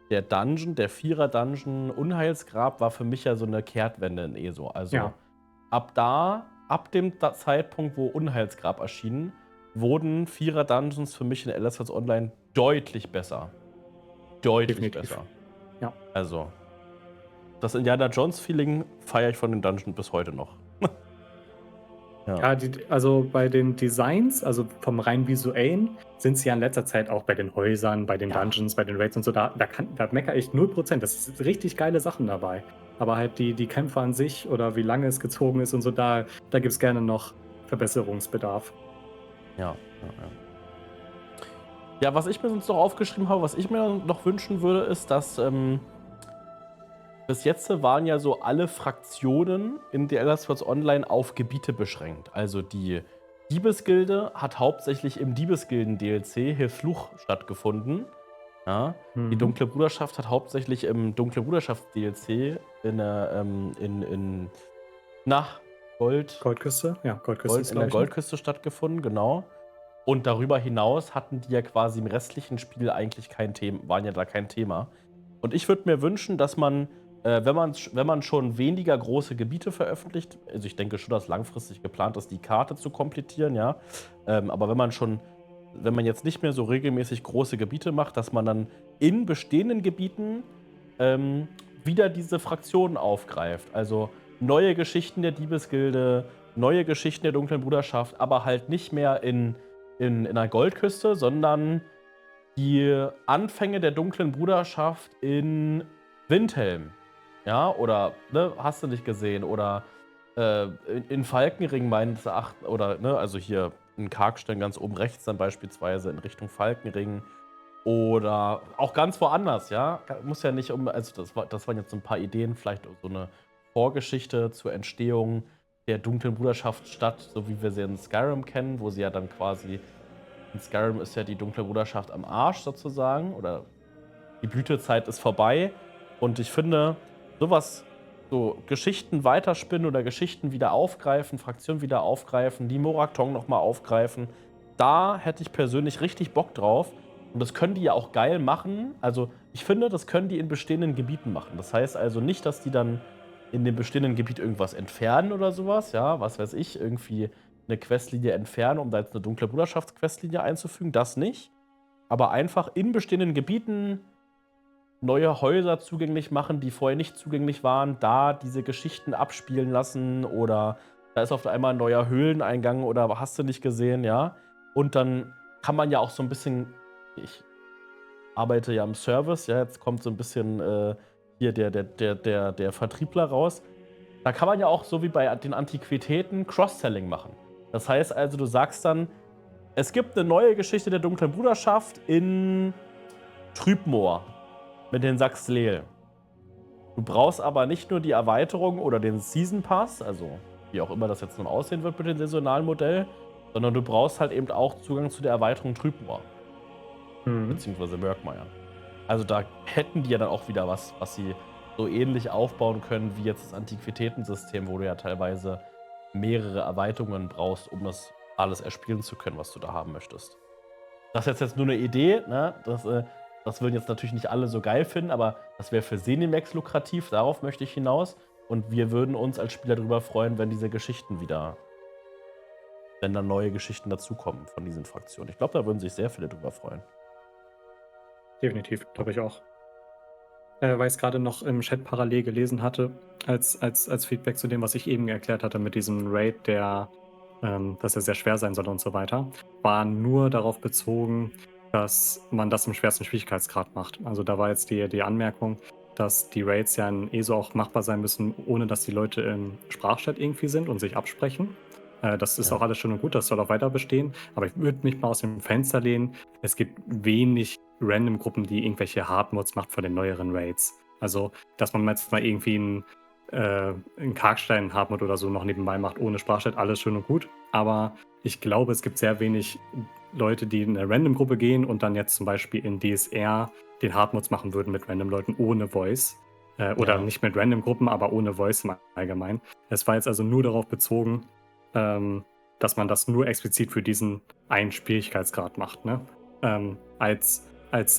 Dungeon, der Vierer-Dungeon Unheilsgrab war für mich ja so 'ne Kehrtwende in ESO. Also,
Ja,
ab dem Zeitpunkt, wo Unheilsgrab erschien, wurden Vierer-Dungeons für mich in Elder Scrolls Online deutlich besser. Deutlich
definitiv.
besser.
Ja.
Also, das Indiana-Jones-Feeling feiere ich von den Dungeons bis heute noch. Ja.
Ja, also, bei den Designs, also, vom rein visuellen, sind sie ja in letzter Zeit auch bei den Häusern, bei den
Ja.
Dungeons, bei den Raids und so, da meckere ich 0%. Das sind richtig geile Sachen dabei. Aber halt die Kämpfe an sich oder wie lange es gezogen ist und so, da gibt's gerne noch Verbesserungsbedarf.
Ja, ja, ja. Ja, was ich mir sonst noch aufgeschrieben habe, was ich mir noch wünschen würde, ist, dass, bis jetzt waren ja so alle Fraktionen in The Elder Scrolls Online auf Gebiete beschränkt. Also die Diebesgilde hat hauptsächlich im Diebesgilden-DLC Hilfluch stattgefunden. Ja. Die
Mhm.
Dunkle Bruderschaft hat hauptsächlich im Dunkle Bruderschaft-DLC in der, na,
Goldküste? Ja, Goldküste ist,
In der
glaube ich, ne?
Goldküste stattgefunden, genau. Und darüber hinaus hatten die ja quasi im restlichen Spiel eigentlich kein Thema, waren ja da kein Thema. Und ich würde mir wünschen, dass man, wenn man schon weniger große Gebiete veröffentlicht, also ich denke schon, dass langfristig geplant ist, die Karte zu komplettieren, ja. Aber wenn man jetzt nicht mehr so regelmäßig große Gebiete macht, dass man dann in bestehenden Gebieten ähm, wieder diese Fraktionen aufgreift. Also neue Geschichten der Diebesgilde, neue Geschichten der Dunklen Bruderschaft, aber halt nicht mehr in einer Goldküste, sondern die Anfänge der Dunklen Bruderschaft in Windhelm. Ja, oder, ne, hast du nicht gesehen, oder in Falkenring meines Erachtens, oder, ne, also hier in Karkstein ganz oben rechts dann beispielsweise in Richtung Falkenring oder auch ganz woanders, ja. Muss ja nicht also das waren jetzt so ein paar Ideen, vielleicht so eine Vorgeschichte zur Entstehung der Dunklen Bruderschaft Stadt, so wie wir sie in Skyrim kennen, wo sie ja dann quasi in Skyrim ist ja die Dunkle Bruderschaft am Arsch sozusagen, oder die Blütezeit ist vorbei. Und ich finde, sowas, so Geschichten weiterspinnen oder Geschichten wieder aufgreifen, Fraktionen wieder aufgreifen, die Morakton noch mal aufgreifen, da hätte ich persönlich richtig Bock drauf. Und das können die ja auch geil machen. Also, ich finde, das können die in bestehenden Gebieten machen. Das heißt also nicht, dass die dann in dem bestehenden Gebiet irgendwas entfernen oder sowas, ja, was weiß ich, irgendwie eine Questlinie entfernen, um da jetzt eine Dunkle Bruderschafts-Questlinie einzufügen, das nicht. Aber einfach in bestehenden Gebieten neue Häuser zugänglich machen, die vorher nicht zugänglich waren, da diese Geschichten abspielen lassen, oder da ist auf einmal ein neuer Höhleneingang oder hast du nicht gesehen, ja? Und dann kann man ja auch so ein bisschen, ich arbeite ja im Service, ja, jetzt kommt so ein bisschen hier der Vertriebler raus. Da kann man ja auch, so wie bei den Antiquitäten, Cross-Selling machen. Das heißt also, du sagst dann, es gibt eine neue Geschichte der Dunklen Bruderschaft in Trübmoor mit den Saxleel. Du brauchst aber nicht nur die Erweiterung oder den Season Pass, also wie auch immer das jetzt nun aussehen wird mit dem saisonalen Modell, sondern du brauchst halt eben auch Zugang zu der Erweiterung Trübmoor, beziehungsweise Mörkmeier. Also da hätten die ja dann auch wieder was sie so ähnlich aufbauen können wie jetzt das Antiquitätensystem, wo du ja teilweise mehrere Erweiterungen brauchst, um das alles erspielen zu können, was du da haben möchtest. Das ist jetzt nur eine Idee, ne? Das würden jetzt natürlich nicht alle so geil finden, aber das wäre für Zenimax lukrativ, darauf möchte ich hinaus. Und wir würden uns als Spieler darüber freuen, wenn diese Geschichten wenn dann neue Geschichten dazukommen von diesen Fraktionen. Ich glaube, da würden sich sehr viele drüber freuen.
Definitiv, glaube ich auch. Weil ich es gerade noch im Chat parallel gelesen hatte, als Feedback zu dem, was ich eben erklärt hatte mit diesem Raid, dass er sehr schwer sein soll und so weiter, war nur darauf bezogen, dass man das im schwersten Schwierigkeitsgrad macht. Also da war jetzt die Anmerkung, dass die Raids ja in ESO auch machbar sein müssen, ohne dass die Leute im Sprachchat irgendwie sind und sich absprechen. Das ist auch alles schön und gut, das soll auch weiter bestehen. Aber ich würde mich mal aus dem Fenster lehnen. Es gibt wenig Random-Gruppen, die irgendwelche Hardmods macht für den neueren Raids. Also, dass man jetzt mal irgendwie einen Karkstein-Hardmod oder so noch nebenbei macht, ohne Sprachchat, alles schön und gut. Aber ich glaube, es gibt sehr wenig Leute, die in eine Random-Gruppe gehen und dann jetzt zum Beispiel in DSR den Hardmods machen würden mit Random-Leuten ohne Voice. Oder nicht mit Random-Gruppen, aber ohne Voice im Allgemeinen. Es war jetzt also nur darauf bezogen, dass man das nur explizit für diesen einen Schwierigkeitsgrad macht. Ne? Als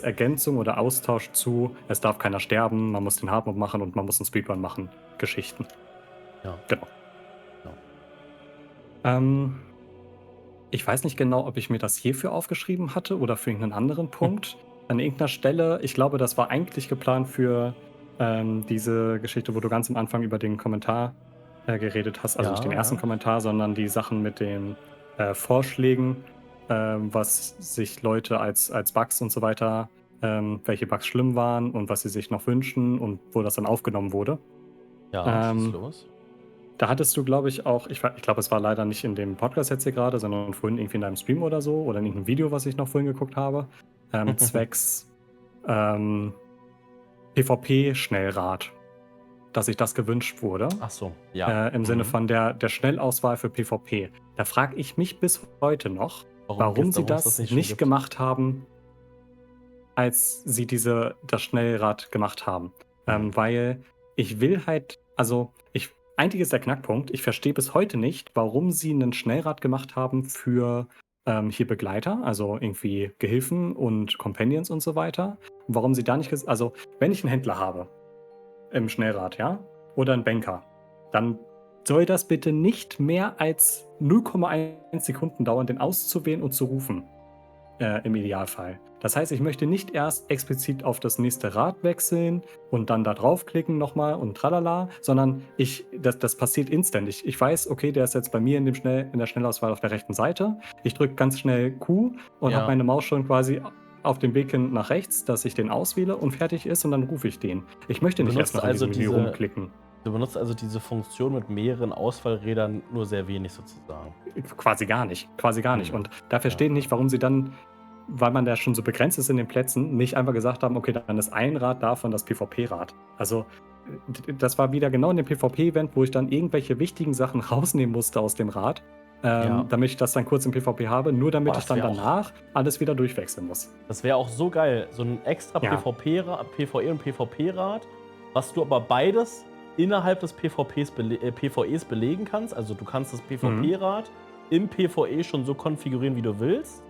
Ergänzung oder Austausch zu, es darf keiner sterben, man muss den Hardmode machen und man muss einen Speedrun machen, Geschichten.
Ja.
Genau.
Ja.
Ich weiß nicht genau, ob ich mir das hierfür aufgeschrieben hatte oder für irgendeinen anderen Punkt. An irgendeiner Stelle, ich glaube, das war eigentlich geplant für diese Geschichte, wo du ganz am Anfang über den Kommentar geredet hast. Also nicht den ersten Kommentar, sondern die Sachen mit den Vorschlägen, was sich Leute als Bugs und so weiter, welche Bugs schlimm waren und was sie sich noch wünschen und wo das dann aufgenommen wurde.
Ja, was ist los?
Da hattest du, glaube ich, auch, ich glaube, es war leider nicht in dem Podcast jetzt hier gerade, sondern vorhin irgendwie in deinem Stream oder so oder in irgendeinem Video, was ich noch vorhin geguckt habe, zwecks PvP-Schnellrad, dass sich das gewünscht wurde.
Ach so, ja.
Im Sinne von der Schnellauswahl für PvP. Da frage ich mich bis heute noch, warum sie das nicht gemacht haben, als sie das Schnellrad gemacht haben. Weil ich will halt, also eigentlich ist der Knackpunkt, ich verstehe bis heute nicht, warum sie einen Schnellrad gemacht haben für hier Begleiter, also irgendwie Gehilfen und Companions und so weiter. Warum sie da nicht, also wenn ich einen Händler habe im Schnellrad, ja, oder einen Banker, dann soll das bitte nicht mehr als 0,1 Sekunden dauern, den auszuwählen und zu rufen. Im Idealfall. Das heißt, ich möchte nicht erst explizit auf das nächste Rad wechseln und dann da draufklicken nochmal und tralala, sondern das passiert instant. Ich weiß, okay, der ist jetzt bei mir in der Schnellauswahl auf der rechten Seite. Ich drücke ganz schnell Q und habe meine Maus schon quasi auf dem Weg hin nach rechts, dass ich den auswähle und fertig ist und dann rufe ich den. Ich möchte nicht erst noch in diesem Menü rumklicken.
Du benutzt also diese Funktion mit mehreren Auswahlrädern nur sehr wenig sozusagen.
Quasi gar nicht. Und da verstehe ich nicht, warum sie dann, weil man da schon so begrenzt ist in den Plätzen, nicht einfach gesagt haben, okay, dann ist ein Rad davon das PvP-Rad. Also das war wieder genau in dem PvP-Event, wo ich dann irgendwelche wichtigen Sachen rausnehmen musste aus dem Rad, damit ich das dann kurz im PvP habe, nur damit ich dann danach alles wieder durchwechseln muss.
Das wäre auch so geil, so ein extra PvE und PvP-Rad, was du aber beides innerhalb des PvEs belegen kannst. Also du kannst das PvP-Rad im PvE schon so konfigurieren, wie du willst.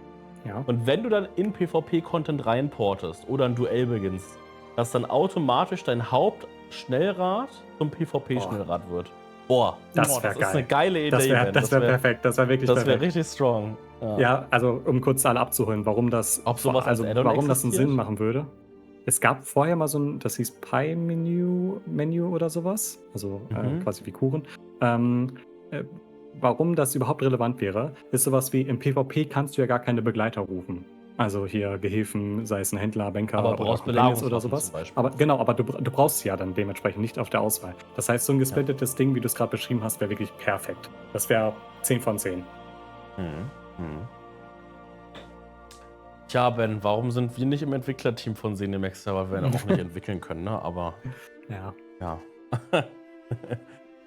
Ja.
Und wenn du dann in PvP-Content reinportest oder ein Duell beginnst, dass dann automatisch dein Hauptschnellrad zum PvP-Schnellrad wird. Boah,
das
ist eine geile Idee.
Das wäre perfekt, das wäre wirklich perfekt.
Das wäre richtig strong.
Ja, also um kurz alle abzuholen, warum das einen Sinn machen würde. Es gab vorher mal so ein, das hieß Pie-Menu oder sowas, also quasi wie Kuchen. Warum das überhaupt relevant wäre, ist sowas wie, im PvP kannst du ja gar keine Begleiter rufen. Also hier Gehilfen, sei es ein Händler, Banker
Aber
oder
brauchst
Companions oder
Belagerungswaffen
sowas.
zum Beispiel.
Aber genau, aber du brauchst sie ja dann dementsprechend nicht auf der Auswahl. Das heißt, so ein gesplittetes Ding, wie du es gerade beschrieben hast, wäre wirklich perfekt. Das wäre 10 von 10.
Tja, Ben, warum sind wir nicht im Entwicklerteam von Cinemax? Weil wir auch nicht entwickeln können, ne? Aber
Ja.
ja.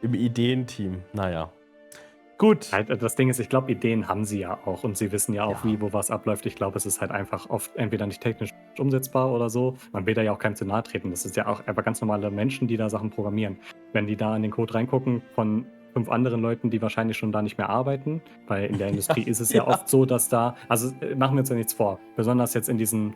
Im Ideenteam, naja. Gut.
Halt, das Ding ist, ich glaube, Ideen haben sie ja auch und sie wissen ja auch,
Ja.
wie, wo was abläuft. Ich glaube, es ist halt einfach oft entweder nicht technisch umsetzbar oder so. Man will da ja auch keinem zu nahe treten. Das ist ja auch einfach ganz normale Menschen, die da Sachen programmieren. Wenn die da in den Code reingucken von 5 anderen Leuten, die wahrscheinlich schon da nicht mehr arbeiten, weil in der Industrie ist es ja oft so, dass da, also machen wir uns ja nichts vor, besonders jetzt in diesen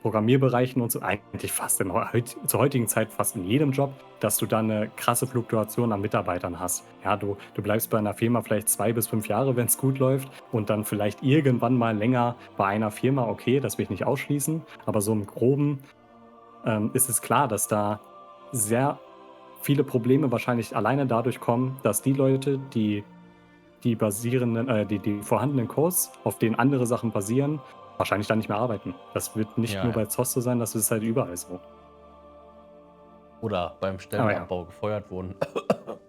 Programmierbereichen und so, eigentlich fast zur heutigen Zeit fast in jedem Job, dass du da eine krasse Fluktuation an Mitarbeitern hast. Ja, du bleibst bei einer Firma vielleicht 2 bis 5 Jahre, wenn es gut läuft und dann vielleicht irgendwann mal länger bei einer Firma, okay, das will ich nicht ausschließen, aber so im Groben ist es klar, dass da sehr viele Probleme wahrscheinlich alleine dadurch kommen, dass die Leute, die vorhandenen Codes, auf denen andere Sachen basieren, wahrscheinlich dann nicht mehr arbeiten. Das wird nicht
Ja,
nur
ja.
bei ZOS so sein, das ist halt überall so.
Oder beim Stellenabbau gefeuert wurden.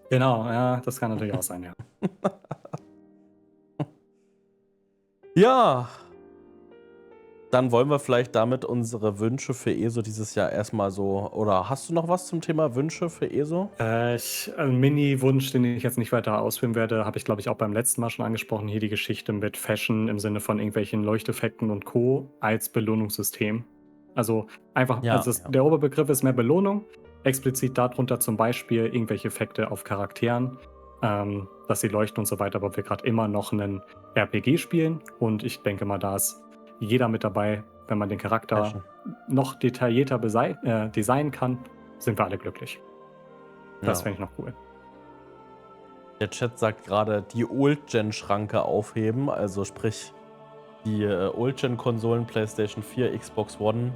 Genau, ja, das kann natürlich auch sein, ja.
Ja. Dann wollen wir vielleicht damit unsere Wünsche für ESO dieses Jahr erstmal so. Oder hast du noch was zum Thema Wünsche für ESO?
Ein Mini-Wunsch, den ich jetzt nicht weiter ausführen werde, habe ich, glaube ich, auch beim letzten Mal schon angesprochen. Hier die Geschichte mit Fashion im Sinne von irgendwelchen Leuchteffekten und Co. als Belohnungssystem. Also einfach,
Ja, ja.
der Oberbegriff ist mehr Belohnung. Explizit darunter zum Beispiel irgendwelche Effekte auf Charakteren, dass sie leuchten und so weiter, aber wir gerade immer noch einen RPG spielen. Und ich denke mal, da ist jeder mit dabei, wenn man den Charakter
Fashion.
noch detaillierter designen kann, sind wir alle glücklich. Das
Ja.
fände ich noch cool.
Der Chat sagt gerade, die Old-Gen-Schranke aufheben, also sprich die Old-Gen-Konsolen, PlayStation 4, Xbox One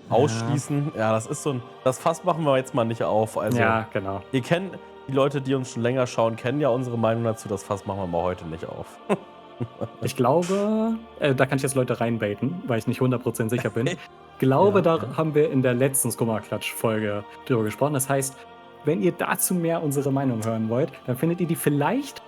ausschließen. Ja, das ist so ein. Das Fass machen wir jetzt mal nicht auf. Also,
Ja, genau.
ihr kennt, die Leute, die uns schon länger schauen, kennen ja unsere Meinung dazu. Das Fass machen wir mal heute nicht auf.
Ich glaube, da kann ich jetzt Leute reinbaiten, weil ich nicht 100% sicher bin. Ich glaube,
Ja,
da
ja.
haben wir in der letzten Skummerklatsch-Folge drüber gesprochen. Das heißt, wenn ihr dazu mehr unsere Meinung hören wollt, dann findet ihr die vielleicht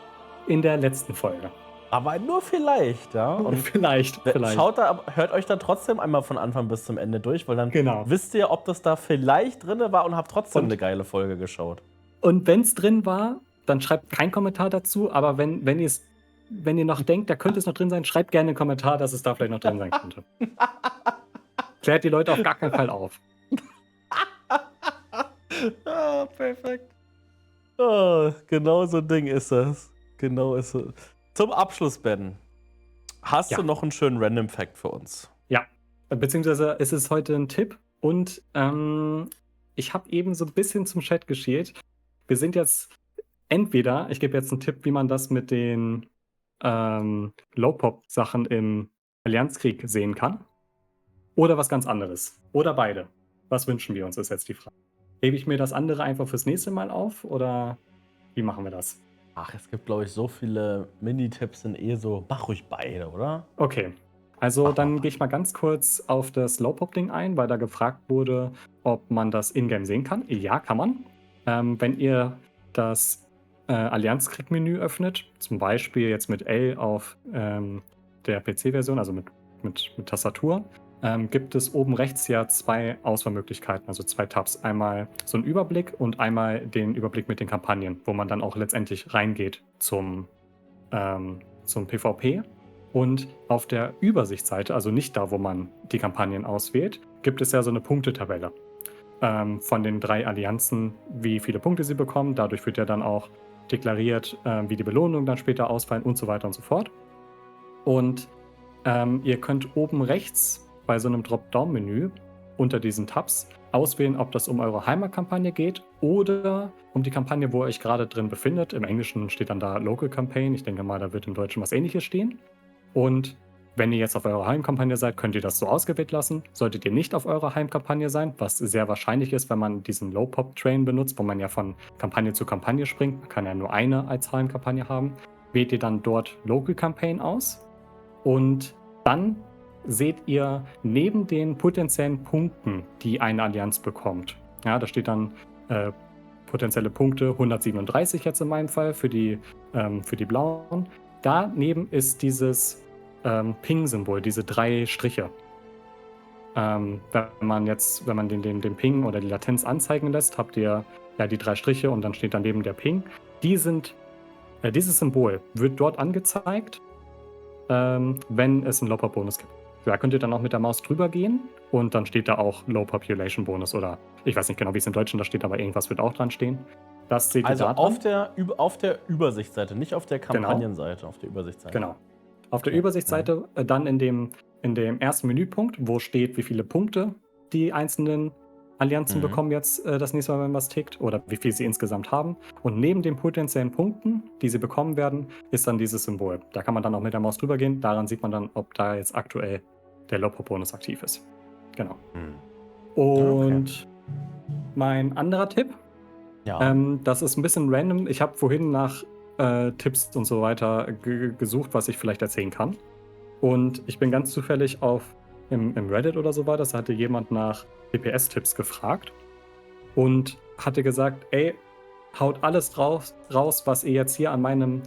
in der letzten Folge.
Aber nur vielleicht, ja. Und
Vielleicht.
schaut da, hört euch da trotzdem einmal von Anfang bis zum Ende durch, weil dann
Genau.
wisst ihr, ob das da vielleicht drin war und habt trotzdem
Und-
eine geile Folge geschaut.
Und wenn es drin war, dann schreibt keinen Kommentar dazu. Aber wenn ihr noch denkt, da könnte es noch drin sein, schreibt gerne einen Kommentar, dass es da vielleicht noch drin sein könnte. Klärt die Leute auf gar keinen Fall auf.
Ah, perfekt. Oh, genau so ein Ding ist das. Genau ist es. Zum Abschluss, Ben. Hast du noch einen schönen Random Fact für uns?
Ja, beziehungsweise ist es heute ein Tipp und ich habe eben so ein bisschen zum Chat geschielt. Wir sind jetzt entweder, ich gebe jetzt einen Tipp, wie man das mit den Low-Pop-Sachen im Allianzkrieg sehen kann, oder was ganz anderes. Oder beide. Was wünschen wir uns, ist jetzt die Frage. Hebe ich mir das andere einfach fürs nächste Mal auf oder wie machen wir das?
Ach, es gibt, glaube ich, so viele Minitipps in ESO. Mach ruhig beide, oder?
Okay, also
Mach
dann
mal.
gehe ich mal ganz kurz auf das Low-Pop-Ding ein, weil da gefragt wurde, ob man das in-game sehen kann. Ja, kann man. Wenn ihr das Allianzkrieg-Menü öffnet, zum Beispiel jetzt mit L auf der PC-Version, also mit Tastatur, gibt es oben rechts ja 2 Auswahlmöglichkeiten, also 2 Tabs. Einmal so einen Überblick und einmal den Überblick mit den Kampagnen, wo man dann auch letztendlich reingeht zum PvP. Und auf der Übersichtsseite, also nicht da, wo man die Kampagnen auswählt, gibt es ja so eine Punktetabelle von den 3 Allianzen, wie viele Punkte sie bekommen. Dadurch wird ja dann auch deklariert, wie die Belohnungen dann später ausfallen und so weiter und so fort. Und ihr könnt oben rechts bei so einem Dropdown-Menü unter diesen Tabs auswählen, ob das um eure Heimatkampagne geht oder um die Kampagne, wo ihr euch gerade drin befindet. Im Englischen steht dann da Local Campaign. Ich denke mal, da wird im Deutschen was Ähnliches stehen. Und wenn ihr jetzt auf eurer Heimkampagne seid, könnt ihr das so ausgewählt lassen. Solltet ihr nicht auf eurer Heimkampagne sein, was sehr wahrscheinlich ist, wenn man diesen Low-Pop-Train benutzt, wo man ja von Kampagne zu Kampagne springt, man kann ja nur eine als Heimkampagne haben, wählt ihr dann dort Local Campaign aus und dann seht ihr neben den potenziellen Punkten, die eine Allianz bekommt. Ja, da steht dann potenzielle Punkte 137 jetzt in meinem Fall für die blauen. Daneben ist dieses Ping-Symbol, diese 3 Striche. Wenn man den Ping oder die Latenz anzeigen lässt, habt ihr ja die 3 Striche und dann steht daneben der Ping. Dieses Symbol wird dort angezeigt, wenn es einen Low-Pop-Bonus gibt. Da könnt ihr dann auch mit der Maus drüber gehen und dann steht da auch Low-Population-Bonus oder ich weiß nicht genau, wie es im Deutschen da steht, aber irgendwas wird auch dran stehen. Das seht ihr
Also
da dran.
auf der Übersichtsseite, nicht auf der Kampagnenseite, auf der Übersichtsseite.
Genau. Auf der Übersichtsseite dann in dem ersten Menüpunkt, wo steht, wie viele Punkte die einzelnen Allianzen bekommen jetzt das nächste Mal, wenn was tickt, oder wie viel sie insgesamt haben. Und neben den potenziellen Punkten, die sie bekommen werden, ist dann dieses Symbol. Da kann man dann auch mit der Maus drüber gehen. Daran sieht man dann, ob da jetzt aktuell der Low-Pop-Bonus aktiv ist. Genau. Und mein anderer Tipp, das ist ein bisschen random. Ich habe vorhin nach Tipps und so weiter gesucht, was ich vielleicht erzählen kann. Und ich bin ganz zufällig im Reddit oder so war das, da hatte jemand nach DPS-Tipps gefragt und hatte gesagt, ey, haut alles raus, was ihr jetzt hier an meinem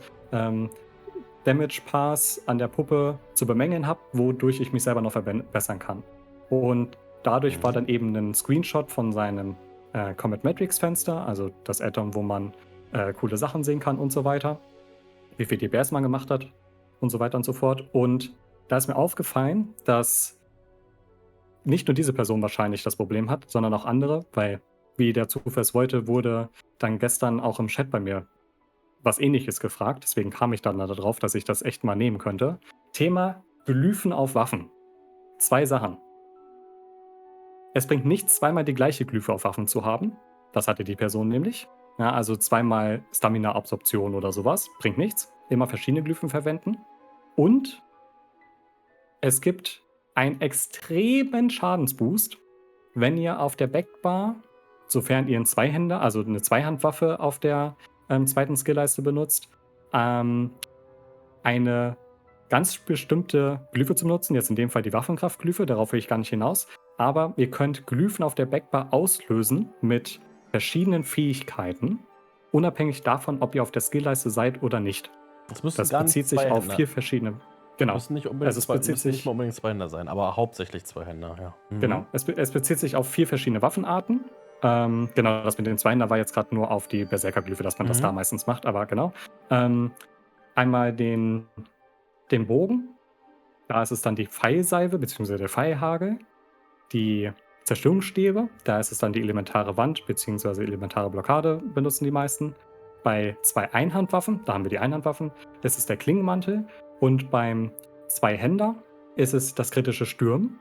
Damage-Pass an der Puppe zu bemängeln habt, wodurch ich mich selber noch verbessern kann. Und dadurch war dann eben ein Screenshot von seinem Comet Metrics-Fenster, also das Add-on, wo man coole Sachen sehen kann und so weiter, wie viel DPS man gemacht hat und so weiter und so fort. Und da ist mir aufgefallen, dass nicht nur diese Person wahrscheinlich das Problem hat, sondern auch andere, weil, wie der Zufall es wollte, wurde dann gestern auch im Chat bei mir was Ähnliches gefragt. Deswegen kam ich dann darauf, dass ich das echt mal nehmen könnte. Thema Glyphen auf Waffen. 2 Sachen. Es bringt nichts, zweimal die gleiche Glyphe auf Waffen zu haben. Das hatte die Person nämlich. Ja, also zweimal Stamina-Absorption oder sowas. Bringt nichts. Immer verschiedene Glyphen verwenden. Und es gibt einen extremen Schadensboost, wenn ihr auf der Backbar, sofern ihr einen Zweihänder, also eine Zweihandwaffe auf der zweiten Skillleiste benutzt, eine ganz bestimmte Glyphe zu benutzen, jetzt in dem Fall die Waffenkraftglyphe, darauf will ich gar nicht hinaus, aber ihr könnt Glyphen auf der Backbar auslösen mit verschiedenen Fähigkeiten, unabhängig davon, ob ihr auf der Skillleiste seid oder nicht. Das bezieht sich auf 4 verschiedene. Genau.
Müssen nicht nicht mal unbedingt Zweihänder sein, aber hauptsächlich Zweihänder, ja.
Genau. Es bezieht sich auf 4 verschiedene Waffenarten. Genau, das mit den Zweihänder war jetzt gerade nur auf die Berserker-Glyphe, dass man das da meistens macht, aber genau. Einmal den Bogen. Da ist es dann die Pfeilsalve, beziehungsweise der Pfeilhagel. Die Zerstörungsstäbe. Da ist es dann die elementare Wand, beziehungsweise elementare Blockade benutzen die meisten. Bei 2 Einhandwaffen, da haben wir die Einhandwaffen, das ist der Klingenmantel. Und beim Zweihänder ist es das kritische Stürmen.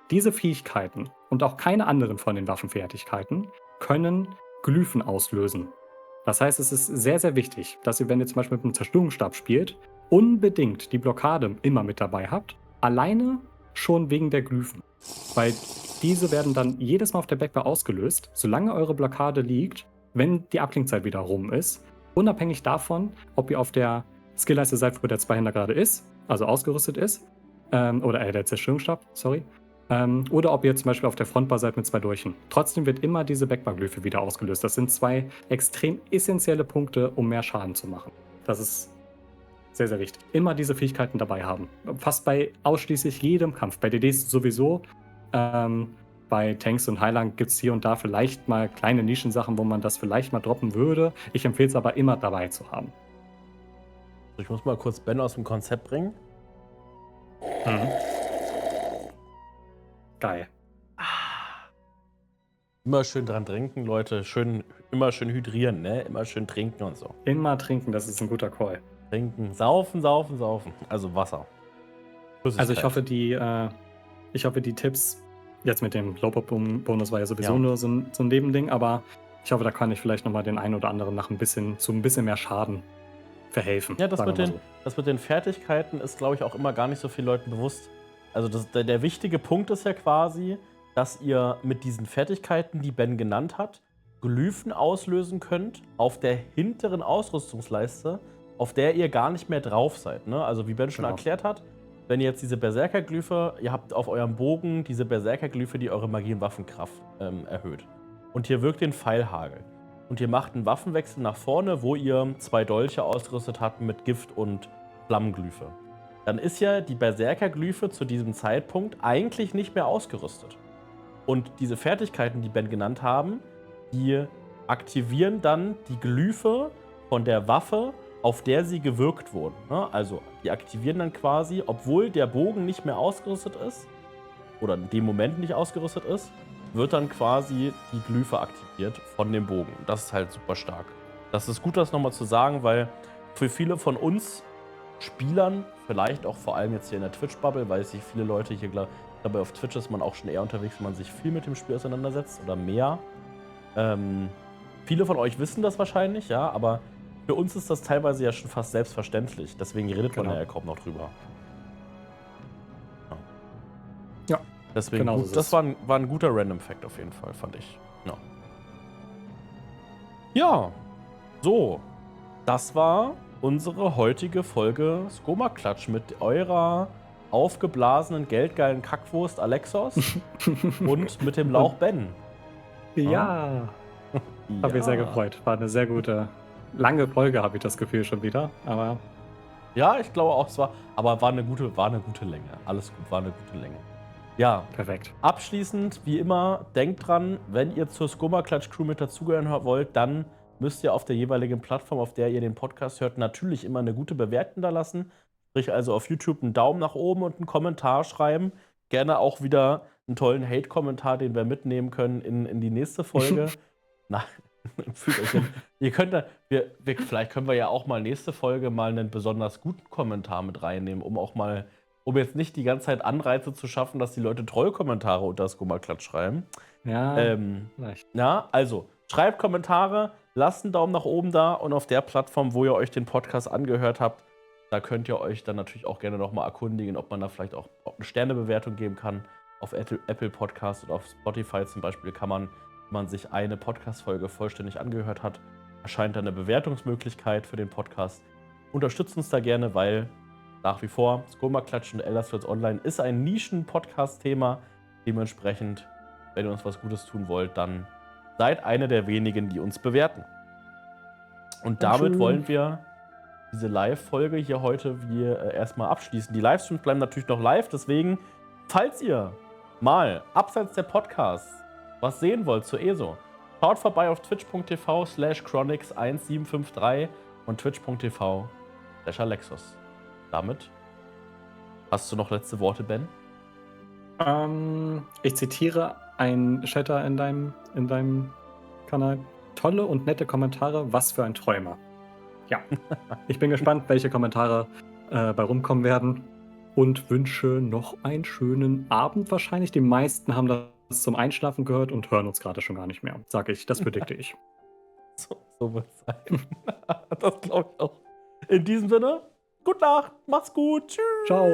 Diese Fähigkeiten und auch keine anderen von den Waffenfertigkeiten können Glyphen auslösen. Das heißt, es ist sehr, sehr wichtig, dass ihr, wenn ihr zum Beispiel mit einem Zerstörungsstab spielt, unbedingt die Blockade immer mit dabei habt. Alleine schon wegen der Glyphen. Weil diese werden dann jedes Mal auf der Backbar ausgelöst, solange eure Blockade liegt, wenn die Abklingzeit wieder rum ist. Unabhängig davon, ob ihr auf der Skillleiste seid, wo der Zweihänder gerade ist, also ausgerüstet ist, oder der Zerstörungsstab, sorry. Oder ob ihr zum Beispiel auf der Frontbar seid mit 2 Dolchen. Trotzdem wird immer diese Backbar-Glyphe wieder ausgelöst. Das sind 2 extrem essentielle Punkte, um mehr Schaden zu machen. Das ist sehr, sehr wichtig. Immer diese Fähigkeiten dabei haben. Fast bei ausschließlich jedem Kampf. Bei DDs sowieso. Bei Tanks und Heilern gibt es hier und da vielleicht mal kleine Nischensachen, wo man das vielleicht mal droppen würde. Ich empfehle es aber immer dabei zu haben.
Ich muss mal kurz Ben aus dem Konzept bringen.
Geil.
Immer schön dran trinken, Leute. Immer schön hydrieren, ne? Immer schön trinken und so.
Immer trinken, das ist ein guter Call.
Trinken, saufen. Also Wasser.
Also ich hoffe, die Tipps, jetzt mit dem Low-Pop-Bonus war ja sowieso nur so ein Nebending, aber ich hoffe, da kann ich vielleicht nochmal den einen oder anderen nach ein bisschen mehr Schaden verhelfen.
Ja, das mit den Fertigkeiten ist, glaube ich, auch immer gar nicht so vielen Leuten bewusst. Also der wichtige Punkt ist ja quasi, dass ihr mit diesen Fertigkeiten, die Ben genannt hat, Glyphen auslösen könnt auf der hinteren Ausrüstungsleiste, auf der ihr gar nicht mehr drauf seid. Ne? Also wie Ben schon erklärt hat, wenn ihr jetzt diese Berserkerglyphe, ihr habt auf eurem Bogen diese Berserkerglyphe, die eure Magie- und Waffenkraft erhöht. Und ihr wirkt den Pfeilhagel. Und ihr macht einen Waffenwechsel nach vorne, wo ihr 2 Dolche ausgerüstet habt mit Gift- und Flammenglyphe. Dann ist ja die Berserkerglyphe zu diesem Zeitpunkt eigentlich nicht mehr ausgerüstet. Und diese Fertigkeiten, die Ben genannt haben, die aktivieren dann die Glyphe von der Waffe, auf der sie gewirkt wurden. Also die aktivieren dann quasi, obwohl der Bogen nicht mehr ausgerüstet ist, oder in dem Moment nicht ausgerüstet ist, wird dann quasi die Glyphe aktiviert von dem Bogen. Das ist halt super stark. Das ist gut, das nochmal zu sagen, weil für viele von uns Spielern, vielleicht auch vor allem jetzt hier in der Twitch-Bubble, weil sich viele Leute hier, glaube auf Twitch ist man auch schon eher unterwegs, wenn man sich viel mit dem Spiel auseinandersetzt oder mehr. Viele von euch wissen das wahrscheinlich, ja, aber für uns ist das teilweise ja schon fast selbstverständlich. Deswegen redet man ja kaum noch drüber.
Ja.
Deswegen,
genau
gut,
so
das war ein guter Random-Fact auf jeden Fall, fand ich. Ja, so. Das war unsere heutige Folge Skomaklatsch mit eurer aufgeblasenen, geldgeilen Kackwurst Alexos und mit dem Lauch Ben.
Ja. Hab mich sehr gefreut. War eine sehr gute, lange Folge, habe ich das Gefühl schon wieder. Aber
ja, ich glaube auch, aber war eine gute Länge. Alles gut, war eine gute Länge. Ja,
perfekt.
Abschließend, wie immer, denkt dran, wenn ihr zur Skomaklatsch-Crew mit dazugehören wollt, dann müsst ihr auf der jeweiligen Plattform, auf der ihr den Podcast hört, natürlich immer eine gute Bewertung da lassen. Sprich also auf YouTube einen Daumen nach oben und einen Kommentar schreiben. Gerne auch wieder einen tollen Hate-Kommentar, den wir mitnehmen können in die nächste Folge. Na, fühlt euch hin. Ihr könnt da, vielleicht können wir ja auch mal nächste Folge mal einen besonders guten Kommentar mit reinnehmen, um jetzt nicht die ganze Zeit Anreize zu schaffen, dass die Leute Trollkommentare unter das Skomaklatsch schreiben.
Ja, vielleicht.
Ja, also schreibt Kommentare, lasst einen Daumen nach oben da und auf der Plattform, wo ihr euch den Podcast angehört habt, da könnt ihr euch dann natürlich auch gerne nochmal erkundigen, ob man da vielleicht auch eine Sternebewertung geben kann. Auf Apple Podcast oder auf Spotify zum Beispiel kann man, wenn man sich eine Podcast-Folge vollständig angehört hat, erscheint da eine Bewertungsmöglichkeit für den Podcast. Unterstützt uns da gerne, weil nach wie vor Skomaklatsch und Elder Scrolls Online ist ein Nischen-Podcast-Thema. Dementsprechend, wenn ihr uns was Gutes tun wollt, dann seid eine der wenigen, die uns bewerten. Und damit wollen wir diese Live-Folge hier heute erstmal abschließen. Die Livestreams bleiben natürlich noch live, deswegen, falls ihr mal abseits der Podcasts was sehen wollt zur ESO, schaut vorbei auf twitch.tv/chronix1753 und twitch.tv/alexos. Damit hast du noch letzte Worte, Ben?
Ich zitiere einen Chatter in deinem Kanal. Tolle und nette Kommentare, was für ein Träumer. Ja, ich bin gespannt, welche Kommentare bei rumkommen werden und wünsche noch einen schönen Abend wahrscheinlich. Die meisten haben das zum Einschlafen gehört und hören uns gerade schon gar nicht mehr, sage ich. Das predikte ich.
So wird es sein. Das glaube ich auch. In diesem Sinne, gute Nacht, macht's gut, tschüss.
Ciao.